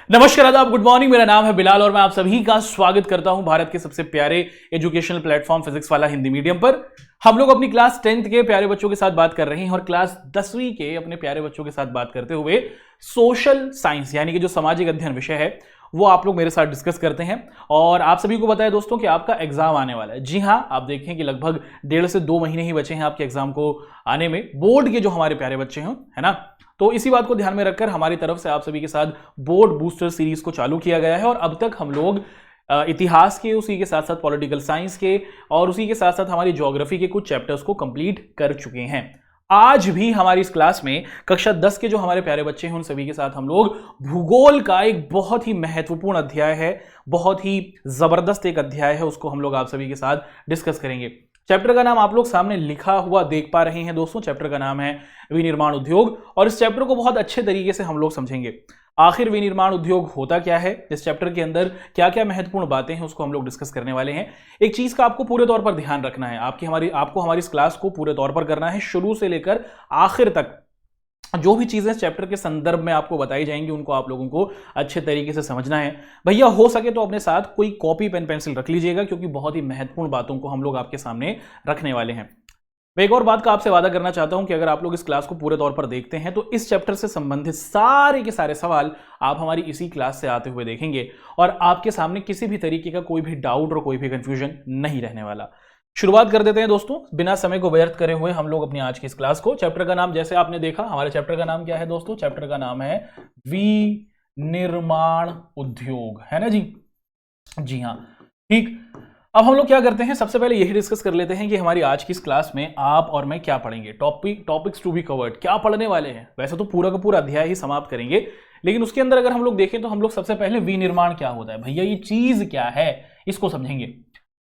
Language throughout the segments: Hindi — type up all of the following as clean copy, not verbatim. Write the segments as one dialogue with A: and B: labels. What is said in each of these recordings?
A: नमस्कार, आदाब, गुड मॉर्निंग। मेरा नाम है बिलाल और मैं आप सभी का स्वागत करता हूं भारत के सबसे प्यारे एजुकेशनल प्लेटफॉर्म फिजिक्स वाला हिंदी मीडियम पर। हम लोग अपनी क्लास 10th के प्यारे बच्चों के साथ बात कर रहे हैं और क्लास 10वीं के अपने प्यारे बच्चों के साथ बात करते हुए सोशल साइंस यानी कि जो सामाजिक अध्ययन विषय है वो आप लोग मेरे साथ डिस्कस करते हैं। और आप सभी को बताया दोस्तों कि आपका एग्जाम आने वाला है। जी हाँ, आप देखें कि लगभग 1.5 से 2 महीने ही बचे हैं आपके एग्जाम को आने में, बोर्ड के जो हमारे प्यारे बच्चे हैं, है ना। तो इसी बात को ध्यान में रखकर हमारी तरफ से आप सभी के साथ बोर्ड बूस्टर सीरीज को चालू किया गया है। और अब तक हम लोग इतिहास के, उसी के साथ साथ पॉलिटिकल साइंस के और उसी के साथ साथ हमारी ज्योग्राफी के कुछ चैप्टर्स को कंप्लीट कर चुके हैं। आज भी हमारी इस क्लास में कक्षा 10 के जो हमारे प्यारे बच्चे हैं उन सभी के साथ हम लोग भूगोल का एक बहुत ही महत्वपूर्ण अध्याय है, बहुत ही जबरदस्त एक अध्याय है, उसको हम लोग आप सभी के साथ डिस्कस करेंगे। चैप्टर का नाम आप लोग सामने लिखा हुआ देख पा रहे हैं दोस्तों। चैप्टर का नाम है विनिर्माण उद्योग और इस चैप्टर को बहुत अच्छे तरीके से हम लोग समझेंगे। आखिर विनिर्माण उद्योग होता क्या है, इस चैप्टर के अंदर क्या क्या महत्वपूर्ण बातें हैं, उसको हम लोग डिस्कस करने वाले हैं। एक चीज का आपको पूरे तौर पर ध्यान रखना है, आपको हमारी इस क्लास को पूरे तौर पर करना है, शुरू से लेकर आखिर तक। जो भी चीजें इस चैप्टर के संदर्भ में आपको बताई जाएंगी उनको आप लोगों को अच्छे तरीके से समझना है। भैया हो सके तो अपने साथ कोई कॉपी पेन पेंसिल रख लीजिएगा, क्योंकि बहुत ही महत्वपूर्ण बातों को हम लोग आपके सामने रखने वाले हैं। मैं एक और बात का आपसे वादा करना चाहता हूं कि अगर आप लोग इस क्लास को पूरे तौर पर देखते हैं तो इस चैप्टर से संबंधित सारे के सारे सवाल आप हमारी इसी क्लास से आते हुए देखेंगे और आपके सामने किसी भी तरीके का कोई भी डाउट और कोई भी कंफ्यूजन नहीं रहने वाला। शुरुआत कर देते हैं दोस्तों, बिना समय को व्यर्थ करे हुए हम लोग अपनी आज की इस क्लास को। चैप्टर का नाम जैसे आपने देखा, हमारे चैप्टर का नाम क्या है दोस्तों? चैप्टर का नाम है विनिर्माण उद्योग, है ना जी। जी हाँ, ठीक। अब हम लोग क्या करते हैं, सबसे पहले यही डिस्कस कर लेते हैं कि हमारी आज की इस क्लास में आप और मैं क्या पढ़ेंगे। टॉपिक्स टू बी कवर्ड, क्या पढ़ने वाले हैं। वैसे तो पूरा का पूरा अध्याय ही समाप्त करेंगे, लेकिन उसके अंदर अगर हम लोग देखें तो हम लोग सबसे पहले विनिर्माण क्या होता है, भैया ये चीज क्या है, इसको समझेंगे।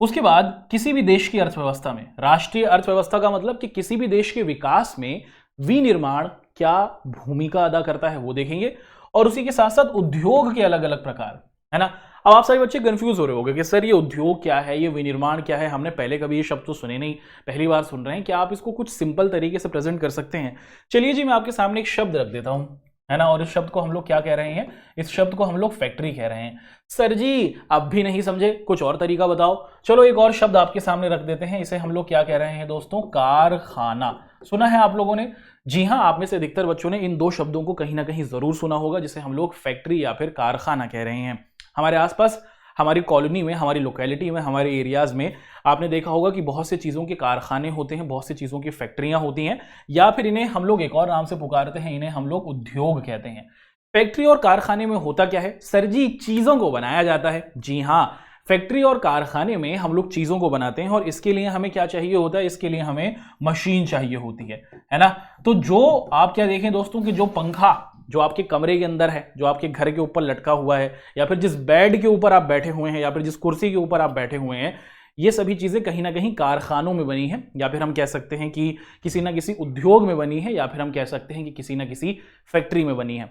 A: उसके बाद किसी भी देश की अर्थव्यवस्था में, राष्ट्रीय अर्थव्यवस्था का मतलब कि किसी भी देश के विकास में विनिर्माण क्या भूमिका अदा करता है वो देखेंगे। और उसी के साथ साथ उद्योग के अलग अलग प्रकार, है ना। अब आप सभी बच्चे कंफ्यूज हो रहे होंगे कि सर ये उद्योग क्या है, ये विनिर्माण क्या है, हमने पहले कभी ये शब्द तो सुने नहीं, पहली बार सुन रहे हैं, क्या आप इसको कुछ सिंपल तरीके से प्रेजेंट कर सकते हैं? चलिए जी, मैं आपके सामने एक शब्द रख देता हूं, है ना। और इस शब्द को हम लोग क्या कह रहे हैं? इस शब्द को हम लोग फैक्ट्री कह रहे हैं। सर जी अब भी नहीं समझे, कुछ और तरीका बताओ। चलो एक और शब्द आपके सामने रख देते हैं, इसे हम लोग क्या कह रहे हैं दोस्तों? कारखाना। सुना है आप लोगों ने? जी हाँ, आप में से अधिकतर बच्चों ने इन दो शब्दों को कहीं ना कहीं जरूर सुना होगा, जिसे हम लोग फैक्ट्री या फिर कारखाना कह रहे हैं। हमारे आसपास, हमारी कॉलोनी में, हमारी लोकेलिटी में, हमारे एरियाज में आपने देखा होगा कि बहुत से चीज़ों के कारखाने होते हैं, बहुत सी चीज़ों की फैक्ट्रियां होती हैं, या फिर इन्हें हम लोग एक और नाम से पुकारते हैं, इन्हें हम लोग उद्योग कहते हैं। फैक्ट्री और कारखाने में होता क्या है? सर जी चीज़ों को बनाया जाता है। जी हाँ, फैक्ट्री और कारखाने में हम लोग चीज़ों को बनाते हैं और इसके लिए हमें क्या चाहिए होता है? इसके लिए हमें मशीन चाहिए होती है ना। तो जो आप क्या देखें दोस्तों कि जो पंखा जो आपके कमरे के अंदर है, जो आपके घर के ऊपर लटका हुआ है, या फिर जिस बेड के ऊपर आप बैठे हुए हैं, या फिर जिस कुर्सी के ऊपर आप बैठे हुए हैं, ये सभी चीजें कहीं ना कहीं कारखानों में बनी है, या फिर हम कह सकते हैं कि किसी ना किसी उद्योग में बनी है, या फिर हम कह सकते हैं कि किसी ना किसी फैक्ट्री में बनी है।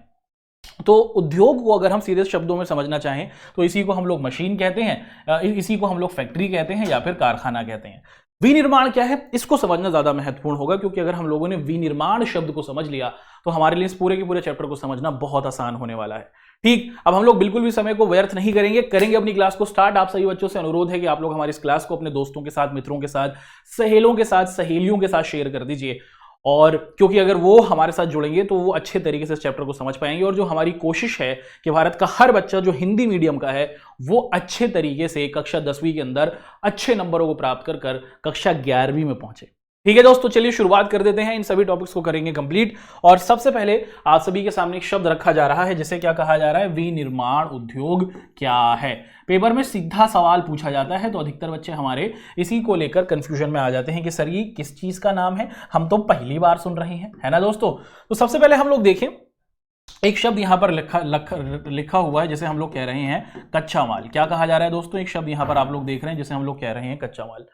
A: तो उद्योग को अगर हम सीधे शब्दों में समझना चाहें तो इसी को हम लोग मशीन कहते हैं, इसी को हम लोग फैक्ट्री कहते हैं, या फिर कारखाना कहते हैं। विनिर्माण क्या है, इसको समझना ज्यादा महत्वपूर्ण होगा, क्योंकि अगर हम लोगों ने विनिर्माण शब्द को समझ लिया तो हमारे लिए इस पूरे के पूरे चैप्टर को समझना बहुत आसान होने वाला है। ठीक, अब हम लोग बिल्कुल भी समय को व्यर्थ नहीं करेंगे अपनी क्लास को स्टार्ट। आप सभी बच्चों से अनुरोध है कि आप लोग हमारी इस क्लास को अपने दोस्तों के साथ, मित्रों के साथ, सहेलों के साथ, सहेलियों के साथ शेयर कर दीजिए। और क्योंकि अगर वो हमारे साथ जुड़ेंगे तो वो अच्छे तरीके से इस चैप्टर को समझ पाएंगे। और जो हमारी कोशिश है कि भारत का हर बच्चा जो हिंदी मीडियम का है वो अच्छे तरीके से कक्षा 10वीं के अंदर अच्छे नंबरों को प्राप्त कर कर कक्षा 11वीं में पहुंचे। ठीक है दोस्तों, चलिए शुरुआत कर देते हैं, इन सभी टॉपिक्स को करेंगे कंप्लीट। और सबसे पहले आप सभी के सामने एक शब्द रखा जा रहा है, जिसे क्या कहा जा रहा है? विनिर्माण उद्योग क्या है। पेपर में सीधा सवाल पूछा जाता है तो अधिकतर बच्चे हमारे इसी को लेकर कंफ्यूजन में आ जाते हैं कि सर ये किस चीज का नाम है, हम तो पहली बार सुन रहे हैं, है ना दोस्तों। तो सबसे पहले हम लोग देखें, एक शब्द यहां पर लिखा हुआ है जिसे हम लोग कह रहे हैं कच्चा माल। क्या कहा जा रहा है दोस्तों? एक शब्द यहां पर आप लोग देख रहे हैं जिसे हम लोग कह रहे हैं कच्चा माल।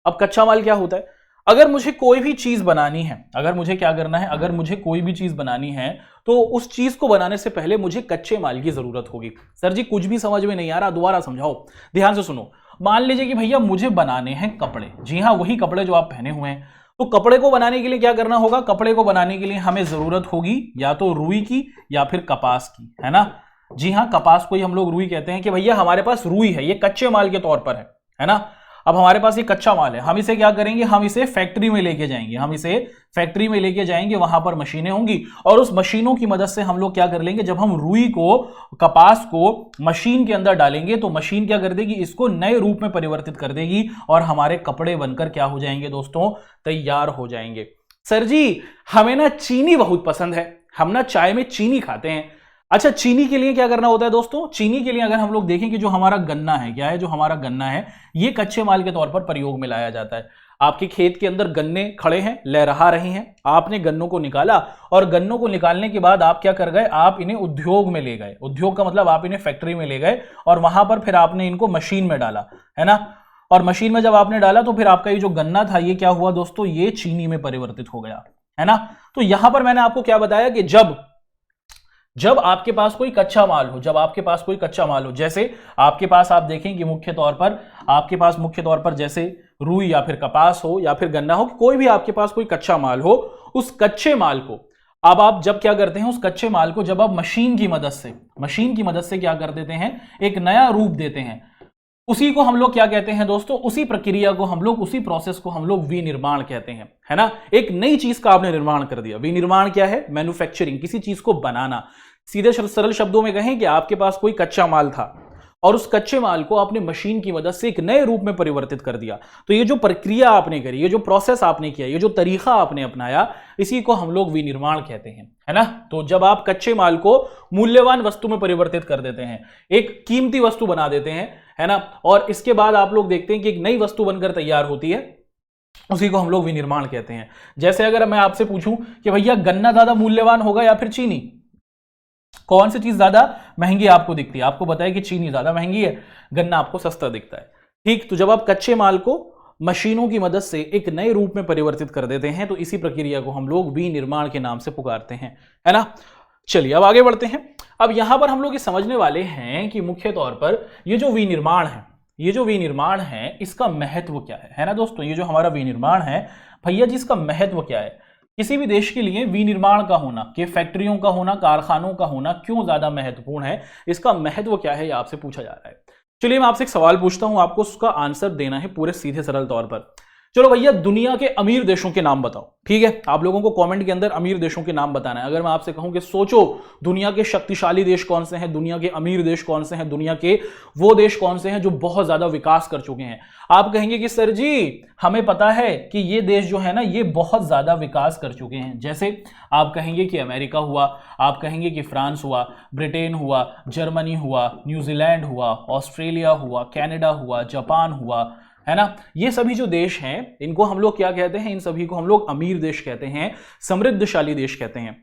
A: अब कच्चा माल क्या होता है? अगर मुझे कोई भी चीज बनानी है, अगर मुझे क्या करना है, अगर मुझे कोई भी चीज बनानी है तो उस चीज को बनाने से पहले मुझे कच्चे माल की जरूरत होगी। सर जी कुछ भी समझ में नहीं आ रहा, दोबारा समझाओ, ध्यान से सुनो। मान लीजिए कि भैया मुझे बनाने हैं कपड़े। जी हाँ, वही कपड़े जो आप पहने हुए हैं। तो कपड़े को बनाने के लिए क्या करना होगा? कपड़े को बनाने के लिए हमें जरूरत होगी या तो रुई की या फिर कपास की, है ना। जी हाँ, कपास को ही हम लोग रुई कहते हैं कि भैया हमारे पास रुई है, ये कच्चे माल के तौर पर है ना। अब हमारे पास ये कच्चा माल है, हम इसे क्या करेंगे, हम इसे फैक्ट्री में लेके जाएंगे, हम इसे फैक्ट्री में लेके जाएंगे, वहां पर मशीनें होंगी और उस मशीनों की मदद से हम लोग क्या कर लेंगे, जब हम रुई को, कपास को मशीन के अंदर डालेंगे तो मशीन क्या कर देगी, इसको नए रूप में परिवर्तित कर देगी और हमारे कपड़े बनकर क्या हो जाएंगे दोस्तों, तैयार हो जाएंगे। सर जी हमें ना चीनी बहुत पसंद है, हम ना चाय में चीनी खाते हैं। अच्छा, चीनी के लिए क्या करना होता है दोस्तों, चीनी के लिए अगर हम लोग देखें कि जो हमारा गन्ना है, क्या है, जो हमारा गन्ना है ये कच्चे माल के तौर पर प्रयोग में लाया जाता है। आपके खेत के अंदर गन्ने खड़े हैं, लहरा रहे हैं, आपने गन्नों को निकाला और गन्नों को निकालने के बाद आप क्या कर गए, आप इन्हें उद्योग में ले गए। उद्योग का मतलब आप इन्हें फैक्ट्री में ले गए और वहां पर फिर आपने इनको मशीन में डाला, है ना। और मशीन में जब आपने डाला तो फिर आपका ये जो गन्ना था ये क्या हुआ दोस्तों, ये चीनी में परिवर्तित हो गया, है ना। तो यहां पर मैंने आपको क्या बताया कि जब आपके पास कोई कच्चा माल हो, जब आपके पास कोई कच्चा माल हो, जैसे आपके पास आप देखें कि मुख्य तौर पर जैसे रुई या फिर कपास हो या फिर गन्ना हो, कोई भी आपके पास कोई कच्चा माल हो, उस कच्चे माल को अब आप जब क्या करते हैं, उस कच्चे माल को जब आप मशीन की मदद से क्या कर देते हैं, एक नया रूप देते हैं, उसी को हम लोग क्या कहते हैं दोस्तों, उसी प्रक्रिया को हम लोग, उसी प्रोसेस को हम लोग विनिर्माण कहते हैं, है ना। एक नई चीज का आपने निर्माण कर दिया। विनिर्माण क्या है, मैन्युफैक्चरिंग, किसी चीज को बनाना। सीधे सरल शब्दों में कहें कि आपके पास कोई कच्चा माल था और उस कच्चे माल को आपने मशीन की मदद से एक नए रूप में परिवर्तित कर दिया। तो ये जो प्रक्रिया आपने करी, ये जो प्रोसेस आपने किया, ये जो तरीका आपने अपनाया, इसी को हम लोग विनिर्माण कहते हैं, है ना। तो जब आप कच्चे माल को मूल्यवान वस्तु में परिवर्तित कर देते हैं, एक कीमती वस्तु बना देते हैं, है ना, और इसके बाद आप लोग देखते हैं कि एक नई वस्तु बनकर तैयार होती है, उसी को हम लोग विनिर्माण कहते हैं। जैसे अगर मैं आपसे पूछूं कि भैया गन्ना ज्यादा मूल्यवान होगा या फिर चीनी, कौन सी चीज ज्यादा महंगी आपको दिखती है? आपको बताया कि चीनी ज्यादा महंगी है, गन्ना आपको सस्ता दिखता है। ठीक, तो जब आप कच्चे माल को मशीनों की मदद से एक नए रूप में परिवर्तित कर देते हैं तो इसी प्रक्रिया को हम लोग विनिर्माण के नाम से पुकारते हैं, है ना। चलिए अब आगे बढ़ते हैं। अब यहां पर हम लोग ये समझने वाले हैं कि मुख्य तौर पर ये जो विनिर्माण है इसका महत्व क्या है ना दोस्तों। ये जो हमारा विनिर्माण है भैया जी, इसका महत्व क्या है? किसी भी देश के लिए विनिर्माण का होना, कि फैक्ट्रियों का होना, कारखानों का होना क्यों ज्यादा महत्वपूर्ण है, इसका महत्व क्या है, ये आपसे पूछा जा रहा है। चलिए मैं आपसे एक सवाल पूछता हूं, आपको उसका आंसर देना है पूरे सीधे सरल तौर पर। चलो भैया, दुनिया के अमीर देशों के नाम बताओ। ठीक है, आप लोगों को कमेंट के अंदर अमीर देशों के नाम बताना है। अगर मैं आपसे कहूं कि सोचो दुनिया के शक्तिशाली देश कौन से हैं, दुनिया के अमीर देश कौन से हैं, दुनिया के वो देश कौन से हैं जो बहुत ज्यादा विकास कर चुके हैं, आप कहेंगे कि सर जी हमें पता है कि ये देश जो है ना ये बहुत ज्यादा विकास कर चुके हैं। जैसे आप कहेंगे कि अमेरिका हुआ, आप कहेंगे कि फ्रांस हुआ, ब्रिटेन हुआ, जर्मनी हुआ, न्यूजीलैंड हुआ, ऑस्ट्रेलिया हुआ, कनाडा हुआ, जापान हुआ, है ना। ये सभी जो देश हैं इनको हम लोग क्या कहते हैं, इन सभी को हम लोग अमीर देश कहते हैं, समृद्धशाली देश कहते हैं।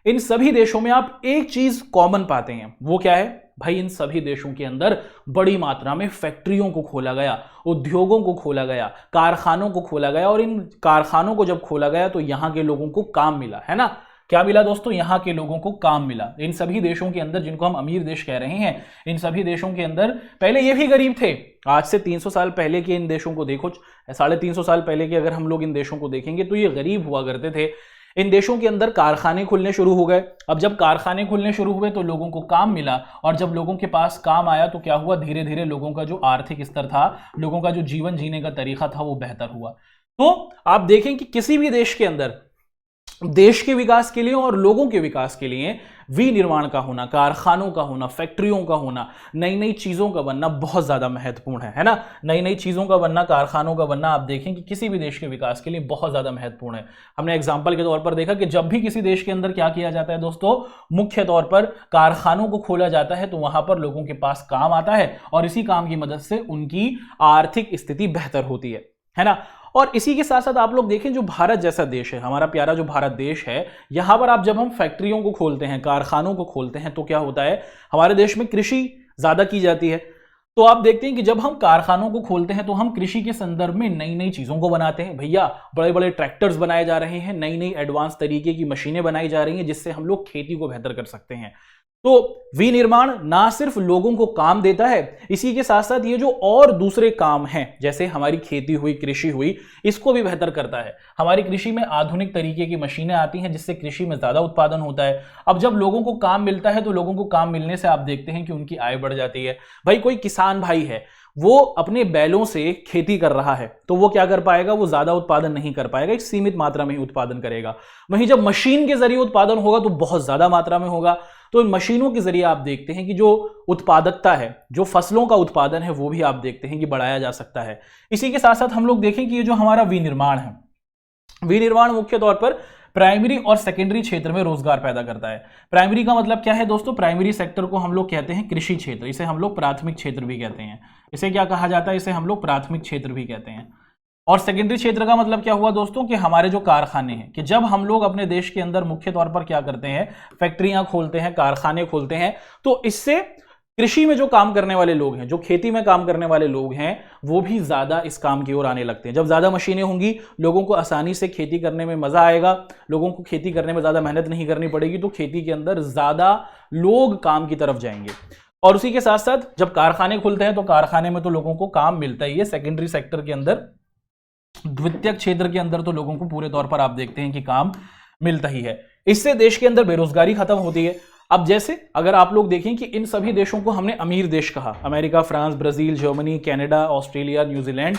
A: इन सभी देशों में आप एक चीज कॉमन पाते हैं, वो क्या है भाई, इन सभी देशों के अंदर बड़ी मात्रा में फैक्ट्रियों को खोला गया, उद्योगों को खोला गया, कारखानों को खोला गया, और इन कारखानों को जब खोला गया तो यहां के लोगों को काम मिला, है ना। क्या मिला दोस्तों, यहां के लोगों को काम मिला। इन सभी देशों के अंदर, जिनको हम अमीर देश कह रहे हैं, इन सभी देशों के अंदर पहले ये भी गरीब थे। आज से 300 साल पहले के इन देशों को देखो, 350 साल पहले के अगर हम लोग इन देशों को देखेंगे तो ये गरीब हुआ करते थे। इन देशों के अंदर कारखाने खुलने शुरू हो गए। अब जब कारखाने खुलने शुरू हुए तो लोगों को काम मिला, और जब लोगों के पास काम आया तो क्या हुआ, धीरे धीरे लोगों का जो आर्थिक स्तर था, लोगों का जो जीवन जीने का तरीका था वो बेहतर हुआ। तो आप देखें कि किसी भी देश के अंदर देश के विकास के लिए और लोगों के विकास के लिए विनिर्माण का होना, कारखानों का होना, फैक्ट्रियों का होना, नई नई चीजों का बनना बहुत ज्यादा महत्वपूर्ण है ना। नई नई चीजों का बनना, कारखानों का बनना, आप देखें कि किसी भी देश के विकास के लिए बहुत ज्यादा महत्वपूर्ण है। हमने एग्जांपल के तौर पर देखा कि जब भी किसी देश के अंदर क्या किया जाता है दोस्तों, मुख्य तौर पर कारखानों को खोला जाता है तो वहां पर लोगों के पास काम आता है और इसी काम की मदद से उनकी आर्थिक स्थिति बेहतर होती है ना। और इसी के साथ साथ आप लोग देखें, जो भारत जैसा देश है, हमारा प्यारा जो भारत देश है, यहां पर आप जब हम फैक्ट्रियों को खोलते हैं, कारखानों को खोलते हैं, तो क्या होता है, हमारे देश में कृषि ज्यादा की जाती है। तो आप देखते हैं कि जब हम कारखानों को खोलते हैं तो हम कृषि के संदर्भ में नई नई चीजों को बनाते हैं। भैया बड़े बड़े ट्रैक्टर्स बनाए जा रहे हैं, नई नई एडवांस तरीके की मशीनें बनाई जा रही हैं, जिससे हम लोग खेती को बेहतर कर सकते हैं। तो विनिर्माण ना सिर्फ लोगों को काम देता है, इसी के साथ साथ ये जो और दूसरे काम हैं, जैसे हमारी खेती हुई, कृषि हुई, इसको भी बेहतर करता है। हमारी कृषि में आधुनिक तरीके की मशीनें आती हैं जिससे कृषि में ज्यादा उत्पादन होता है। अब जब लोगों को काम मिलता है तो लोगों को काम मिलने से आप देखते हैं कि उनकी आय बढ़ जाती है। भाई कोई किसान भाई है, वो अपने बैलों से खेती कर रहा है, तो वो क्या कर पाएगा, वो ज्यादा उत्पादन नहीं कर पाएगा, एक सीमित मात्रा में ही उत्पादन करेगा। वहीं जब मशीन के जरिए उत्पादन होगा तो बहुत ज्यादा मात्रा में होगा। तो इन मशीनों के जरिए आप देखते हैं कि जो उत्पादकता है, जो फसलों का उत्पादन है, वो भी आप देखते हैं कि बढ़ाया जा सकता है। इसी के साथ साथ हम लोग देखें कि ये जो हमारा विनिर्माण है, विनिर्माण मुख्य तौर पर प्राइमरी और सेकेंडरी क्षेत्र में रोजगार पैदा करता है। प्राइमरी का मतलब क्या है दोस्तों, प्राइमरी सेक्टर को हम लोग कहते हैं कृषि क्षेत्र, इसे हम लोग प्राथमिक क्षेत्र भी कहते हैं। इसे क्या कहा जाता है, इसे हम लोग प्राथमिक क्षेत्र भी कहते हैं। और सेकेंडरी क्षेत्र का मतलब क्या हुआ दोस्तों, कि हमारे जो कारखाने हैं, कि जब हम लोग अपने देश के अंदर मुख्य तौर पर क्या करते हैं, फैक्ट्रियां खोलते हैं, कारखाने खोलते हैं, तो इससे कृषि में जो काम करने वाले लोग हैं, जो खेती में काम करने वाले लोग हैं, वो भी ज्यादा इस काम की ओर आने लगते हैं। जब ज्यादा मशीनें होंगी, लोगों को आसानी से खेती करने में मजा आएगा, लोगों को खेती करने में ज्यादा मेहनत नहीं करनी पड़ेगी, तो खेती के अंदर ज्यादा लोग काम की तरफ जाएंगे। और उसी के साथ साथ जब कारखाने खुलते हैं तो कारखाने में तो लोगों को काम मिलता ही है। सेकेंडरी सेक्टर के अंदर, द्वितीयक क्षेत्र के अंदर तो लोगों को पूरे तौर पर आप देखते हैं कि काम मिलता ही है। इससे देश के अंदर बेरोजगारी खत्म होती है। अब जैसे अगर आप लोग देखें कि इन सभी देशों को हमने अमीर देश कहा, America, France, Brazil, Germany, Canada, Australia, New Zealand,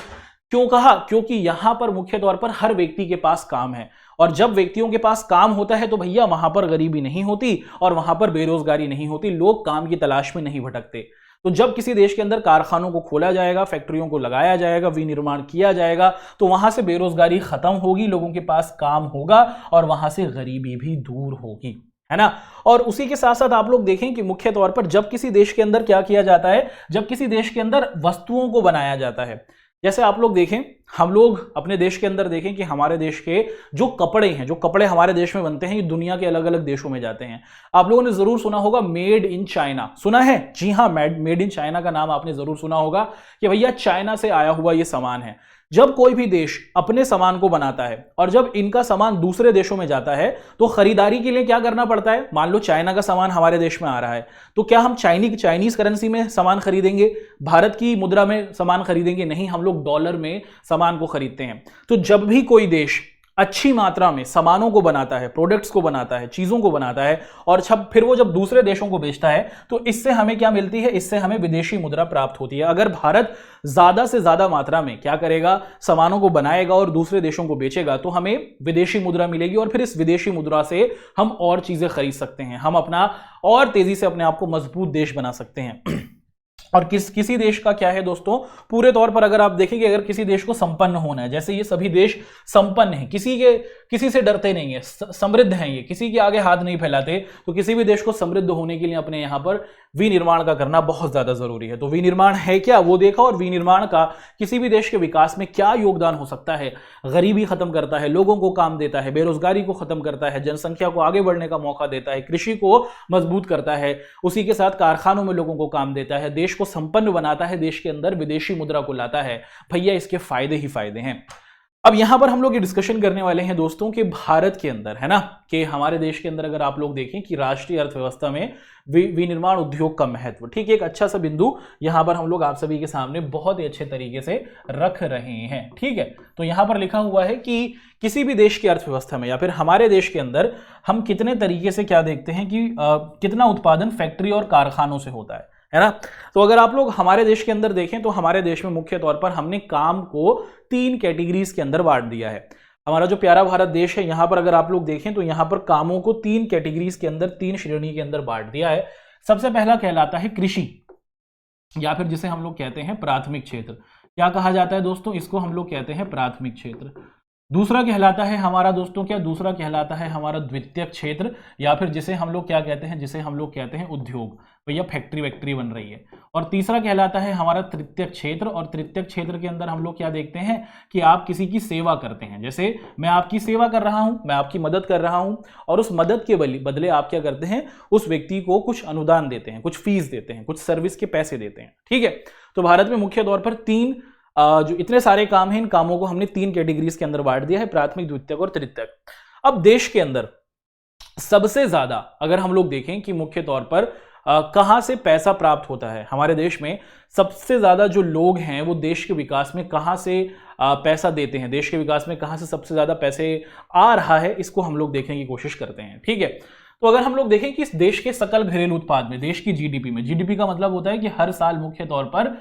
A: क्यों कहा, क्योंकि यहां पर मुख्य तौर पर हर व्यक्ति के पास काम है, और जब व्यक्तियों के पास काम होता है तो भैया वहां पर गरीबी नहीं होती और वहां पर बेरोजगारी नहीं होती, लोग काम की तलाश में नहीं भटकते। तो जब किसी देश के अंदर कारखानों को खोला जाएगा, फैक्ट्रियों को लगाया जाएगा, विनिर्माण किया जाएगा, तो वहां से बेरोजगारी खत्म होगी, लोगों के पास काम होगा और वहां से गरीबी भी दूर होगी, है ना। और उसी के साथ साथ आप लोग देखें कि मुख्य तौर पर जब किसी देश के अंदर क्या किया जाता है, जब किसी देश के अंदर वस्तुओं को बनाया जाता है, जैसे आप लोग देखें, हम लोग अपने देश के अंदर देखें कि हमारे देश के जो कपड़े हैं, जो कपड़े हमारे देश में बनते हैं, ये दुनिया के अलग अलग देशों में जाते हैं। आप लोगों ने जरूर सुना होगा मेड इन चाइना, सुना है? जी हाँ, मेड इन चाइना का नाम आपने जरूर सुना होगा कि भैया चाइना से आया हुआ ये सामान है। जब कोई भी देश अपने सामान को बनाता है और जब इनका सामान दूसरे देशों में जाता है तो खरीदारी के लिए क्या करना पड़ता है, मान लो चाइना का सामान हमारे देश में आ रहा है, तो क्या हम चाइनीज करेंसी में सामान खरीदेंगे, भारत की मुद्रा में सामान खरीदेंगे? नहीं, हम लोग डॉलर में सामान को खरीदते हैं। तो जब भी कोई देश अच्छी मात्रा में सामानों को बनाता है, प्रोडक्ट्स को बनाता है, चीजों को बनाता है, और फिर वो जब दूसरे देशों को बेचता है, तो इससे हमें क्या मिलती है, इससे हमें विदेशी मुद्रा प्राप्त होती है। अगर भारत ज्यादा से ज्यादा मात्रा में क्या करेगा, सामानों को बनाएगा और दूसरे देशों को बेचेगा, तो हमें विदेशी मुद्रा मिलेगी और फिर इस विदेशी मुद्रा से हम और चीजें खरीद सकते हैं, हम अपना और तेजी से अपने आप को मजबूत देश बना सकते हैं। और किसी देश का क्या है दोस्तों, पूरे तौर पर अगर आप देखेंगे, अगर किसी देश को संपन्न होना है, जैसे ये सभी देश संपन्न हैं, किसी से डरते नहीं है, समृद्ध हैं, ये किसी के आगे हाथ नहीं फैलाते, तो किसी भी देश को समृद्ध होने के लिए अपने यहां पर विनिर्माण का करना बहुत ज्यादा जरूरी है। तो विनिर्माण है क्या, वो देखा, और विनिर्माण का किसी भी देश के विकास में क्या योगदान हो सकता है। गरीबी खत्म करता है, लोगों को काम देता है, बेरोजगारी को खत्म करता है, जनसंख्या को आगे बढ़ने का मौका देता है, कृषि को मजबूत करता है, उसी के साथ कारखानों में लोगों को काम देता है, देश को संपन्न बनाता है, देश के अंदर विदेशी मुद्रा को लाता है। भैया इसके फायदे ही फायदे हैं। अब यहां पर हम लोग ये डिस्कशन करने वाले हैं दोस्तों कि भारत के अंदर, है ना, कि हमारे देश के अंदर अगर आप लोग देखें कि राष्ट्रीय अर्थव्यवस्था में विनिर्माण उद्योग का महत्व, ठीक है, एक अच्छा सा बिंदु यहां पर हम लोग आप सभी के सामने बहुत ही अच्छे तरीके से रख रहे हैं, ठीक है। तो यहां पर लिखा हुआ है कि किसी भी देश की अर्थव्यवस्था में या फिर हमारे देश के अंदर हम कितने तरीके से क्या देखते हैं कि कितना उत्पादन फैक्ट्री और कारखानों से होता है ना। तो अगर आप लोग हमारे देश के अंदर देखें तो हमारे देश में मुख्य तौर पर हमने काम को 3 कैटेगरीज के अंदर बांट दिया है। हमारा जो प्यारा भारत देश है, यहां पर अगर आप लोग देखें तो यहां पर कामों को 3 कैटेगरीज के अंदर, 3 श्रेणी के अंदर बांट दिया है। सबसे पहला कहलाता है कृषि, या फिर जिसे हम लोग कहते हैं प्राथमिक क्षेत्र। क्या कहा जाता है दोस्तों, इसको हम लोग कहते हैं प्राथमिक क्षेत्र। दूसरा कहलाता है हमारा दोस्तों क्या, दूसरा कहलाता है हमारा द्वितीयक क्षेत्र, या फिर जिसे हम लोग क्या कहते हैं, जिसे हम लोग कहते हैं उद्योग, भैया फैक्ट्री वैक्ट्री बन रही है। और तीसरा कहलाता है हमारा तृतीयक क्षेत्र, और तृतीयक क्षेत्र के अंदर हम लोग क्या देखते हैं कि आप किसी की सेवा करते हैं, जैसे मैं आपकी सेवा कर रहा हूं, मैं आपकी मदद कर रहा हूं, और उस मदद के बदले आप क्या करते हैं, उस व्यक्ति को कुछ अनुदान देते हैं, कुछ फीस देते हैं, कुछ सर्विस के पैसे देते हैं, ठीक है। तो भारत में मुख्य तौर पर 3 जो इतने सारे काम हैं, इन कामों को हमने 3 कैटेगरीज के अंदर बांट दिया है, प्राथमिक, द्वितीयक और तृतीयक। अब देश के अंदर सबसे ज्यादा अगर हम लोग देखें कि मुख्य तौर पर कहां से पैसा प्राप्त होता है हमारे देश में, सबसे ज्यादा जो लोग हैं वो देश के विकास में कहां से पैसा देते हैं, देश के विकास में कहां से सबसे ज्यादा पैसे आ रहा है, इसको हम लोग देखने की कोशिश करते हैं। ठीक है, तो अगर हम लोग देखें कि इस देश के सकल घरेलू उत्पाद में, देश की जीडीपी में, जीडीपी का मतलब होता है कि हर साल मुख्य तौर पर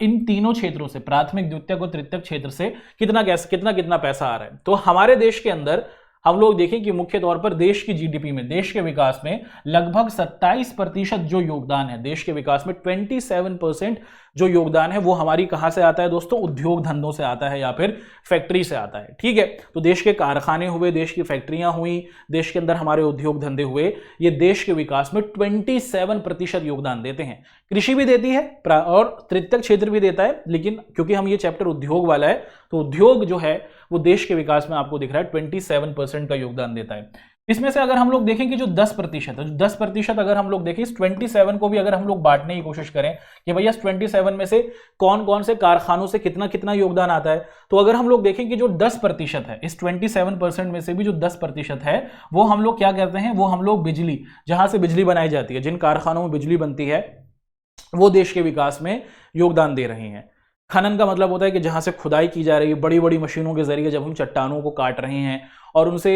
A: इन तीनों क्षेत्रों से, प्राथमिक, द्वितीयक और तृतीयक क्षेत्र से कितना पैसा आ रहा है। तो हमारे देश के अंदर हम लोग देखें कि मुख्य तौर पर देश की जीडीपी में, देश के विकास में लगभग 27% जो योगदान है, देश के विकास में 27% जो योगदान है वो हमारी कहां से आता है दोस्तों, उद्योग धंधों से आता है या फिर फैक्ट्री से आता है। ठीक है, तो देश के कारखाने हुए, देश की फैक्ट्रियां हुई, देश के अंदर हमारे उद्योग धंधे हुए, ये देश के विकास में 27% योगदान देते हैं। कृषि भी देती है और तृतीयक क्षेत्र भी देता है, लेकिन क्योंकि हम ये चैप्टर उद्योग वाला है तो उद्योग जो है वो देश के विकास में आपको दिख रहा है 27% का योगदान देता है। इसमें से अगर हम लोग देखें कि जो 10% है, जो 10% अगर हम लोग देखें, इस 27 को भी अगर हम लोग बांटने की कोशिश करें कि भैया इस 27 में से कौन कौन से कारखानों से कितना कितना योगदान आता है, तो अगर हम लोग देखें कि जो 10% है, इस 27% में से भी जो 10% है वो हम लोग क्या करते हैं, वो हम लोग बिजली, जहां से बिजली बनाई जाती है, जिन कारखानों में बिजली बनती है, वो देश के विकास में योगदान दे रहे हैं। खनन का मतलब होता है कि जहां से खुदाई की जा रही है, बड़ी बड़ी मशीनों के जरिए जब हम चट्टानों को काट रहे हैं और उनसे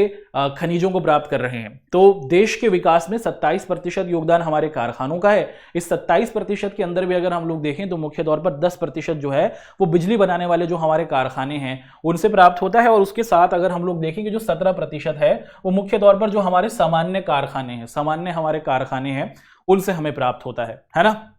A: खनिजों को प्राप्त कर रहे हैं, तो देश के विकास में 27% योगदान हमारे कारखानों का है। इस 27% के अंदर भी अगर हम लोग देखें तो मुख्य तौर पर 10% जो है वो बिजली बनाने वाले जो हमारे कारखाने हैं उनसे प्राप्त होता है, और उसके साथ अगर हम लोग देखें कि जो 17% है वो मुख्य तौर पर जो हमारे सामान्य कारखाने हैं, सामान्य हमारे कारखाने हैं, उनसे हमें प्राप्त होता है ना।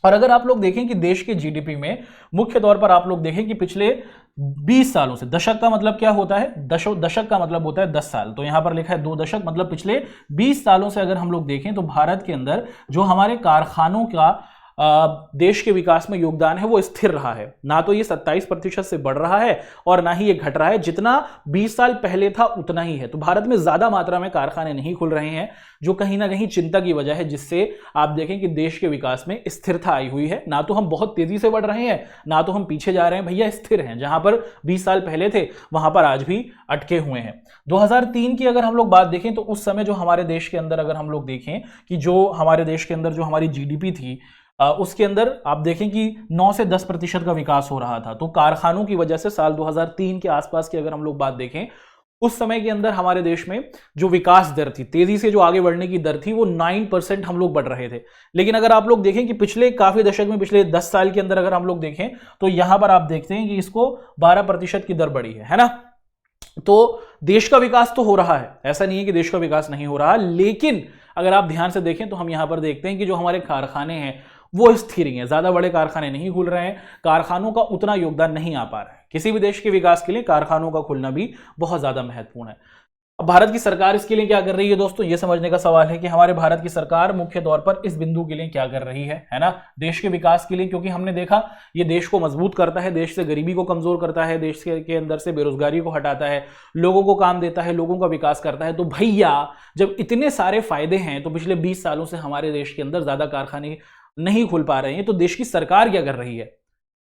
A: और अगर आप लोग देखें कि देश के जीडीपी में मुख्य तौर पर आप लोग देखें कि पिछले 20 सालों से, दशक का मतलब क्या होता है, दशक का मतलब होता है 10 साल, तो यहां पर लिखा है 2 दशक, मतलब पिछले 20 सालों से अगर हम लोग देखें तो भारत के अंदर जो हमारे कारखानों का देश के विकास में योगदान है वो स्थिर रहा है। ना तो ये 27% से बढ़ रहा है और ना ही ये घट रहा है, जितना 20 साल पहले था उतना ही है। तो भारत में ज्यादा मात्रा में कारखाने नहीं खुल रहे हैं, जो कहीं ना कहीं चिंता की वजह है, जिससे आप देखें कि देश के विकास में स्थिरता आई हुई है। ना तो हम बहुत तेजी से बढ़ रहे हैं, ना तो हम पीछे जा रहे हैं, भैया स्थिर हैं। जहां पर 20 साल पहले थे वहां पर आज भी अटके हुए हैं। 2003 की अगर हम लोग बात देखें तो उस समय जो हमारे देश के अंदर अगर हम लोग देखें कि जो हमारे देश के अंदर जो हमारी जीडीपी थी उसके अंदर आप देखें कि 9 से 10% का विकास हो रहा था। तो कारखानों की वजह से साल 2003 के आसपास की अगर हम लोग बात देखें, उस समय के अंदर हमारे देश में जो विकास दर थी, तेजी से जो आगे बढ़ने की दर थी, वो 9% हम लोग बढ़ रहे थे। लेकिन अगर आप लोग देखें कि पिछले काफी दशक में, पिछले 10 साल के अंदर अगर हम लोग देखें तो यहां पर आप देखते हैं कि इसको 12% की दर बढ़ी है ना। तो देश का विकास तो हो रहा है, ऐसा नहीं है कि देश का विकास नहीं हो रहा, लेकिन अगर आप ध्यान से देखें तो हम यहां पर देखते हैं कि जो हमारे कारखाने हैं वो स्थिर ही हैं, ज्यादा बड़े कारखाने नहीं खुल रहे हैं, कारखानों का उतना योगदान नहीं आ पा रहा है। किसी भी देश के विकास के लिए कारखानों का खुलना भी बहुत ज्यादा महत्वपूर्ण है। अब भारत की सरकार इसके लिए क्या कर रही है दोस्तों, ये समझने का सवाल है कि हमारे भारत की सरकार मुख्य तौर पर इस बिंदु के लिए क्या कर रही है ना, देश के विकास के लिए। क्योंकि हमने देखा ये देश को मजबूत करता है, देश से गरीबी को कमजोर करता है, देश के अंदर से बेरोजगारी को हटाता है, लोगों को काम देता है, लोगों का विकास करता है। तो भैया जब इतने सारे फायदे हैं तो पिछले 20 सालों से हमारे देश के अंदर ज्यादा कारखाने नहीं खुल पा रहे हैं, तो देश की सरकार क्या कर रही है,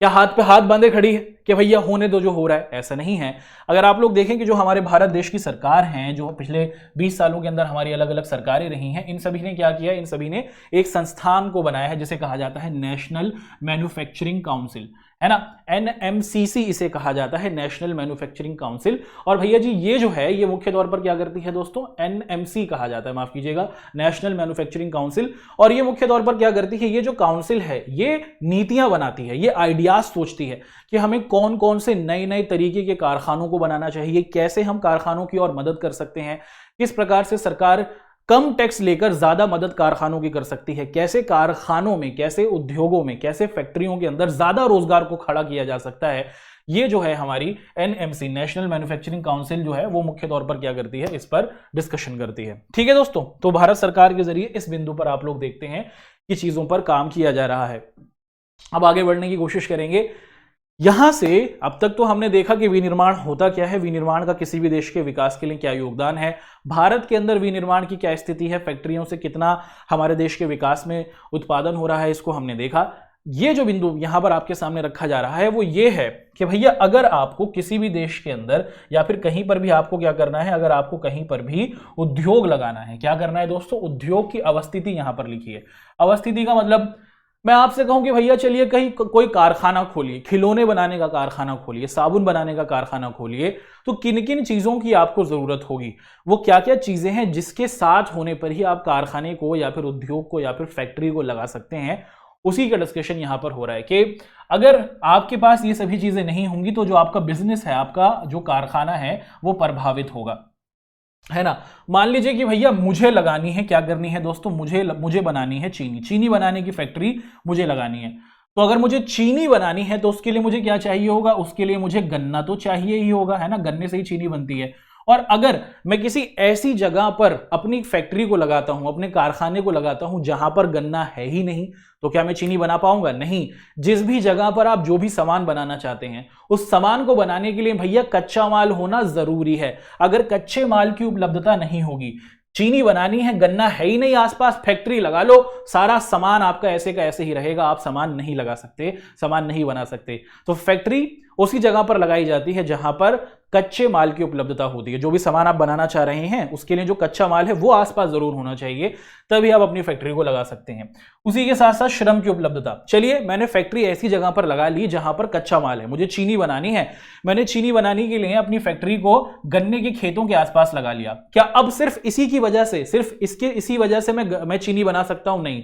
A: क्या हाथ पे हाथ बांधे खड़ी है कि भैया होने दो जो हो रहा है? ऐसा नहीं है। अगर आप लोग देखें कि जो हमारे भारत देश की सरकार हैं, जो पिछले 20 सालों के अंदर हमारी अलग अलग सरकारें रही हैं, इन सभी ने क्या किया, इन सभी ने एक संस्थान को बनाया है जिसे कहा जाता है नेशनल मैन्युफैक्चरिंग काउंसिल, है ना, NMCC इसे कहा जाता है, नेशनल मैन्युफैक्चरिंग काउंसिल। और भैया जी ये जो है ये मुख्य तौर पर क्या करती है दोस्तों, NMC कहा जाता है, माफ कीजिएगा, नेशनल मैन्युफैक्चरिंग काउंसिल। और ये मुख्य तौर पर क्या करती है, ये जो काउंसिल है ये नीतियां बनाती है, ये आइडियाज सोचती है कि हमें कौन कौन से नए नए तरीके के कारखानों को बनाना चाहिए, कैसे हम कारखानों की ओर मदद कर सकते हैं, किस प्रकार से सरकार कम टैक्स लेकर ज्यादा मदद कारखानों की कर सकती है, कैसे कारखानों में, कैसे उद्योगों में, कैसे फैक्ट्रियों के अंदर ज्यादा रोजगार को खड़ा किया जा सकता है। ये जो है हमारी NMC, नेशनल मैन्युफैक्चरिंग काउंसिल जो है वो मुख्य तौर पर क्या करती है, इस पर डिस्कशन करती है। ठीक है दोस्तों, तो भारत सरकार के जरिए इस बिंदु पर आप लोग देखते हैं कि चीजों पर काम किया जा रहा है। अब आगे बढ़ने की कोशिश करेंगे। यहां से अब तक तो हमने देखा कि विनिर्माण होता क्या है, विनिर्माण का किसी भी देश के विकास के लिए क्या योगदान है, भारत के अंदर विनिर्माण की क्या स्थिति है, फैक्ट्रियों से कितना हमारे देश के विकास में उत्पादन हो रहा है, इसको हमने देखा। ये जो बिंदु यहां पर आपके सामने रखा जा रहा है वो ये है कि भैया अगर आपको किसी भी देश के अंदर या फिर कहीं पर भी आपको क्या करना है, अगर आपको कहीं पर भी उद्योग लगाना है, क्या करना है दोस्तों, उद्योग की अवस्थिति यहां पर लिखी है। अवस्थिति का मतलब मैं आपसे कहूं कि भैया चलिए कहीं कोई कारखाना खोलिए, खिलौने बनाने का कारखाना खोलिए, साबुन बनाने का कारखाना खोलिए, तो किन किन चीजों की आपको जरूरत होगी, वो क्या क्या चीजें हैं जिसके साथ होने पर ही आप कारखाने को या फिर उद्योग को या फिर फैक्ट्री को लगा सकते हैं, उसी का डिस्कशन यहां पर हो रहा है कि अगर आपके पास ये सभी चीजें नहीं होंगी तो जो आपका बिजनेस है, आपका जो कारखाना है वो प्रभावित होगा, है ना। मान लीजिए कि भैया मुझे लगानी है, क्या करनी है दोस्तों, मुझे बनानी है चीनी बनाने की फैक्ट्री मुझे लगानी है। तो अगर मुझे चीनी बनानी है तो उसके लिए मुझे क्या चाहिए होगा, उसके लिए मुझे गन्ना तो चाहिए ही होगा, है ना, गन्ने से ही चीनी बनती है। और अगर मैं किसी ऐसी जगह पर अपनी फैक्ट्री को लगाता हूं, अपने कारखाने को लगाता हूं जहां पर गन्ना है ही नहीं, तो क्या मैं चीनी बना पाऊंगा? नहीं। जिस भी जगह पर आप जो भी सामान बनाना चाहते हैं, उस सामान को बनाने के लिए भैया कच्चा माल होना जरूरी है। अगर कच्चे माल की उपलब्धता नहीं होगी, चीनी बनानी है, गन्ना है ही नहीं आसपास, फैक्ट्री लगा लो, सारा सामान आपका ऐसे का ऐसे ही रहेगा, आप सामान नहीं लगा सकते, सामान नहीं बना सकते। तो फैक्ट्री उसी जगह पर लगाई जाती है जहां पर कच्चे माल की उपलब्धता होती है। जो भी सामान आप बनाना चाह रहे हैं उसके लिए जो कच्चा माल है वो आसपास जरूर होना चाहिए, तभी आप अपनी फैक्ट्री को लगा सकते हैं। उसी के साथ साथ श्रम की उपलब्धता। चलिए मैंने फैक्ट्री ऐसी जगह पर लगा ली जहां पर कच्चा माल है, मुझे चीनी बनानी है, मैंने चीनी बनाने के लिए अपनी फैक्ट्री को गन्ने के खेतों के आसपास लगा लिया। क्या अब सिर्फ इसी की वजह से, सिर्फ इसी वजह से मैं चीनी बना सकता हूं? नहीं।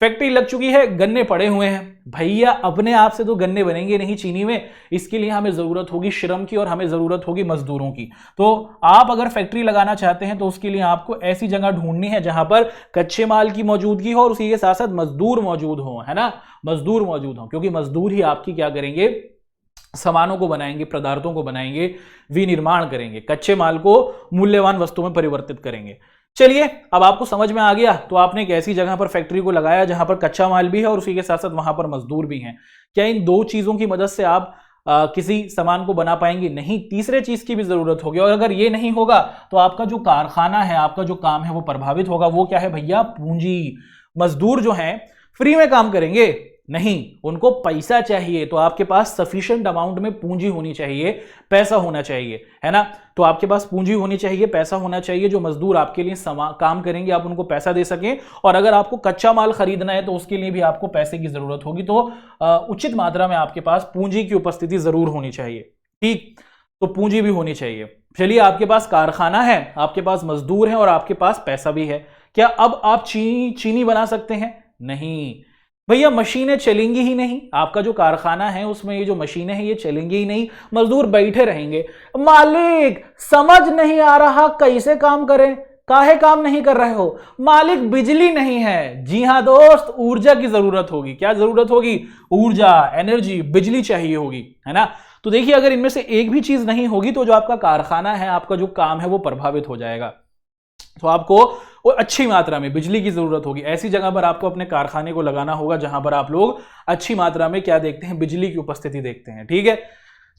A: फैक्ट्री लग चुकी है, गन्ने पड़े हुए हैं, भैया अपने आप से तो गन्ने बनेंगे नहीं चीनी में, इसके लिए हमें जरूरत होगी श्रम की और हमें जरूरत होगी मजदूरों की। तो आप अगर फैक्ट्री लगाना चाहते हैं तो उसके लिए आपको ऐसी जगह ढूंढनी है जहां पर कच्चे माल की मौजूदगी हो और उसी के साथ साथ मजदूर मौजूद हो, है ना, मजदूर मौजूद हो, क्योंकि मजदूर ही आपकी क्या करेंगे, सामानों को बनाएंगे, पदार्थों को बनाएंगे, विनिर्माण करेंगे, कच्चे माल को मूल्यवान वस्तु में परिवर्तित करेंगे। चलिए अब आपको समझ में आ गया, तो आपने एक ऐसी जगह पर फैक्ट्री को लगाया जहां पर कच्चा माल भी है और उसी के साथ साथ वहां पर मजदूर भी हैं। क्या इन दो चीजों की मदद से आप किसी सामान को बना पाएंगे? नहीं, तीसरे चीज की भी जरूरत होगी। और अगर ये नहीं होगा तो आपका जो कारखाना है, आपका जो काम है वो प्रभावित होगा। वो क्या है भैया? पूंजी। मजदूर जो है फ्री में काम करेंगे नहीं, उनको पैसा चाहिए। तो आपके पास सफिशिएंट अमाउंट में पूंजी होनी चाहिए, पैसा होना चाहिए, है ना। तो आपके पास पूंजी होनी चाहिए, पैसा होना चाहिए, जो मजदूर आपके लिए काम करेंगे, आप उनको पैसा दे सकें। और अगर आपको कच्चा माल खरीदना है तो उसके लिए भी आपको पैसे की जरूरत होगी। तो उचित मात्रा में आपके पास पूंजी की उपस्थिति जरूर होनी चाहिए। ठीक, तो पूंजी भी होनी चाहिए। चलिए आपके पास कारखाना है, आपके पास मजदूर है और आपके पास पैसा भी है। क्या अब आप चीनी बना सकते हैं? नहीं भैया, मशीनें चलेंगी ही नहीं। आपका जो कारखाना है उसमें ये जो मशीनें हैं ये चलेंगी ही नहीं, मजदूर बैठे रहेंगे। मालिक समझ नहीं आ रहा कैसे काम करें, काहे काम नहीं कर रहे हो? मालिक बिजली नहीं है। जी हां दोस्त, ऊर्जा की जरूरत होगी। क्या जरूरत होगी? ऊर्जा, एनर्जी, बिजली चाहिए होगी, है ना। तो देखिए अगर इनमें से एक भी चीज नहीं होगी तो जो आपका कारखाना है, आपका जो काम है वो प्रभावित हो जाएगा। तो आपको वो अच्छी मात्रा में बिजली की जरूरत होगी। ऐसी जगह पर आपको अपने कारखाने को लगाना होगा जहां पर आप लोग अच्छी मात्रा में क्या देखते हैं? बिजली की उपस्थिति देखते हैं। ठीक है,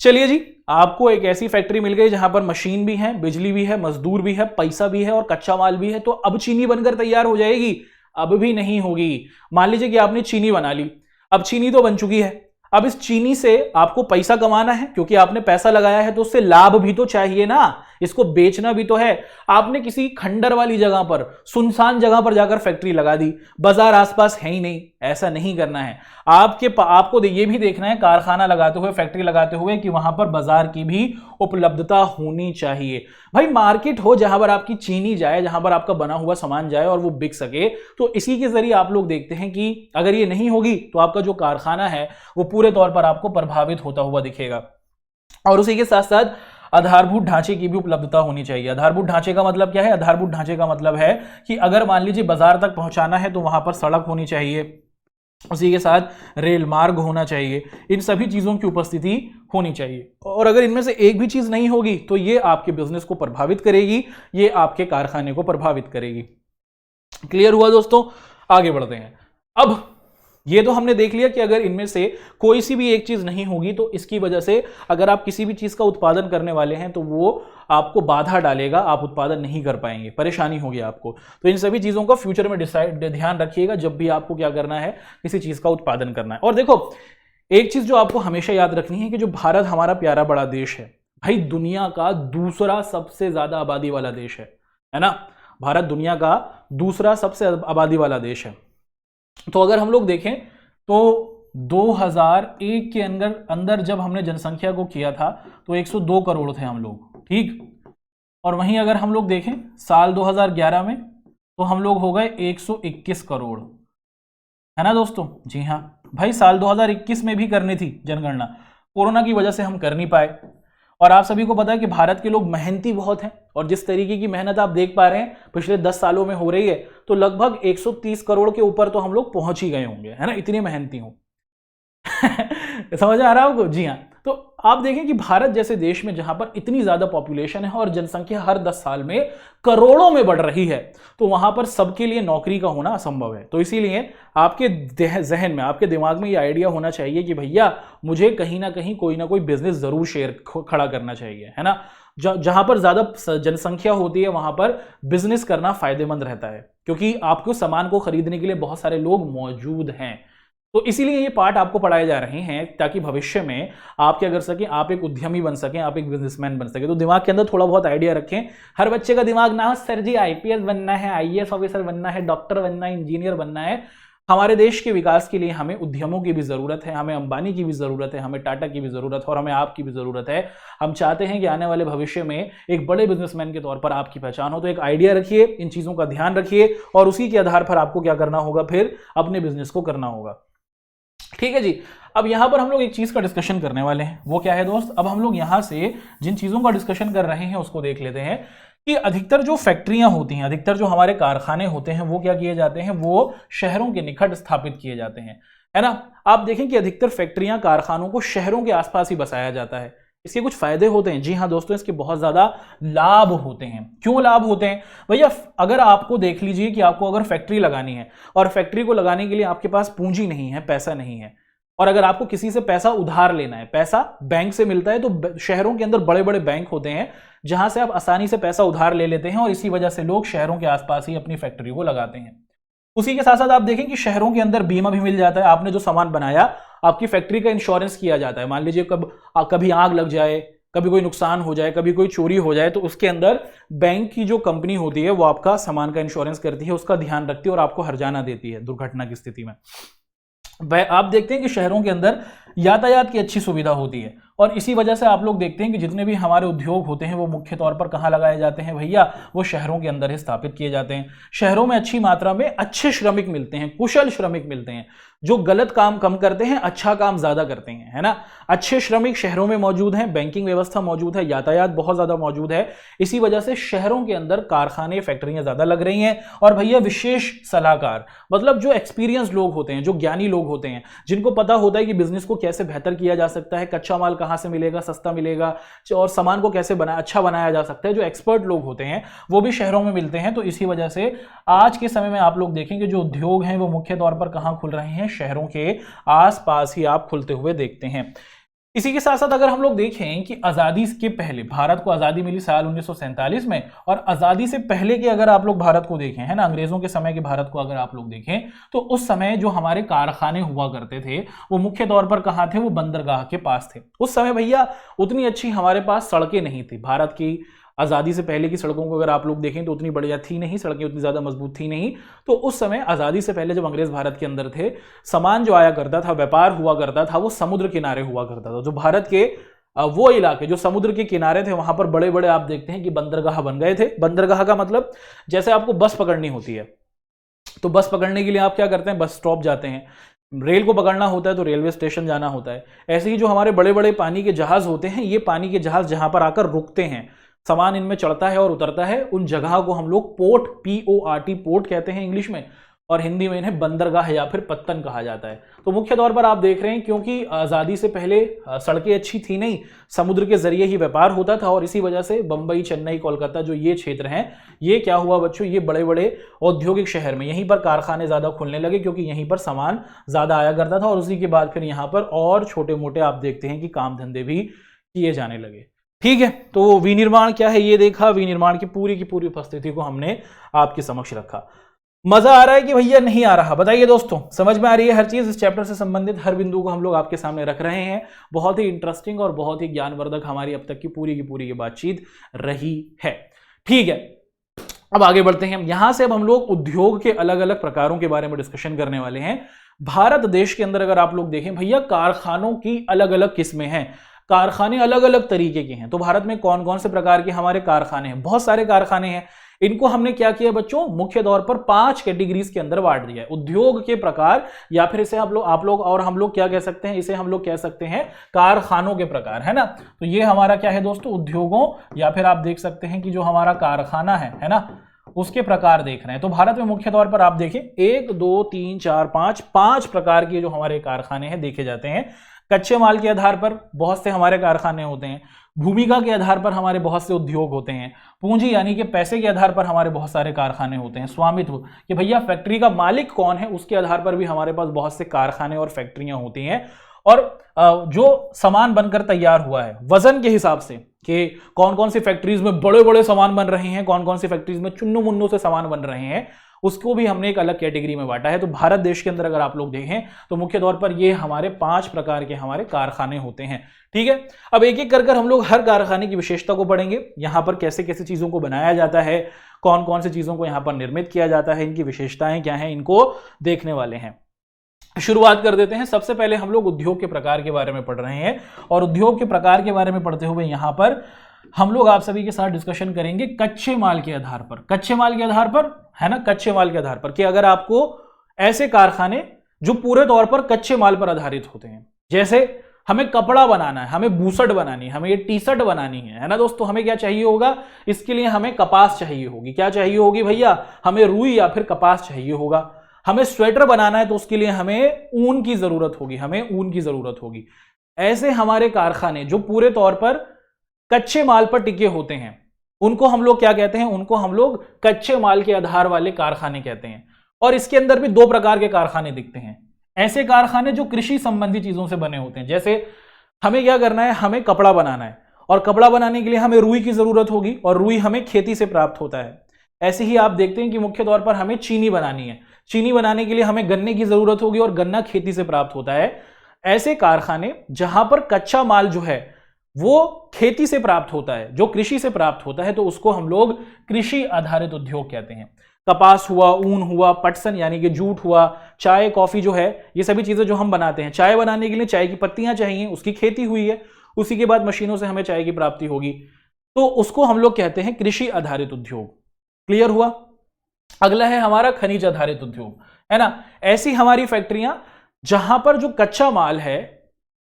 A: चलिए जी, आपको एक ऐसी फैक्ट्री मिल गई जहां पर मशीन भी है, बिजली भी है, मजदूर भी है, पैसा भी है और कच्चा माल भी है। तो अब चीनी बनकर तैयार हो जाएगी? अब भी नहीं होगी। मान लीजिए कि आपने चीनी बना ली, अब चीनी तो बन चुकी है, अब इस चीनी से आपको पैसा कमाना है, क्योंकि आपने पैसा लगाया है तो उससे लाभ भी तो चाहिए ना, इसको बेचना भी तो है। आपने किसी खंडर वाली जगह पर, सुनसान जगह पर जाकर फैक्ट्री लगा दी, बाजार आसपास है ही नहीं। ऐसा नहीं करना है। आपको ये भी देखना है कारखाना लगाते हुए, फैक्ट्री लगाते हुए, कि वहां पर बाजार की भी उपलब्धता होनी चाहिए। भाई मार्केट हो जहां पर आपकी चीनी जाए, जहां पर आपका बना हुआ सामान जाए और वो बिक सके। तो इसी के जरिए आप लोग देखते हैं कि अगर ये नहीं होगी तो आपका जो कारखाना है वो पूरे तौर पर आपको प्रभावित होता हुआ दिखेगा। और उसी के साथ साथ आधारभूत ढांचे की भी उपलब्धता होनी चाहिए। आधारभूत ढांचे का मतलब क्या है? आधारभूत ढांचे का मतलब है कि अगर मान लीजिए बाजार तक पहुंचाना है तो वहां पर सड़क होनी चाहिए, उसी के साथ रेल मार्ग होना चाहिए, इन सभी चीजों की उपस्थिति होनी चाहिए। और अगर इनमें से एक भी चीज नहीं होगी तो ये आपके बिजनेस को प्रभावित करेगी, ये आपके कारखाने को प्रभावित करेगी। क्लियर हुआ दोस्तों? आगे बढ़ते हैं। अब ये तो हमने देख लिया कि अगर इनमें से कोई सी भी एक चीज नहीं होगी तो इसकी वजह से अगर आप किसी भी चीज का उत्पादन करने वाले हैं तो वो आपको बाधा डालेगा, आप उत्पादन नहीं कर पाएंगे, परेशानी होगी आपको। तो इन सभी चीजों का फ्यूचर में ध्यान रखिएगा जब भी आपको क्या करना है, किसी चीज का उत्पादन करना है। और देखो एक चीज जो आपको हमेशा याद रखनी है कि जो भारत हमारा प्यारा बड़ा देश है भाई, दुनिया का दूसरा सबसे ज्यादा आबादी वाला देश है ना। भारत दुनिया का दूसरा सबसे आबादी वाला देश है। तो अगर हम लोग देखें तो 2001 के अंदर जब हमने जनसंख्या को किया था तो 102 करोड़ थे हम लोग, ठीक। और वहीं अगर हम लोग देखें साल 2011 में तो हम लोग हो गए 121 करोड़, है ना दोस्तों। जी हाँ भाई, साल 2021 में भी करनी थी जनगणना, कोरोना की वजह से हम कर नहीं पाए। और आप सभी को पता है कि भारत के लोग मेहनती बहुत हैं, और जिस तरीके की मेहनत आप देख पा रहे हैं पिछले 10 सालों में हो रही है, तो लगभग 130 करोड़ के ऊपर तो हम लोग पहुंच ही गए होंगे, है ना, इतनी मेहनती हूं। समझ आ रहा है आपको? जी हाँ। तो आप देखें कि भारत जैसे देश में जहां पर इतनी ज्यादा पॉपुलेशन है और जनसंख्या हर 10 साल में करोड़ों में बढ़ रही है, तो वहां पर सबके लिए नौकरी का होना असंभव है। तो इसीलिए आपके जहन में, आपके दिमाग में ये आइडिया होना चाहिए कि भैया मुझे कहीं ना कहीं कोई ना कोई बिजनेस जरूर खड़ा करना चाहिए, है ना। जहां पर ज्यादा जनसंख्या होती है वहां पर बिजनेस करना फायदेमंद रहता है, क्योंकि आपको सामान को खरीदने के लिए बहुत सारे लोग मौजूद हैं। तो इसीलिए ये पार्ट आपको पढ़ाए जा रहे हैं ताकि भविष्य में आप क्या कर सकें, आप एक उद्यमी बन सकें, आप एक बिजनेसमैन बन सकें। तो दिमाग के अंदर थोड़ा बहुत आइडिया रखें। हर बच्चे का दिमाग ना हो सर जी आईपीएस बनना है, आईएएस ऑफिसर बनना है, डॉक्टर बनना है, इंजीनियर बनना है। हमारे देश के विकास के लिए हमें उद्यमों की भी जरूरत है, हमें अंबानी की भी जरूरत है, हमें टाटा की भी जरूरत है, और हमें आपकी भी जरूरत है। हम चाहते हैं कि आने वाले भविष्य में एक बड़े बिजनेसमैन के तौर पर आपकी पहचान हो। तो एक आइडिया रखिए, इन चीजों का ध्यान रखिए, और उसी के आधार पर आपको क्या करना होगा, फिर अपने बिजनेस को करना होगा। ठीक है जी। अब यहां पर हम लोग एक चीज का डिस्कशन करने वाले हैं, वो क्या है दोस्त? अब हम लोग यहां से जिन चीजों का डिस्कशन कर रहे हैं उसको देख लेते हैं कि अधिकतर जो फैक्ट्रियां होती हैं, अधिकतर जो हमारे कारखाने होते हैं, वो क्या किए जाते हैं, वो शहरों के निकट स्थापित किए जाते हैं, है ना। आप देखें कि अधिकतर फैक्ट्रियां, कारखानों को शहरों के आसपास ही बसाया जाता है। इसके कुछ फायदे होते हैं, जी हाँ दोस्तों, इसके बहुत ज्यादा लाभ होते हैं। क्यों लाभ होते हैं भैया? अगर आपको देख लीजिए कि आपको अगर फैक्ट्री लगानी है, और फैक्ट्री को लगाने के लिए आपके पास पूंजी नहीं है, पैसा नहीं है, और अगर आपको किसी से पैसा उधार लेना है, पैसा बैंक से मिलता है, तो शहरों के अंदर बड़े बड़े बैंक होते हैं जहां से आप आसानी से पैसा उधार ले लेते हैं, और इसी वजह से लोग शहरों के आसपास ही अपनी फैक्ट्री को लगाते हैं। उसी के साथ साथ आप देखें कि शहरों के अंदर बीमा भी मिल जाता है। आपने जो सामान बनाया, आपकी फैक्ट्री का इंश्योरेंस किया जाता है। मान लीजिए कभी आग लग जाए, कभी कोई नुकसान हो जाए, कभी कोई चोरी हो जाए, तो उसके अंदर बैंक की जो कंपनी होती है वो आपका सामान का इंश्योरेंस करती है, उसका ध्यान रखती है और आपको हर्जाना देती है दुर्घटना की स्थिति में। आप देखते हैं कि शहरों के अंदर यातायात की अच्छी सुविधा होती है, और इसी वजह से आप लोग देखते हैं कि जितने भी हमारे उद्योग होते हैं वो मुख्य तौर पर कहाँ लगाए जाते हैं भैया? वो शहरों के अंदर ही स्थापित किए जाते हैं। शहरों में अच्छी मात्रा में अच्छे श्रमिक मिलते हैं, कुशल श्रमिक मिलते हैं, जो गलत काम कम करते हैं, अच्छा काम ज्यादा करते हैं, है ना। अच्छे श्रमिक शहरों में मौजूद हैं, बैंकिंग व्यवस्था मौजूद है, यातायात बहुत ज्यादा मौजूद है। इसी वजह से शहरों के अंदर कारखाने, फैक्ट्रियां ज्यादा लग रही हैं। और भैया विशेष सलाहकार, मतलब जो एक्सपीरियंस लोग होते हैं, जो ज्ञानी लोग होते हैं, जिनको पता होता है कि बिजनेस को कैसे बेहतर किया जा सकता है, कच्चा माल कहां से मिलेगा, सस्ता मिलेगा, और सामान को कैसे अच्छा बनाया जा सकता है, जो एक्सपर्ट लोग होते हैं वो भी शहरों में मिलते हैं। तो इसी वजह से आज के समय में आप लोग देखेंगे जो उद्योग हैं वो मुख्य तौर पर कहां खुल रहे हैं? शहरों के आसपास ही आप खुलते हुए देखते हैं। इसी के साथ साथ अगर हम लोग देखें कि आजादी के पहले, भारत को आजादी मिली साल 1947 में, और आजादी से पहले के अगर आप लोग भारत को देखें, है ना, अंग्रेजों के समय के भारत को अगर आप लोग देखें, तो उस समय जो हमारे कारखाने हुआ करते थे वो मुख्य तौर पर कहां थे? वो बंदरगाह के पास थे। उस समय भैया उतनी अच्छी हमारे पास सड़कें नहीं थी। भारत की आज़ादी से पहले की सड़कों को अगर आप लोग देखें तो उतनी बढ़िया थी नहीं, सड़कें उतनी ज़्यादा मजबूत थी नहीं। तो उस समय आज़ादी से पहले जब अंग्रेज भारत के अंदर थे, सामान जो आया करता था, व्यापार हुआ करता था, वो समुद्र किनारे हुआ करता था। जो भारत के वो इलाके जो समुद्र के किनारे थे, वहां पर बड़े बड़े आप देखते हैं कि बंदरगाह बन गए थे। बंदरगाह का मतलब जैसे आपको बस पकड़नी होती है, तो बस पकड़ने के लिए आप क्या करते हैं? बस स्टॉप जाते हैं। रेल को पकड़ना होता है तो रेलवे स्टेशन जाना होता है। ऐसे ही जो हमारे बड़े बड़े पानी के जहाज होते हैं, ये पानी के जहाज जहां पर आकर रुकते हैं, सामान इनमें चढ़ता है और उतरता है, उन जगह को हम लोग पोर्ट, PORT, पोर्ट कहते हैं इंग्लिश में। और हिंदी में इन्हें बंदरगाह या फिर पत्तन कहा जाता है। तो मुख्य तौर पर आप देख रहे हैं क्योंकि आज़ादी से पहले सड़कें अच्छी थी नहीं, समुद्र के जरिए ही व्यापार होता था और इसी वजह से बंबई, चेन्नई, कोलकाता जो ये क्षेत्र हैं, ये क्या हुआ बच्चों, ये बड़े बड़े औद्योगिक शहर में यहीं पर कारखाने ज़्यादा खुलने लगे क्योंकि यहीं पर सामान ज़्यादा आया करता था और उसी के बाद फिर यहाँ पर और छोटे मोटे आप देखते हैं कि काम धंधे भी किए जाने लगे। ठीक है, तो विनिर्माण क्या है ये देखा, विनिर्माण की पूरी उपस्थिति को हमने आपके समक्ष रखा। मजा आ रहा है कि भैया नहीं आ रहा, बताइए दोस्तों, समझ में आ रही है हर चीज? इस चैप्टर से संबंधित हर बिंदु को हम लोग आपके सामने रख रहे हैं। बहुत ही इंटरेस्टिंग और बहुत ही ज्ञानवर्धक हमारी अब तक की पूरी ये बातचीत रही है। ठीक है, अब आगे बढ़ते हैं। यहां से अब हम लोग उद्योग के अलग अलग प्रकारों के बारे में डिस्कशन करने वाले हैं। भारत देश के अंदर अगर आप लोग देखें भैया, कारखानों की अलग अलग किस्में हैं, कारखाने अलग अलग तरीके के हैं। तो भारत में कौन कौन से प्रकार के हमारे कारखाने हैं? बहुत सारे कारखाने हैं। इनको हमने क्या किया बच्चों, मुख्य तौर पर 5 कैटेगरीज के अंदर बांट दिया है। उद्योग के प्रकार, या फिर इसे आप लोग और हम लोग क्या कह सकते हैं, इसे हम लोग कह सकते हैं कारखानों के प्रकार, है ना। तो ये हमारा क्या है दोस्तों, उद्योगों, या फिर आप देख सकते हैं कि जो हमारा कारखाना है ना, उसके प्रकार देख रहे हैं। तो भारत में मुख्य तौर पर आप देखें 1 2 3 4 5 प्रकार के जो हमारे कारखाने हैं देखे जाते हैं। कच्चे माल के आधार पर बहुत से हमारे कारखाने होते हैं, भूमिका के आधार पर हमारे बहुत से उद्योग होते हैं, पूंजी यानी कि पैसे के आधार पर हमारे बहुत सारे कारखाने होते हैं, स्वामित्व कि भैया फैक्ट्री का मालिक कौन है उसके आधार पर भी हमारे पास बहुत से कारखाने और फैक्ट्रियां होती हैं, और जो सामान बनकर तैयार हुआ है वजन के हिसाब से कि कौन कौन सी फैक्ट्रीज में बड़े बड़े सामान बन रहे हैं, कौन कौन सी फैक्ट्रीज में चुन्नू मुन्नू से सामान बन रहे हैं, उसको भी हमने एक अलग कैटेगरी में बांटा है। तो भारत देश के अंदर अगर आप लोग देखें तो मुख्य तौर पर ये हमारे 5 प्रकार के हमारे कारखाने होते हैं। ठीक है, अब एक एक कर हम लोग हर कारखाने की विशेषता को पढ़ेंगे, यहां पर कैसे कैसे चीजों को बनाया जाता है, कौन कौन सी चीजों को यहां पर निर्मित किया जाता है, इनकी विशेषताएं क्या हैं, इनको देखने वाले हैं। शुरुआत कर देते हैं। सबसे पहले हम लोग उद्योग के प्रकार के बारे में पढ़ रहे हैं, और उद्योग के प्रकार के बारे में पढ़ते हुए यहां पर हम लोग आप सभी के साथ डिस्कशन करेंगे कच्चे माल के आधार पर। कच्चे माल के आधार पर, है ना, कच्चे माल के आधार पर कि अगर आपको ऐसे कारखाने जो पूरे तौर पर कच्चे माल पर आधारित होते हैं, जैसे हमें कपड़ा बनाना है, हमें बूसट बनानी है, हमें ये टी शर्ट बनानी है ना दोस्तों, हमें क्या चाहिए होगा, इसके लिए हमें कपास चाहिए होगी। क्या चाहिए होगी भैया, हमें रुई या फिर कपास चाहिए होगा। हमें स्वेटर बनाना है तो उसके लिए हमें ऊन की जरूरत होगी, हमें ऊन की जरूरत होगी। ऐसे हमारे कारखाने जो पूरे तौर पर कच्चे माल पर टिके होते हैं, उनको हम लोग क्या कहते हैं, उनको हम लोग कच्चे माल के आधार वाले कारखाने कहते हैं। और इसके अंदर भी 2 प्रकार के कारखाने दिखते हैं। ऐसे कारखाने जो कृषि संबंधी चीजों से बने होते हैं, जैसे हमें क्या करना है, हमें कपड़ा बनाना है, और कपड़ा बनाने के लिए हमें रुई की जरूरत होगी, और रुई हमें खेती से प्राप्त होता है। ऐसे ही आप देखते हैं कि मुख्य तौर पर हमें चीनी बनानी है, चीनी बनाने के लिए हमें गन्ने की जरूरत होगी, और गन्ना खेती से प्राप्त होता है। ऐसे कारखाने जहां पर कच्चा माल जो है वो खेती से प्राप्त होता है, जो कृषि से प्राप्त होता है, तो उसको हम लोग कृषि आधारित उद्योग कहते हैं। कपास हुआ, ऊन हुआ, पटसन यानी कि जूट हुआ, चाय कॉफी जो है, ये सभी चीजें जो हम बनाते हैं, चाय बनाने के लिए चाय की पत्तियां चाहिए, उसकी खेती हुई है, उसी के बाद मशीनों से हमें चाय की प्राप्ति होगी, तो उसको हम लोग कहते हैं कृषि आधारित उद्योग। क्लियर हुआ? अगला है हमारा खनिज आधारित उद्योग, है ना। ऐसी हमारी फैक्ट्रियां जहां पर जो कच्चा माल है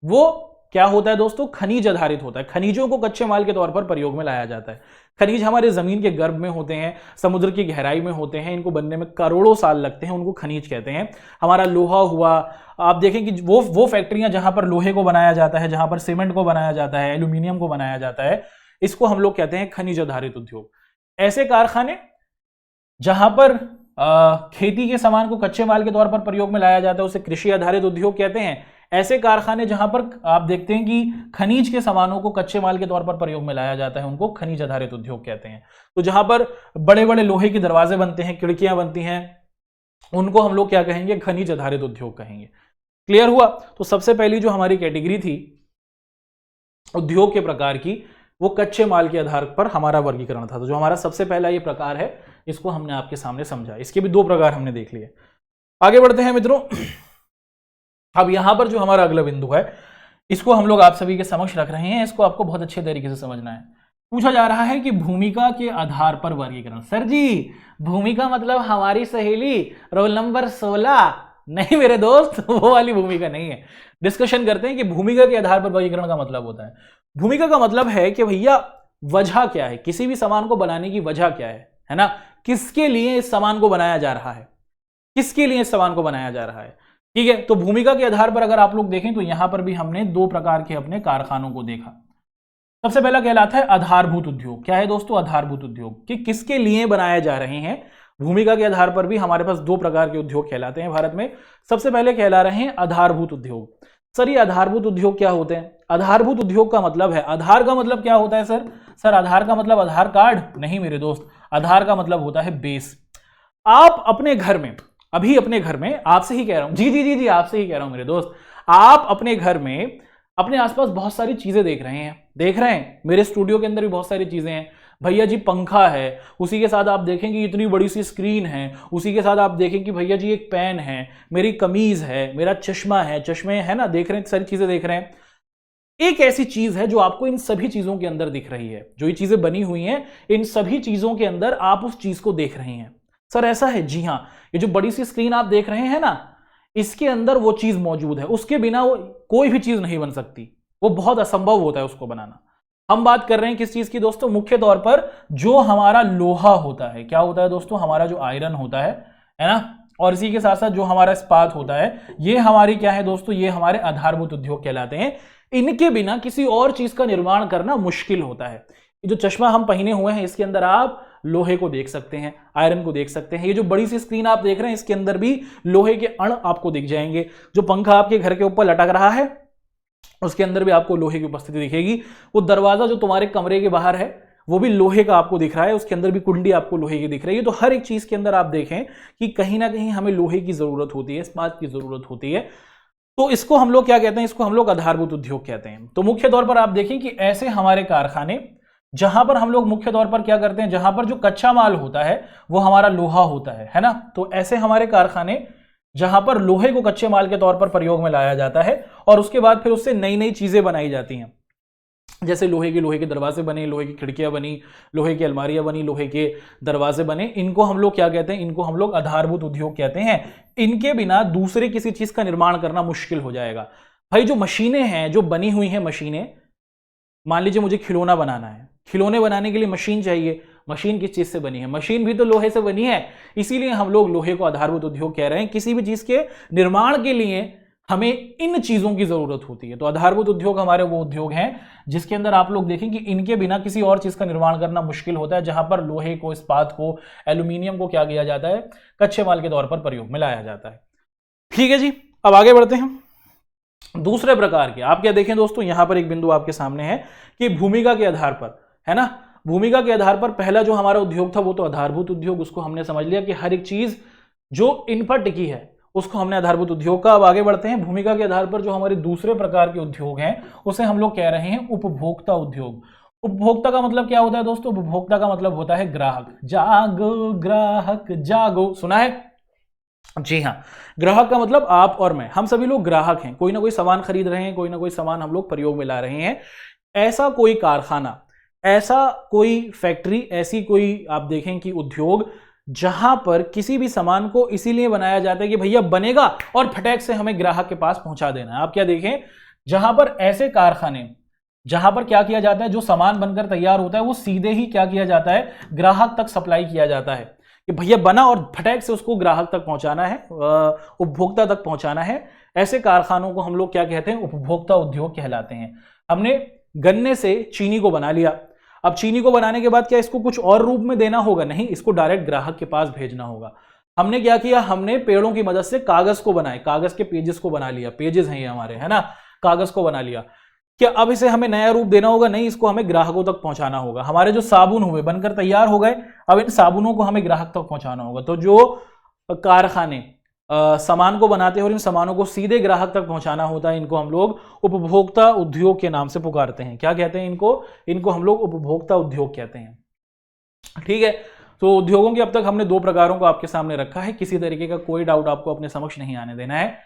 A: वो क्या होता है दोस्तों, खनिज आधारित होता है। खनिजों को कच्चे माल के तौर पर प्रयोग में लाया जाता है। खनिज हमारे जमीन के गर्भ में होते हैं, समुद्र की गहराई में होते हैं, इनको बनने में करोड़ों साल लगते हैं, उनको खनिज कहते हैं। हमारा लोहा हुआ, आप देखें कि वो फैक्ट्रियां जहां पर लोहे को बनाया जाता है, जहां पर सीमेंट को बनाया जाता है, एल्यूमिनियम को बनाया जाता है, इसको हम लोग कहते हैं खनिज आधारित उद्योग। ऐसे कारखाने जहां पर खेती के सामान को कच्चे माल के तौर पर प्रयोग में लाया जाता है, उसे कृषि आधारित उद्योग कहते हैं। ऐसे कारखाने जहां पर आप देखते हैं कि खनिज के सामानों को कच्चे माल के तौर पर प्रयोग में लाया जाता है, उनको खनिज आधारित उद्योग कहते हैं। तो जहां पर बड़े बड़े लोहे के दरवाजे बनते हैं, खिड़कियां बनती हैं, उनको हम लोग क्या कहेंगे, खनिज आधारित उद्योग कहेंगे। क्लियर हुआ? तो सबसे पहली जो हमारी कैटेगरी थी उद्योग के प्रकार की, वो कच्चे माल के आधार पर हमारा वर्गीकरण था। तो जो हमारा सबसे पहला ये प्रकार है, इसको हमने आपके सामने समझा। इसके भी 2 प्रकार हमने देख लिए। आगे बढ़ते हैं मित्रों। अब यहां पर जो हमारा अगला बिंदु है, इसको हम लोग आप सभी के समक्ष रख रहे हैं। इसको आपको बहुत अच्छे तरीके से समझना है। पूछा जा रहा है कि भूमिका के आधार पर वर्गीकरण। सर जी, भूमिका मतलब हमारी सहेली रोल नंबर 16? नहीं मेरे दोस्त, वो वाली भूमिका नहीं है। डिस्कशन करते हैं कि भूमिका के आधार पर वर्गीकरण का मतलब होता है। भूमिका का मतलब है कि भैया वजह क्या है, किसी भी सामान को बनाने की वजह क्या है ना, किसके लिए इस सामान को बनाया जा रहा है, किसके लिए इस सामान को बनाया जा रहा है। ठीक है, तो भूमिका के आधार पर अगर आप लोग देखें तो यहां पर भी हमने दो प्रकार के अपने कारखानों को देखा। सबसे पहला कहलाता है आधारभूत उद्योग। क्या है दोस्तों? आधारभूत उद्योग कि किसके लिए बनाए जा रहे हैं। भूमिका के आधार पर भी हमारे पास दो प्रकार के उद्योग कहलाते हैं भारत में। सबसे पहले कहला रहे हैं आधारभूत उद्योग। सर ये आधारभूत उद्योग क्या होते हैं? आधारभूत उद्योग का मतलब है, आधार का मतलब क्या होता है सर? सर आधार का मतलब आधार कार्ड नहीं मेरे दोस्त, आधार का मतलब होता है बेस। आप अपने घर में, अभी अपने घर में, आपसे ही कह रहा हूं, जी जी जी जी आपसे ही कह रहा हूं मेरे दोस्त, आप अपने घर में अपने आसपास बहुत सारी चीजें देख रहे हैं, मेरे स्टूडियो के अंदर भी बहुत सारी चीजें हैं भैया जी। पंखा है, उसी के साथ आप देखेंगे इतनी बड़ी सी स्क्रीन है, उसी के साथ आप देखें कि भैया जी एक पेन है, मेरी कमीज है, मेरा चश्मा है, चश्मे है ना, देख रहे हैं, सारी चीजें देख रहे हैं। एक ऐसी चीज है जो आपको इन सभी चीजों के अंदर दिख रही है, जो ये चीजें बनी हुई हैं इन सभी चीजों के अंदर आप उस चीज को देख रहे हैं। सर ऐसा है? जी हाँ, ये जो बड़ी सी स्क्रीन आप देख रहे हैं ना, इसके अंदर वो चीज मौजूद है, उसके बिना वो कोई भी चीज नहीं बन सकती, वो बहुत असंभव होता है उसको बनाना। हम बात कर रहे हैं किस चीज की दोस्तों? मुख्य तौर पर जो हमारा लोहा होता है, क्या होता है दोस्तों? हमारा जो आयरन होता है ना, और इसी के साथ साथ जो हमारा इस्पात होता है, ये हमारी क्या है दोस्तों? ये हमारे आधारभूत उद्योग कहलाते हैं। इनके बिना किसी और चीज का निर्माण करना मुश्किल होता है। जो चश्मा हम पहने हुए हैं इसके अंदर आप लोहे को देख सकते हैं, आयरन को देख सकते हैं। ये जो बड़ी सी स्क्रीन आप देख रहे हैं इसके अंदर भी लोहे के अण आपको दिख जाएंगे। जो पंखा आपके घर के ऊपर लटक रहा है उसके अंदर भी आपको लोहे की उपस्थिति दिखेगी। वो दरवाजा जो तुम्हारे कमरे के बाहर है वो भी लोहे का आपको दिख रहा है, उसके अंदर भी कुंडी आपको लोहे की दिख रही है। तो हर एक चीज के अंदर आप देखें कि कहीं ना कहीं हमें लोहे की जरूरत होती है, इस्पात की जरूरत होती है। तो इसको हम लोग क्या कहते हैं? इसको हम लोग आधारभूत उद्योग कहते हैं। तो मुख्य तौर पर आप देखें कि ऐसे हमारे कारखाने, जहां पर हम लोग मुख्य तौर पर क्या करते हैं, जहां पर जो कच्चा माल होता है वो हमारा लोहा होता है ना। तो ऐसे हमारे कारखाने जहां पर लोहे को कच्चे माल के तौर पर प्रयोग में लाया जाता है और उसके बाद फिर उससे नई नई चीजें बनाई जाती हैं। जैसे लोहे के दरवाजे बने, लोहे की खिड़कियां बनी, लोहे की अलमारियां बनी, लोहे के दरवाजे बने। इनको हम लोग क्या कहते हैं? इनको हम लोग आधारभूत उद्योग कहते हैं। इनके बिना दूसरे किसी चीज का निर्माण करना मुश्किल हो जाएगा। भाई जो मशीनें हैं, जो बनी हुई हैं मशीनें, मान लीजिए मुझे खिलौना बनाना है, खिलौने बनाने के लिए मशीन चाहिए। मशीन किस चीज से बनी है? मशीन भी तो लोहे से बनी है। इसीलिए हम लोग लोहे को आधारभूत उद्योग कह रहे हैं। किसी भी चीज के निर्माण के लिए हमें इन चीजों की जरूरत होती है। तो आधारभूत उद्योग हमारे वो उद्योग हैं जिसके अंदर आप लोग देखें कि इनके बिना किसी और चीज का निर्माण करना मुश्किल होता है। जहां पर लोहे को, इस्पात को, एल्यूमिनियम को क्या किया जाता है? कच्चे माल के तौर पर प्रयोग में लाया जाता है। ठीक है जी, अब आगे बढ़ते हैं दूसरे प्रकार के। आप क्या देखें दोस्तों, यहां पर एक बिंदु आपके सामने है कि भूमिका के आधार पर, है ना, भूमिका के आधार पर पहला जो हमारा उद्योग था वो तो आधारभूत उद्योग, उसको हमने समझ लिया कि हर एक चीज जो इन पर टिकी है उसको हमने आधारभूत उद्योग का। अब आगे बढ़ते हैं भूमिका के आधार पर जो हमारे दूसरे प्रकार के उद्योग हैं उसे हम लोग कह रहे हैं उपभोक्ता उद्योग। उपभोक्ता का मतलब क्या होता है दोस्तों? उपभोक्ता का मतलब होता है ग्राहक। जागो ग्राहक जागो, सुना है? जी हाँ, ग्राहक का मतलब आप और मैं, हम सभी लोग ग्राहक हैं। कोई ना कोई सामान खरीद रहे हैं, कोई ना कोई सामान हम लोग प्रयोग में ला रहे हैं। ऐसा कोई कारखाना, ऐसा कोई फैक्ट्री, ऐसी कोई आप देखें कि उद्योग जहां पर किसी भी सामान को इसीलिए बनाया जाता है कि भैया बनेगा और फटाक से हमें ग्राहक के पास पहुंचा देना है। आप क्या देखें, जहां पर ऐसे कारखाने, जहां पर क्या किया जाता है, जो सामान बनकर तैयार होता है वो सीधे ही क्या किया जाता है? ग्राहक तक सप्लाई किया जाता है कि भैया बना और फटाक से उसको ग्राहक तक पहुंचाना है, उपभोक्ता तक पहुंचाना है। ऐसे कारखानों को हम लोग क्या कहते हैं? उपभोक्ता उद्योग कहलाते हैं। हमने गन्ने से चीनी को बना लिया। अब चीनी को बनाने के बाद क्या इसको कुछ और रूप में देना होगा? नहीं, इसको डायरेक्ट ग्राहक के पास भेजना होगा। हमने क्या किया? हमने पेड़ों की मदद से कागज को बनाए, कागज के पेजेस को बना लिया। पेजेस हैं ये हमारे, है ना, कागज को बना लिया। क्या अब इसे हमें नया रूप देना होगा? नहीं, इसको हमें ग्राहकों तक पहुंचाना होगा। हमारे जो साबुन हुए बनकर तैयार हो गए, अब इन साबुनों को हमें ग्राहक तक पहुंचाना होगा। तो जो कारखाने सामान को बनाते हैं और इन सामानों को सीधे ग्राहक तक पहुंचाना होता है, इनको हम लोग उपभोक्ता उद्योग के नाम से पुकारते हैं। क्या कहते हैं इनको हम लोग उपभोक्ता उद्योग कहते हैं। ठीक है, तो उद्योगों के अब तक हमने दो प्रकारों को आपके सामने रखा है। किसी तरीके का कोई डाउट आपको अपने समक्ष नहीं आने देना है।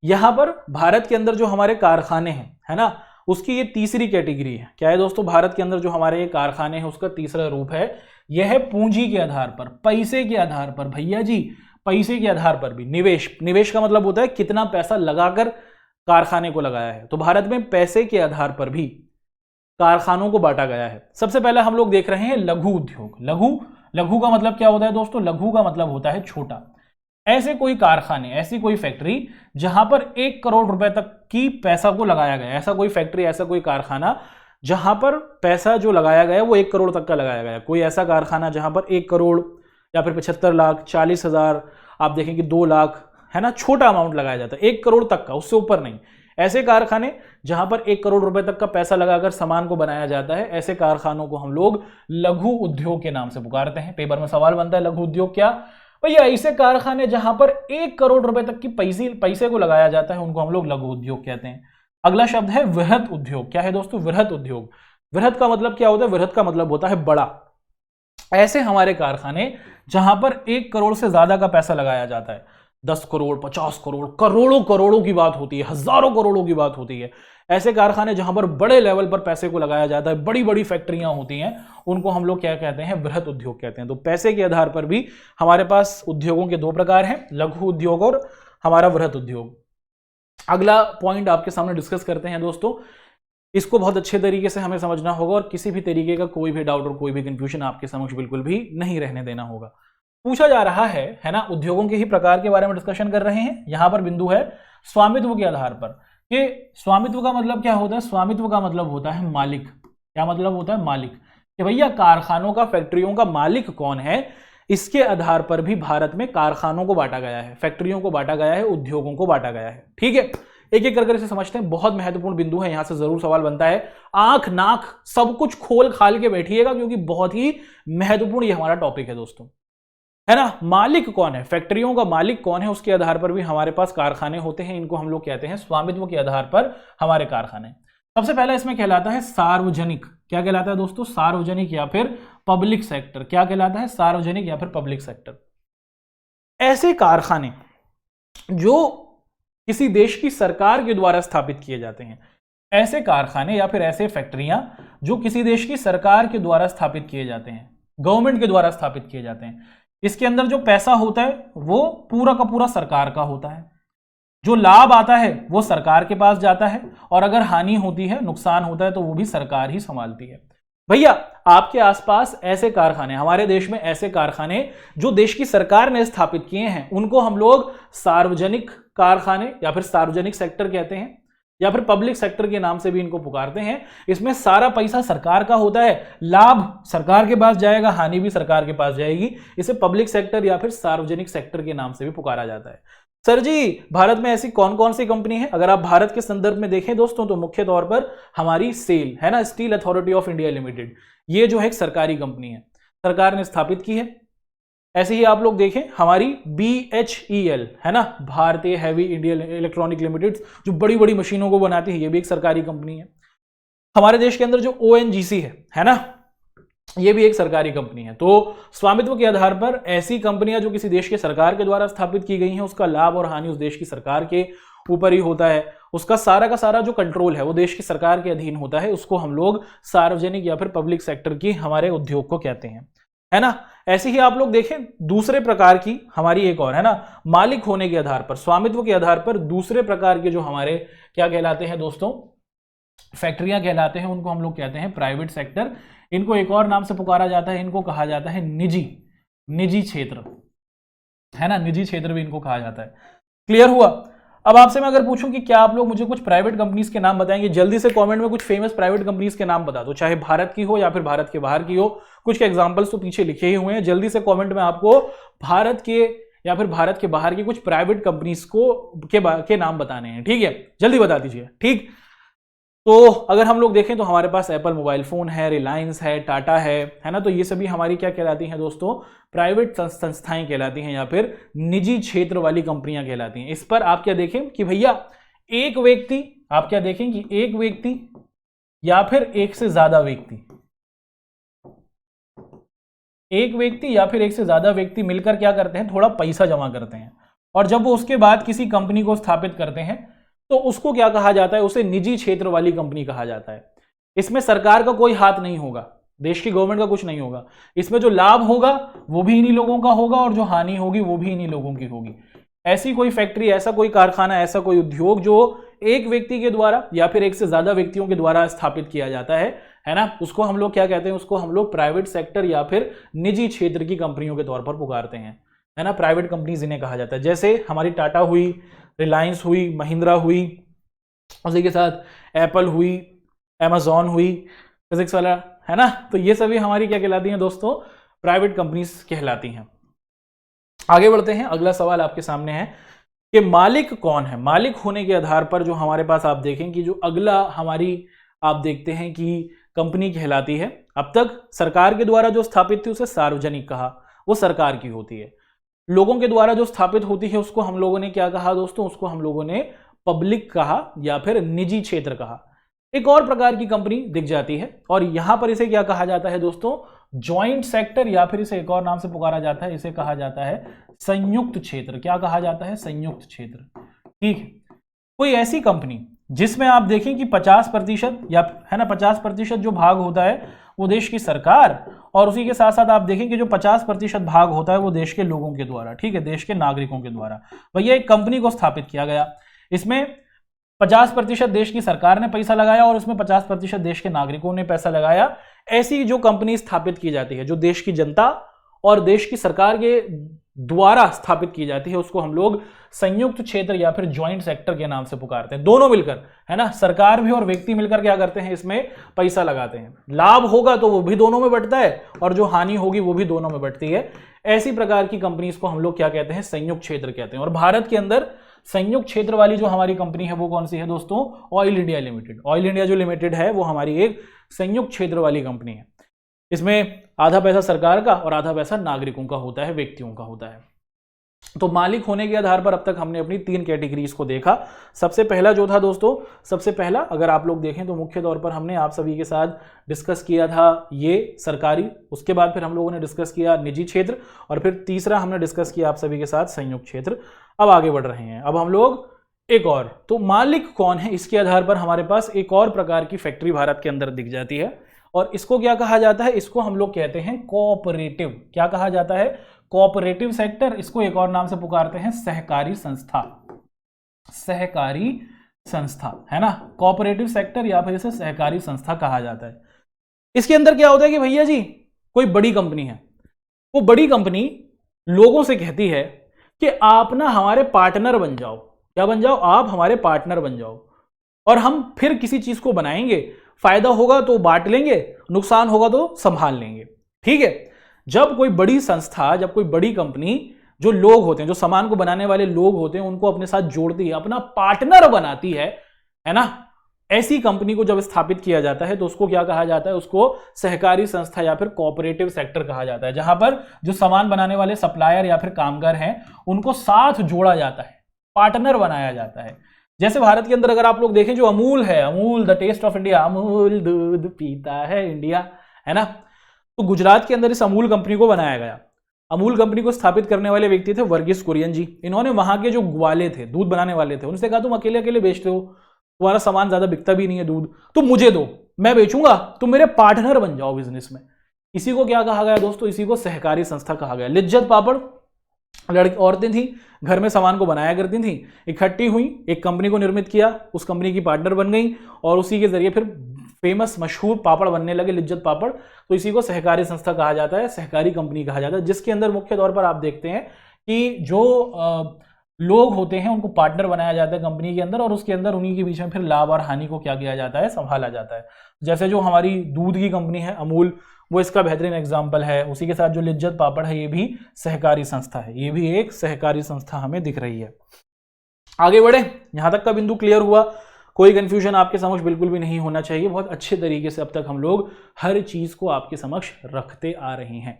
A: यहां पर भारत के अंदर जो हमारे कारखाने हैं, है ना, उसकी ये तीसरी कैटेगरी है। क्या है दोस्तों? भारत के अंदर जो हमारे ये कारखाने हैं उसका तीसरा रूप है, यह है पूंजी के आधार पर, पैसे के आधार पर। भैया जी पैसे के आधार पर भी निवेश, निवेश का मतलब होता है कितना पैसा लगाकर कारखाने को लगाया है। तो भारत में पैसे के आधार पर भी कारखानों को बांटा गया है। सबसे पहले हम लोग देख रहे हैं लघु उद्योग। लघु का मतलब क्या होता है दोस्तों? लघु का मतलब होता है छोटा। ऐसे कोई कारखाने, ऐसी कोई फैक्ट्री जहां पर 1 करोड़ रुपए तक की पैसा को लगाया गया, ऐसा कोई फैक्ट्री, ऐसा कोई कारखाना जहां पर पैसा जो लगाया गया वो 1 करोड़ तक का लगाया गया। कोई ऐसा कारखाना जहां पर 1 करोड़ या फिर 75 लाख, 40,000, आप देखें कि 2 लाख, है ना, छोटा अमाउंट लगाया जाता है, 1 करोड़ तक का, उससे ऊपर नहीं। ऐसे कारखाने जहां पर 1 करोड़ रुपए तक का पैसा लगाकर सामान को बनाया जाता है, ऐसे कारखानों को हम लोग लघु उद्योग के नाम से पुकारते हैं। पेपर में सवाल बनता है लघु उद्योग क्या? भैया ऐसे कारखाने जहां पर 1 करोड़ रुपए तक की पैसे को लगाया जाता है उनको हम लोग लघु उद्योग कहते हैं। अगला शब्द है वृहत उद्योग। क्या है दोस्तों? वृहत उद्योग। वृहत का मतलब क्या होता है? वृहत का मतलब होता है बड़ा। ऐसे हमारे कारखाने जहां पर 1 करोड़ से ज्यादा का पैसा लगाया जाता है, 10 करोड़, 50 करोड़, करोड़ों करोड़ों की बात होती है, हजारों करोड़ों की बात होती है। ऐसे कारखाने जहां पर बड़े लेवल पर पैसे को लगाया जाता है, बड़ी बड़ी फैक्ट्रियां होती हैं, उनको हम लोग क्या कहते हैं? वृहत उद्योग कहते हैं। तो पैसे के आधार पर भी हमारे पास उद्योगों के 2 प्रकार हैं, लघु उद्योग और हमारा वृहत उद्योग। अगला पॉइंट आपके सामने डिस्कस करते हैं दोस्तों। इसको बहुत अच्छे तरीके से हमें समझना होगा और किसी भी तरीके का कोई भी डाउट और कोई भी कंफ्यूजन आपके समक्ष बिल्कुल भी नहीं रहने देना होगा। पूछा जा रहा है ना, उद्योगों के ही प्रकार के बारे में डिस्कशन कर रहे हैं। यहां पर बिंदु है स्वामित्व के आधार पर, कि स्वामित्व का मतलब क्या होता है? स्वामित्व का मतलब होता है मालिक। क्या मतलब होता है? मालिक। कि भैया कारखानों का, फैक्ट्रियों का मालिक कौन है, इसके आधार पर भी भारत में कारखानों को बांटा गया है, फैक्ट्रियों को बांटा गया है, उद्योगों को बांटा गया है। ठीक है, एक एक करके इसे समझते हैं। बहुत महत्वपूर्ण बिंदु है, यहां से जरूर सवाल बनता है। आंख नाक सब कुछ खोल खाल के बैठिएगा, क्योंकि बहुत ही महत्वपूर्ण ये हमारा टॉपिक है दोस्तों, है ना। मालिक कौन है, फैक्ट्रियों का मालिक कौन है, उसके आधार पर भी हमारे पास कारखाने होते हैं। इनको हम लोग कहते हैं स्वामित्व के आधार पर हमारे कारखाने। सबसे पहला इसमें कहलाता है सार्वजनिक। क्या कहलाता है दोस्तों? सार्वजनिक या फिर पब्लिक सेक्टर। क्या कहलाता है? सार्वजनिक या फिर पब्लिक सेक्टर। ऐसे कारखाने जो किसी देश की सरकार के द्वारा स्थापित किए जाते हैं, ऐसे कारखाने या फिर ऐसे फैक्ट्रियां जो किसी देश की सरकार के द्वारा स्थापित किए जाते हैं, गवर्नमेंट के द्वारा स्थापित किए जाते हैं, इसके अंदर जो पैसा होता है वो पूरा का पूरा सरकार का होता है। जो लाभ आता है वो सरकार के पास जाता है, और अगर हानि होती है, नुकसान होता है, तो वो भी सरकार ही संभालती है। भैया आपके आसपास ऐसे कारखाने, हमारे देश में ऐसे कारखाने जो देश की सरकार ने स्थापित किए हैं, उनको हम लोग सार्वजनिक कारखाने या फिर सार्वजनिक सेक्टर कहते हैं, या फिर पब्लिक सेक्टर के नाम से भी इनको पुकारते हैं। इसमें सारा पैसा सरकार का होता है, लाभ सरकार के पास जाएगा, हानि भी सरकार के पास जाएगी। इसे पब्लिक सेक्टर या फिर सार्वजनिक सेक्टर के नाम से भी पुकारा जाता है। सर जी भारत में ऐसी कौन कौन सी कंपनी है? अगर आप भारत के संदर्भ में देखें दोस्तों, तो मुख्य तौर पर हमारी सेल है ना, steel authority of India limited, ये जो है एक सरकारी कंपनी है, सरकार ने स्थापित की है। ऐसे ही आप लोग देखें हमारी BHEL है ना, भारतीय हैवी इंडियन इलेक्ट्रॉनिक लिमिटेड, जो बड़ी बड़ी मशीनों को बनाती है, ये भी एक सरकारी कंपनी है। हमारे देश के अंदर जो ONGC है ना, ये भी एक सरकारी कंपनी है। तो स्वामित्व के आधार पर ऐसी कंपनियां जो किसी देश के सरकार के द्वारा स्थापित की गई हैं, उसका लाभ और हानि उस देश की सरकार के ऊपर ही होता है। उसका सारा का सारा जो कंट्रोल है वो देश की सरकार के अधीन होता है। उसको हम लोग सार्वजनिक या फिर पब्लिक सेक्टर की हमारे उद्योग को कहते हैं, है ना। ऐसे ही आप लोग देखें दूसरे प्रकार की हमारी एक और है ना, मालिक होने के आधार पर, स्वामित्व के आधार पर दूसरे प्रकार के जो हमारे क्या कहलाते हैं दोस्तों, फैक्ट्रियां कहलाते हैं, उनको हम लोग कहते हैं प्राइवेट सेक्टर। इनको एक और नाम से पुकारा जाता है, इनको कहा जाता है निजी क्षेत्र, है ना, निजी क्षेत्र भी इनको कहा जाता है। क्लियर हुआ? अब आपसे मैं अगर पूछूं कि क्या आप लोग मुझे कुछ प्राइवेट कंपनीज के नाम बताएंगे, जल्दी से कमेंट में कुछ फेमस प्राइवेट कंपनीज के नाम बता दो, चाहे भारत की हो या फिर भारत के बाहर की हो। कुछ के एग्जांपल्स तो पीछे लिखे ही हुए हैं, जल्दी से कमेंट में आपको भारत के या फिर भारत के बाहर की कुछ प्राइवेट कंपनीज के नाम बताने हैं। ठीक है, जल्दी बता दीजिए। ठीक, तो अगर हम लोग देखें तो हमारे पास एप्पल मोबाइल फोन है, रिलायंस है, टाटा है ना, तो ये सभी हमारी क्या कहलाती हैं दोस्तों, प्राइवेट संस्थाएं कहलाती हैं या फिर निजी क्षेत्र वाली कंपनियां कहलाती हैं। इस पर आप क्या देखें कि भैया एक व्यक्ति, आप क्या देखें कि एक व्यक्ति या फिर एक से ज्यादा व्यक्ति, एक व्यक्ति या फिर एक से ज्यादा व्यक्ति मिलकर क्या करते हैं, थोड़ा पैसा जमा करते हैं, और जब वो उसके बाद किसी कंपनी को स्थापित करते हैं तो उसको क्या कहा जाता है, उसे निजी क्षेत्र वाली कंपनी कहा जाता है। इसमें सरकार का कोई हाथ नहीं होगा, देश की गवर्नमेंट का कुछ नहीं होगा। इसमें जो लाभ होगा वो भी इन्हीं लोगों का होगा, और जो हानि होगी वो भी इन्हीं लोगों की होगी। ऐसी कोई फैक्ट्री, ऐसा कोई कारखाना, ऐसा कोई उद्योग जो एक व्यक्ति के द्वारा या फिर एक से ज्यादा व्यक्तियों के द्वारा स्थापित किया जाता है ना, उसको हम लोग क्या कहते हैं, उसको हम लोग प्राइवेट सेक्टर या फिर निजी क्षेत्र की कंपनियों के तौर पर पुकारते हैं। है ना, प्राइवेट कंपनीज इन्हें कहा जाता है। जैसे हमारी टाटा हुई, रिलायंस हुई, महिंद्रा हुई, उसी के साथ एप्पल हुई, अमेजॉन हुई, फिजिक्स वाला, है ना, तो ये सभी हमारी क्या कहलाती हैं दोस्तों, प्राइवेट कंपनीज कहलाती हैं। आगे बढ़ते हैं, अगला सवाल आपके सामने है कि मालिक कौन है। मालिक होने के आधार पर जो हमारे पास आप देखें कि जो अगला हमारी आप देखते हैं कि कंपनी कहलाती है, अब तक सरकार के द्वारा जो स्थापित थी उसे सार्वजनिक कहा, वो सरकार की होती है। लोगों के द्वारा जो स्थापित होती है उसको हम लोगों ने क्या कहा दोस्तों, उसको हम लोगों ने पब्लिक कहा या फिर निजी क्षेत्र कहा। एक और प्रकार की कंपनी दिख जाती है और यहां पर इसे क्या कहा जाता है दोस्तों, जॉइंट सेक्टर, या फिर इसे एक और नाम से पुकारा जाता है, इसे कहा जाता है संयुक्त क्षेत्र। क्या कहा जाता है, संयुक्त क्षेत्र। ठीक है, कोई ऐसी कंपनी जिसमें आप देखें कि 50% या है ना 50% जो भाग होता है वो देश की सरकार, और उसी के साथ साथ आप देखें कि जो 50% भाग होता है वो देश के लोगों के द्वारा, ठीक है, देश के नागरिकों के द्वारा। भैया एक कंपनी को स्थापित किया गया, इसमें 50% देश की सरकार ने पैसा लगाया और उसमें 50% देश के नागरिकों ने पैसा लगाया। ऐसी जो कंपनी स्थापित की जाती है, जो देश की जनता और देश की सरकार के द्वारा स्थापित की जाती है, उसको हम लोग संयुक्त क्षेत्र या फिर ज्वाइंट सेक्टर के नाम से पुकारते हैं। दोनों मिलकर, है ना, सरकार भी और व्यक्ति मिलकर क्या करते हैं, इसमें पैसा लगाते हैं। लाभ होगा तो वो भी दोनों में बंटता है और जो हानि होगी वो भी दोनों में बंटती है। ऐसी प्रकार की कंपनीज को हम लोग क्या कहते हैं, संयुक्त क्षेत्र कहते हैं। और भारत के अंदर संयुक्त क्षेत्र वाली जो हमारी कंपनी है वो कौन सी है दोस्तों, oil India limited. Oil India जो लिमिटेड है वो हमारी एक संयुक्त क्षेत्र वाली कंपनी है। इसमें आधा पैसा सरकार का और आधा पैसा नागरिकों का होता है, व्यक्तियों का होता है। तो मालिक होने के आधार पर अब तक हमने अपनी 3 कैटेगरीज को देखा। सबसे पहला जो था दोस्तों, सबसे पहला अगर आप लोग देखें तो मुख्य तौर पर हमने आप सभी के साथ डिस्कस किया था ये सरकारी, उसके बाद फिर हम लोगों ने डिस्कस किया निजी क्षेत्र, और फिर तीसरा हमने डिस्कस किया आप सभी के साथ संयुक्त क्षेत्र। अब आगे बढ़ रहे हैं, अब हम लोग एक और, तो मालिक कौन है इसके आधार पर हमारे पास एक और प्रकार की फैक्ट्री भारत के अंदर दिख जाती है, और इसको क्या कहा जाता है, इसको हम लोग कहते हैं कोऑपरेटिव। क्या कहा जाता है, कोऑपरेटिव सेक्टर। इसको एक और नाम से पुकारते हैं सहकारी संस्था। सहकारी संस्था, है ना, कोऑपरेटिव सेक्टर या फिर इसे सहकारी संस्था कहा जाता है। इसके अंदर क्या होता है कि भैया जी कोई बड़ी कंपनी है, वो बड़ी कंपनी लोगों से कहती है कि आप ना हमारे पार्टनर बन जाओ। क्या बन जाओ, आप हमारे पार्टनर बन जाओ, और हम फिर किसी चीज को बनाएंगे, फायदा होगा तो बांट लेंगे, नुकसान होगा तो संभाल लेंगे। ठीक है, जब कोई बड़ी संस्था, जब कोई बड़ी कंपनी, जो लोग होते हैं, जो सामान को बनाने वाले लोग होते हैं, उनको अपने साथ जोड़ती है, अपना पार्टनर बनाती है ना, ऐसी कंपनी को जब स्थापित किया जाता है तो उसको क्या कहा जाता है, उसको सहकारी संस्था या फिर कोऑपरेटिव सेक्टर कहा जाता है। जहां पर जो सामान बनाने वाले सप्लायर या फिर कामगार हैं उनको साथ जोड़ा जाता है, पार्टनर बनाया जाता है। जैसे भारत के अंदर अगर आप लोग देखें, जो अमूल है, Amul the taste of India, Amul दूध पीता है इंडिया, है ना, तो गुजरात के अंदर इस अमूल कंपनी को बनाया गया। अमूल कंपनी को स्थापित करने वाले व्यक्ति थे वर्गीस कुरियन जी। इन्होंने वहां के जो ग्वाले थे, दूध बनाने वाले थे, उनसे कहा तुम अकेले अकेले बेचते हो, तुम्हारा सामान ज्यादा बिकता भी नहीं है दूध, तुम मुझे दो, मैं बेचूंगा, तुम मेरे पार्टनर बन जाओ बिजनेस में। इसी को क्या कहा गया दोस्तों, इसी को सहकारी संस्था कहा गया। लिज्जत पापड़ लड़की औरतें थी, घर में सामान को बनाया करती थी, इकट्ठी हुई, एक कंपनी को निर्मित किया, उस कंपनी की पार्टनर बन गई और उसी के जरिए फिर फेमस मशहूर पापड़ बनने लगे, लिज्जत पापड़। तो इसी को सहकारी संस्था कहा जाता है, सहकारी कंपनी कहा जाता है, जिसके अंदर मुख्य तौर पर आप देखते हैं कि जो लोग होते हैं उनको पार्टनर बनाया जाता है कंपनी के अंदर, और उसके अंदर उन्हीं के बीच में फिर लाभ और हानि को क्या किया जाता है, संभाला जाता है। जैसे जो हमारी दूध की कंपनी है अमूल, वो इसका बेहतरीन एग्जाम्पल है। उसी के साथ जो लिज्जत पापड़ है, ये भी सहकारी संस्था है, ये भी एक सहकारी संस्था हमें दिख रही है। आगे बढ़े, यहां तक का बिंदु क्लियर हुआ, कोई कंफ्यूजन आपके समक्ष बिल्कुल भी नहीं होना चाहिए। बहुत अच्छे तरीके से अब तक हम लोग हर चीज को आपके समक्ष रखते आ रहे हैं।